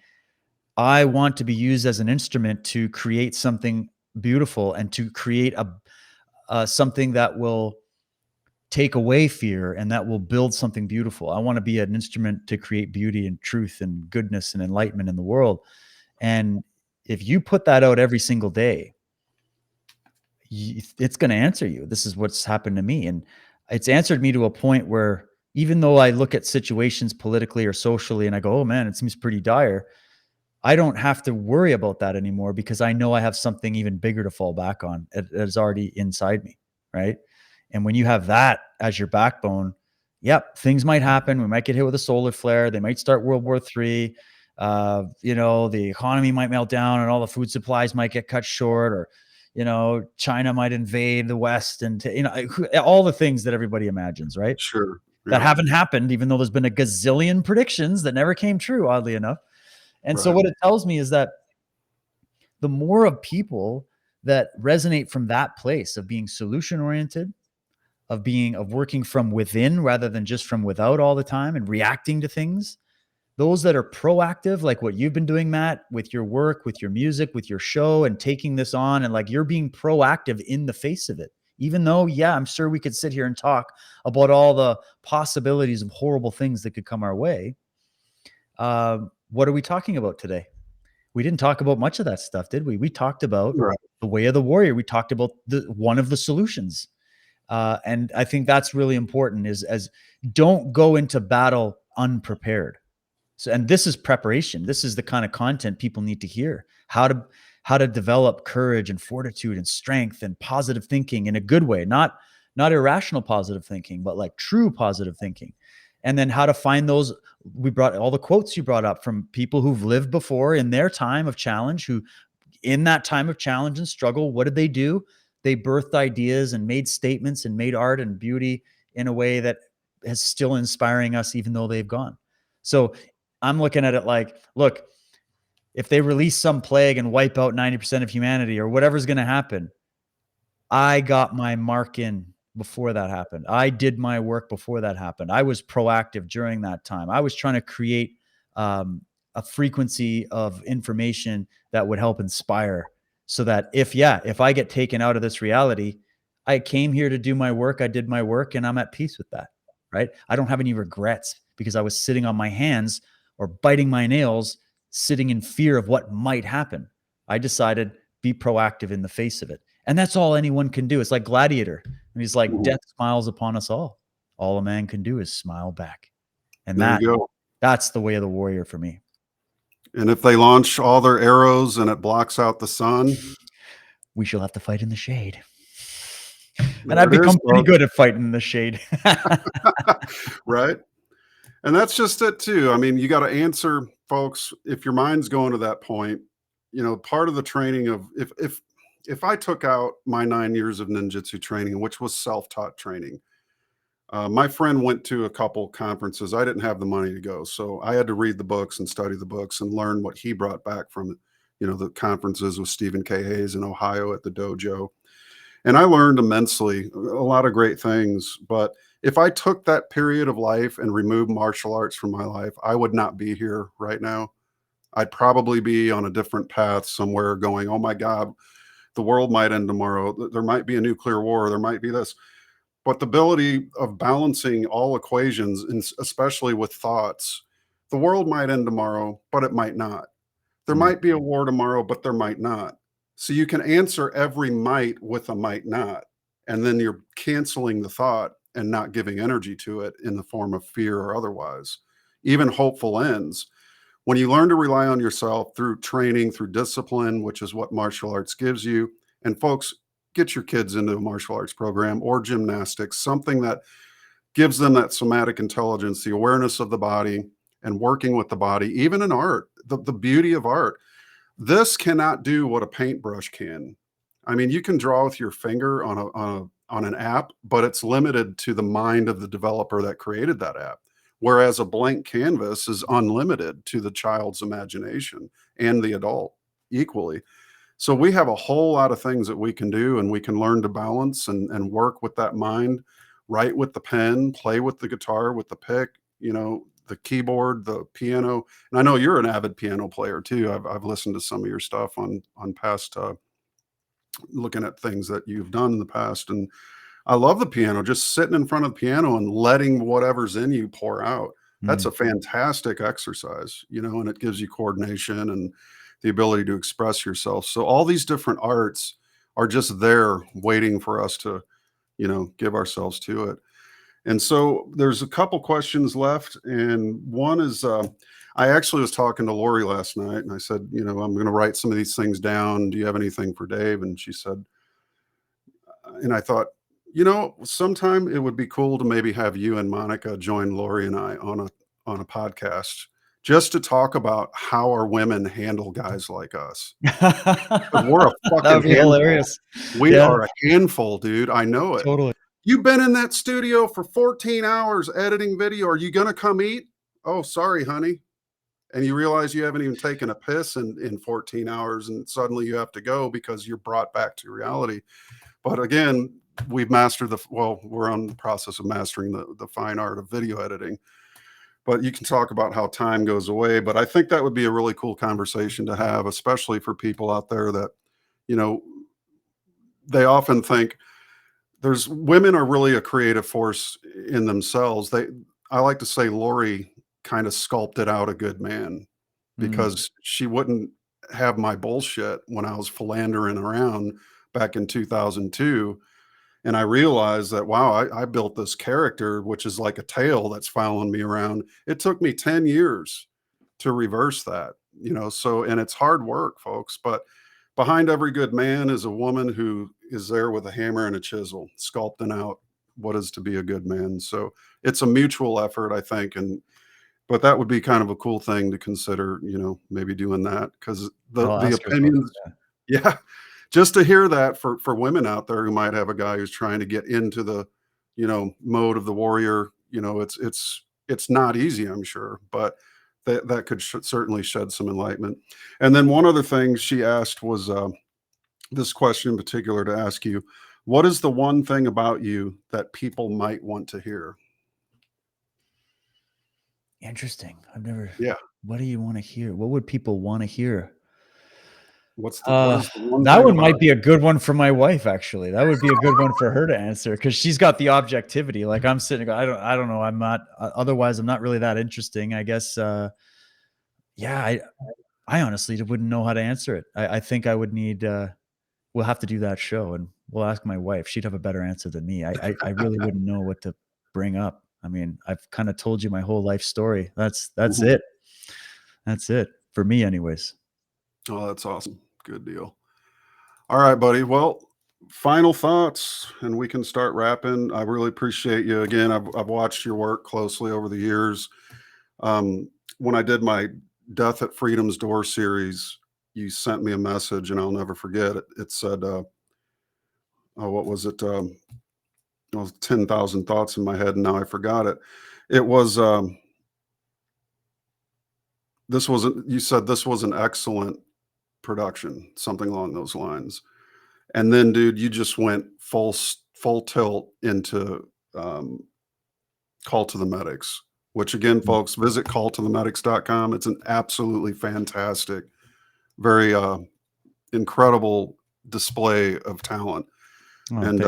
C: I want to be used as an instrument to create something beautiful and to create something that will take away fear and that will build something beautiful. I want to be an instrument to create beauty and truth and goodness and enlightenment in the world. And if you put that out every single day, it's going to answer you. This is what's happened to me. And it's answered me to a point where even though I look at situations politically or socially and I go, oh man, it seems pretty dire, I don't have to worry about that anymore because I know I have something even bigger to fall back on that is already inside me. Right. And when you have that as your backbone, yep, things might happen. We might get hit with a solar flare. They might start World War III. The economy might melt down and all the food supplies might get cut short, or, China might invade the West and, all the things that everybody imagines, right?
B: Sure.
C: That
B: Yeah.
C: haven't happened, even though there's been a gazillion predictions that never came true, oddly enough. And so
B: Right.
C: what it tells me is that the more of people that resonate from that place of being solution oriented, of working from within rather than just from without all the time and reacting to things, those that are proactive, like what you've been doing, Matt, with your work, with your music, with your show, and taking this on, and like you're being proactive in the face of it. Even though, yeah, I'm sure we could sit here and talk about all the possibilities of horrible things that could come our way. What are we talking about today? We didn't talk about much of that stuff, did we? We talked about
B: Right.
C: the way of the warrior. We talked about one of the solutions. And I think that's really important is as don't go into battle unprepared. So, and this is preparation. This is the kind of content people need to hear. How to develop courage and fortitude and strength and positive thinking in a good way, not irrational positive thinking, but like true positive thinking. And then how to find those. We brought all the quotes you brought up from people who've lived before in their time of challenge, who in that time of challenge and struggle, what did they do? They birthed ideas and made statements and made art and beauty in a way that is still inspiring us, even though they've gone. So I'm looking at it like, look, if they release some plague and wipe out 90% of humanity or whatever's going to happen, I got my mark in before that happened. I did my work before that happened. I was proactive during that time. I was trying to create a frequency of information that would help inspire, so that if I get taken out of this reality, I came here to do my work. I did my work and I'm at peace with that. Right. I don't have any regrets because I was sitting on my hands or biting my nails, sitting in fear of what might happen. I decided be proactive in the face of it. And that's all anyone can do. It's like Gladiator. And he's like, death smiles upon us all. All a man can do is smile back. And
B: There you go.
C: that's the way of the warrior for me.
B: And if they launch all their arrows and it blocks out the sun,
C: we shall have to fight in the shade. And
B: there
C: I've
B: it is,
C: become pretty
B: folks.
C: good at fighting in the shade.
B: Right. And that's just it too. I mean, you got to answer, folks, if your mind's going to that point, part of the training of if I took out my 9 years of ninjutsu training, which was self-taught training, my friend went to a couple conferences. I didn't have the money to go. So I had to read the books and study the books and learn what he brought back from, the conferences with Stephen K. Hayes in Ohio at the dojo. And I learned immensely, a lot of great things. But if I took that period of life and removed martial arts from my life, I would not be here right now. I'd probably be on a different path somewhere going, oh my God, the world might end tomorrow. There might be a nuclear war. There might be this. But the ability of balancing all equations, and especially with thoughts, the world might end tomorrow, but it might not. There might be a war tomorrow, but there might not. So you can answer every might with a might not. And then you're canceling the thought and not giving energy to it in the form of fear or otherwise. Even hopeful ends. When you learn to rely on yourself through training, through discipline, which is what martial arts gives you, and folks, get your kids into a martial arts program or gymnastics, something that gives them that somatic intelligence, the awareness of the body and working with the body, even in art, the beauty of art. This cannot do what a paintbrush can. I mean, you can draw with your finger on an app, but it's limited to the mind of the developer that created that app. Whereas a blank canvas is unlimited to the child's imagination and the adult equally. So we have a whole lot of things that we can do, and we can learn to balance and work with that mind, write with the pen, play with the guitar, with the pick, the keyboard, the piano. And I know you're an avid piano player too. I've listened to some of your stuff on past, looking at things that you've done in the past. And I love the piano, just sitting in front of the piano and letting whatever's in you pour out. That's a fantastic exercise, and it gives you coordination and the ability to express yourself. So all these different arts are just there waiting for us to, give ourselves to it. And so there's a couple questions left. And one is, I actually was talking to Lori last night and I said, you know, I'm going to write some of these things down. Do you have anything for Dave? And she said, and I thought, you know, sometime it would be cool to maybe have you and Monica join Lori and I on a podcast just to talk about how our women handle guys like us. 'Cause we're a
C: That would
B: fucking
C: be
B: handful.
C: hilarious.
B: We
C: Yeah.
B: are a handful, dude. I know it.
C: Totally.
B: You've been in that studio for 14 hours editing video. Are you going to come eat? Oh, sorry, honey. And you realize you haven't even taken a piss in 14 hours and suddenly you have to go because you're brought back to reality. But again, we've mastered we're on the process of mastering the fine art of video editing. But you can talk about how time goes away. But I think that would be a really cool conversation to have, especially for people out there that, you know, they often think women are really a creative force in themselves. I like to say Lori kind of sculpted out a good man because she wouldn't have my bullshit when I was philandering around back in 2002. And I realized that, wow, I built this character, which is like a tail that's following me around. It took me 10 years to reverse that, you know, and it's hard work, folks, but behind every good man is a woman who is there with a hammer and a chisel, sculpting out what is to be a good man. So it's a mutual effort, I think. But that would be kind of a cool thing to consider, you know, maybe doing that because the opinions, yeah, just to hear that for women out there who might have a guy who's trying to get into the, you know, mode of the warrior, you know, it's not easy, I'm sure, but that could certainly shed some enlightenment. And then one other thing she asked was this question in particular to ask you, what is the one thing about you that people might want to hear?
C: Interesting.
B: Yeah.
C: What do you want to hear? What would people want to hear?
B: What is the one
C: that
B: thing
C: one
B: about
C: might be a good one for my wife, actually. That would be a good one for her to answer because she's got the objectivity. Like I'm sitting, I don't know. I'm not, otherwise I'm not really that interesting. I guess, yeah, I honestly wouldn't know how to answer it. I think I would need, we'll have to do that show and we'll ask my wife. She'd have a better answer than me. I really wouldn't know what to bring up. I mean, I've kind of told you my whole life story. That's it. That's it for me anyways.
B: Oh, that's awesome. Good deal. All right, buddy. Well, final thoughts and we can start wrapping. I really appreciate you. Again, I've watched your work closely over the years. When I did my Death at Freedom's Door series, you sent me a message and I'll never forget it. It said, what was it? 10,000 thoughts in my head and now I forgot it. It was, you said this was an excellent production, something along those lines. And then, dude, you just went full tilt into Call to the Medics, which again, folks, visit calltothemedics.com. It's an absolutely fantastic, very incredible display of talent.
C: Oh,
B: and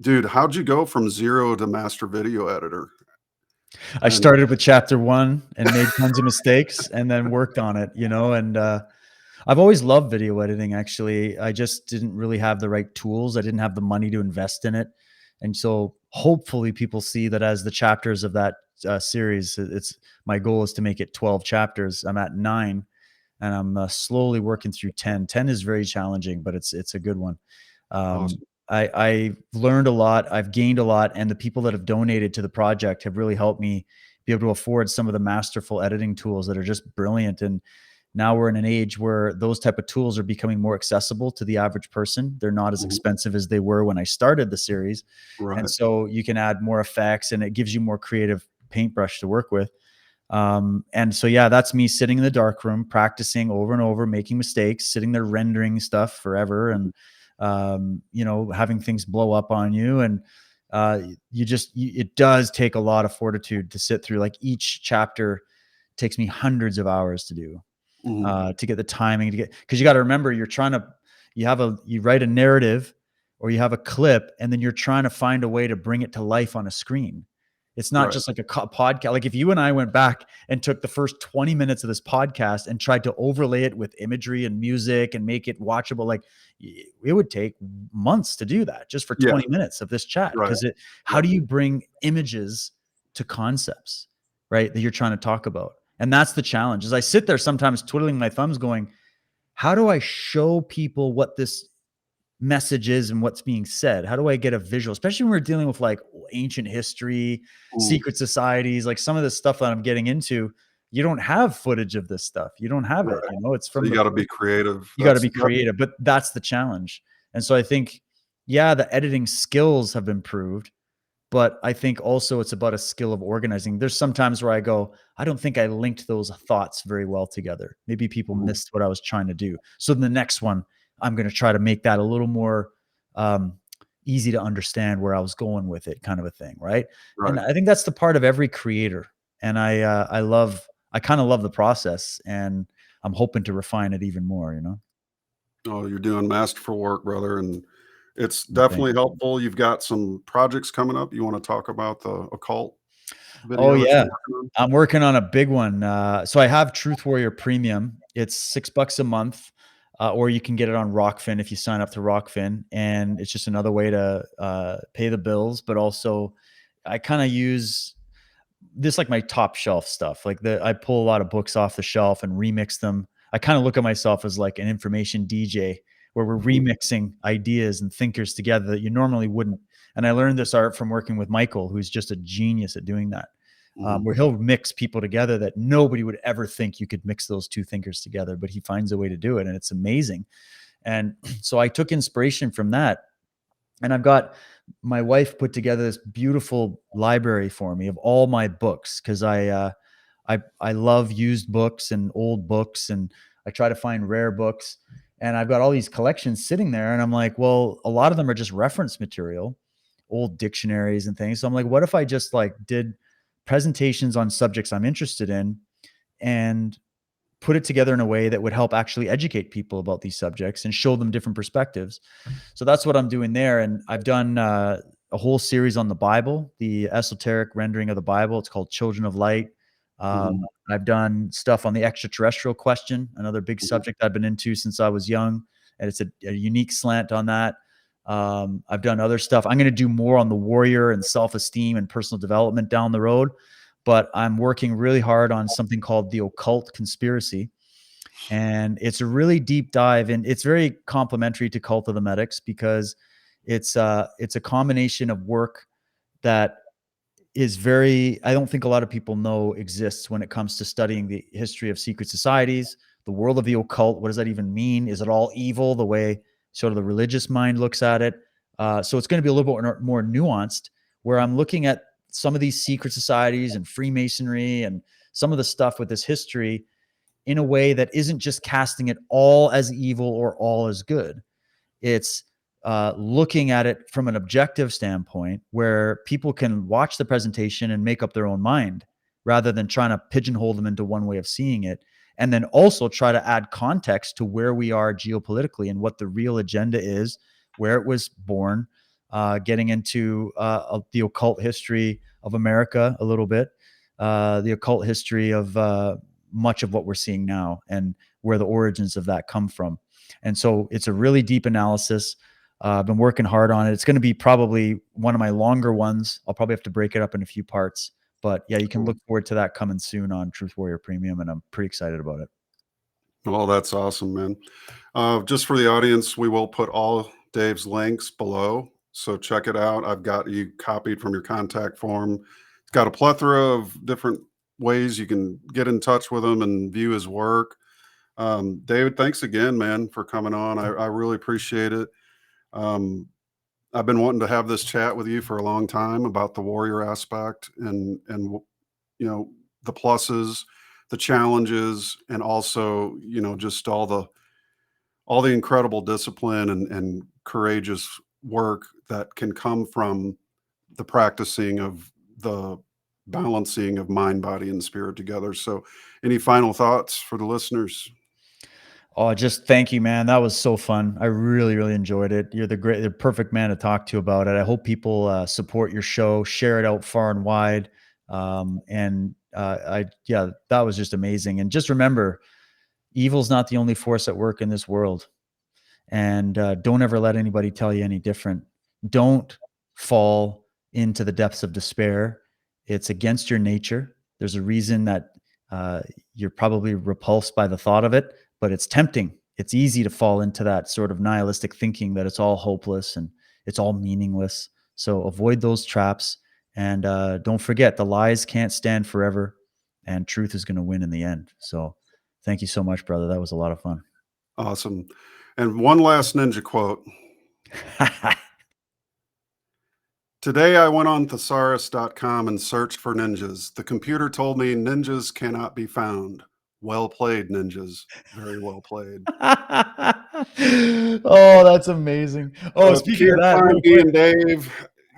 B: dude, how'd you go from zero to master video editor?
C: I started with chapter 1 and made tons of mistakes and then worked on it, you know, and I've always loved video editing. Actually, I just didn't really have the right tools. I didn't have the money to invest in it. And so hopefully people see that as the chapters of that series, my goal is to make it 12 chapters. I'm at 9 and I'm slowly working through 10. 10 is very challenging, but it's a good one.
B: Awesome.
C: I learned a lot. I've gained a lot. And the people that have donated to the project have really helped me be able to afford some of the masterful editing tools that are just brilliant. And now we're in an age where those type of tools are becoming more accessible to the average person. They're not as expensive as they were when I started the series.
B: Right.
C: And so you can add more effects and it gives you more creative paintbrush to work with. And so, yeah, that's me sitting in the darkroom, practicing over and over, making mistakes, sitting there rendering stuff forever. And, you know, having things blow up on you. And, it does take a lot of fortitude to sit through. Like each chapter takes me hundreds of hours to do. To get the timing because you got to remember you write a narrative or you have a clip and then you're trying to find a way to bring it to life on a screen. It's not just like a podcast. Like if you and I went back and took the first 20 minutes of this podcast and tried to overlay it with imagery and music and make it watchable, like it would take months to do that just for 20 minutes of this chat. Because how do you bring images to concepts, right, that you're trying to talk about? And that's the challenge. As I sit there sometimes twiddling my thumbs going, how do I show people what this message is and what's being said? How do I get a visual, especially when we're dealing with like ancient history, secret societies, like some of the stuff that I'm getting into, you don't have footage of this stuff. You don't have it, you know, it's from,
B: so you got to be creative.
C: You got to be creative, but that's the challenge. And so I think, the editing skills have improved, but I think also it's about a skill of organizing. There's some times where I go, I don't think I linked those thoughts very well together. Maybe people missed what I was trying to do. So the next one, I'm going to try to make that a little more easy to understand where I was going with it, kind of a thing. Right. And I think that's the part of every creator. And I kind of love the process, and I'm hoping to refine it even more, you know?
B: Oh, you're doing masterful work, brother. And it's definitely helpful. You've got some projects coming up. You want to talk about the occult video?
C: Oh yeah. I'm working on a big one. So I have Truth Warrior Premium. It's $6 a month. Or you can get it on Rokfin if you sign up to Rokfin, and it's just another way to pay the bills. But also, I kind of use this like my top shelf stuff. Like I pull a lot of books off the shelf and remix them. I kind of look at myself as like an information DJ, where we're remixing ideas and thinkers together that you normally wouldn't. And I learned this art from working with Michael, who's just a genius at doing that. Where he'll mix people together that nobody would ever think you could mix those two thinkers together, but he finds a way to do it, and it's amazing. And so I took inspiration from that, and I've got my wife put together this beautiful library for me of all my books, because I love used books and old books, and I try to find rare books, and I've got all these collections sitting there, and I'm like, well, a lot of them are just reference material, old dictionaries and things. So I'm like, what if I just like did presentations on subjects I'm interested in and put it together in a way that would help actually educate people about these subjects and show them different perspectives. So that's what I'm doing there. And I've done a whole series on the Bible, the esoteric rendering of the Bible. It's called Children of Light. I've done stuff on the extraterrestrial question, another big subject I've been into since I was young. And it's a unique slant on that. I've done other stuff. I'm going to do more on the warrior and self-esteem and personal development down the road, but I'm working really hard on something called the occult conspiracy. And it's a really deep dive, and it's very complementary to Cult of the Medics, because it's a combination of work that is I don't think a lot of people know exists when it comes to studying the history of secret societies, the world of the occult. What does that even mean? Is it all evil the way sort of the religious mind looks at it? So it's going to be a little bit more nuanced, where I'm looking at some of these secret societies and Freemasonry and some of the stuff with this history in a way that isn't just casting it all as evil or all as good. It's looking at it from an objective standpoint, where people can watch the presentation and make up their own mind, rather than trying to pigeonhole them into one way of seeing it. And then also try to add context to where we are geopolitically and what the real agenda is, where it was born, getting into the occult history of America a little bit, the occult history of much of what we're seeing now, and where the origins of that come from. And so it's a really deep analysis. I've been working hard on it. It's going to be probably one of my longer ones. I'll probably have to break it up in a few parts. But yeah, you can look forward to that coming soon on Truth Warrior Premium, and I'm pretty excited about it.
B: Well, that's awesome, man. Just for the audience, we will put all Dave's links below, so check it out. I've got you copied from your contact form. It's got a plethora of different ways you can get in touch with him and view his work. David, thanks again, man, for coming on. I really appreciate it. I've been wanting to have this chat with you for a long time about the warrior aspect, and you know, the pluses, the challenges, and also, you know, just all the incredible discipline and courageous work that can come from the practicing of the balancing of mind, body, and spirit together. So any final thoughts for the listeners?
C: Oh, just thank you, man. That was so fun. I really, really enjoyed it. You're the perfect man to talk to about it. I hope people support your show, share it out far and wide. Yeah, that was just amazing. And just remember, evil's not the only force at work in this world. And don't ever let anybody tell you any different. Don't fall into the depths of despair. It's against your nature. There's a reason that you're probably repulsed by the thought of it, but it's tempting. It's easy to fall into that sort of nihilistic thinking that it's all hopeless and it's all meaningless. So avoid those traps. And don't forget, the lies can't stand forever, and truth is going to win in the end. So thank you so much, brother. That was a lot of fun.
B: Awesome. And one last ninja quote. Today I went on thesaurus.com and searched for ninjas. The computer told me ninjas cannot be found. Well played, ninjas. Very well played.
C: Oh, that's amazing. Oh,
B: So
C: speaking of that,
B: find
C: real
B: me
C: quick.
B: and Dave,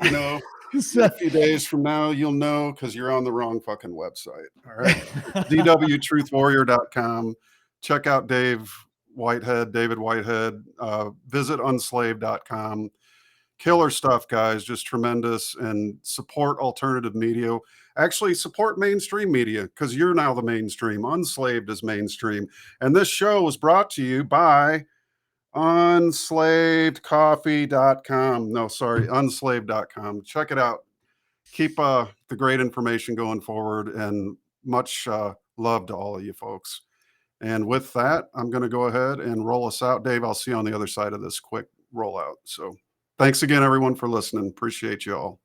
B: you know, a few days from now, you'll know because you're on the wrong fucking website. All right. dwtruthwarrior.com. Check out David Whitehead. Visit unslaved.com. Killer stuff, guys. Just tremendous. And support alternative media. Actually, support mainstream media because you're now the mainstream. Unslaved is mainstream. And this show was brought to you by unslavedcoffee.com. No, sorry, unslaved.com. Check it out. Keep the great information going forward, and much love to all of you folks. And with that, I'm going to go ahead and roll us out. Dave, I'll see you on the other side of this quick rollout. So thanks again, everyone, for listening. Appreciate you all.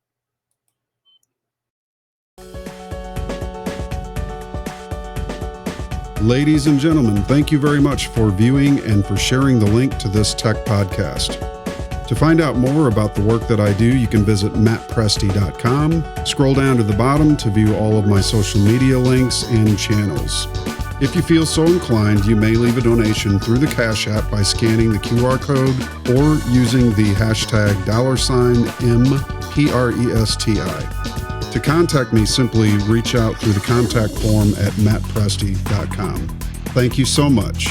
B: Ladies and gentlemen, thank you very much for viewing and for sharing the link to this tech podcast. To find out more about the work that I do, you can visit mattpresti.com. Scroll down to the bottom to view all of my social media links and channels. If you feel so inclined, you may leave a donation through the Cash App by scanning the QR code or using the hashtag $MPRESTI. To contact me, simply reach out through the contact form at mattpresti.com. Thank you so much.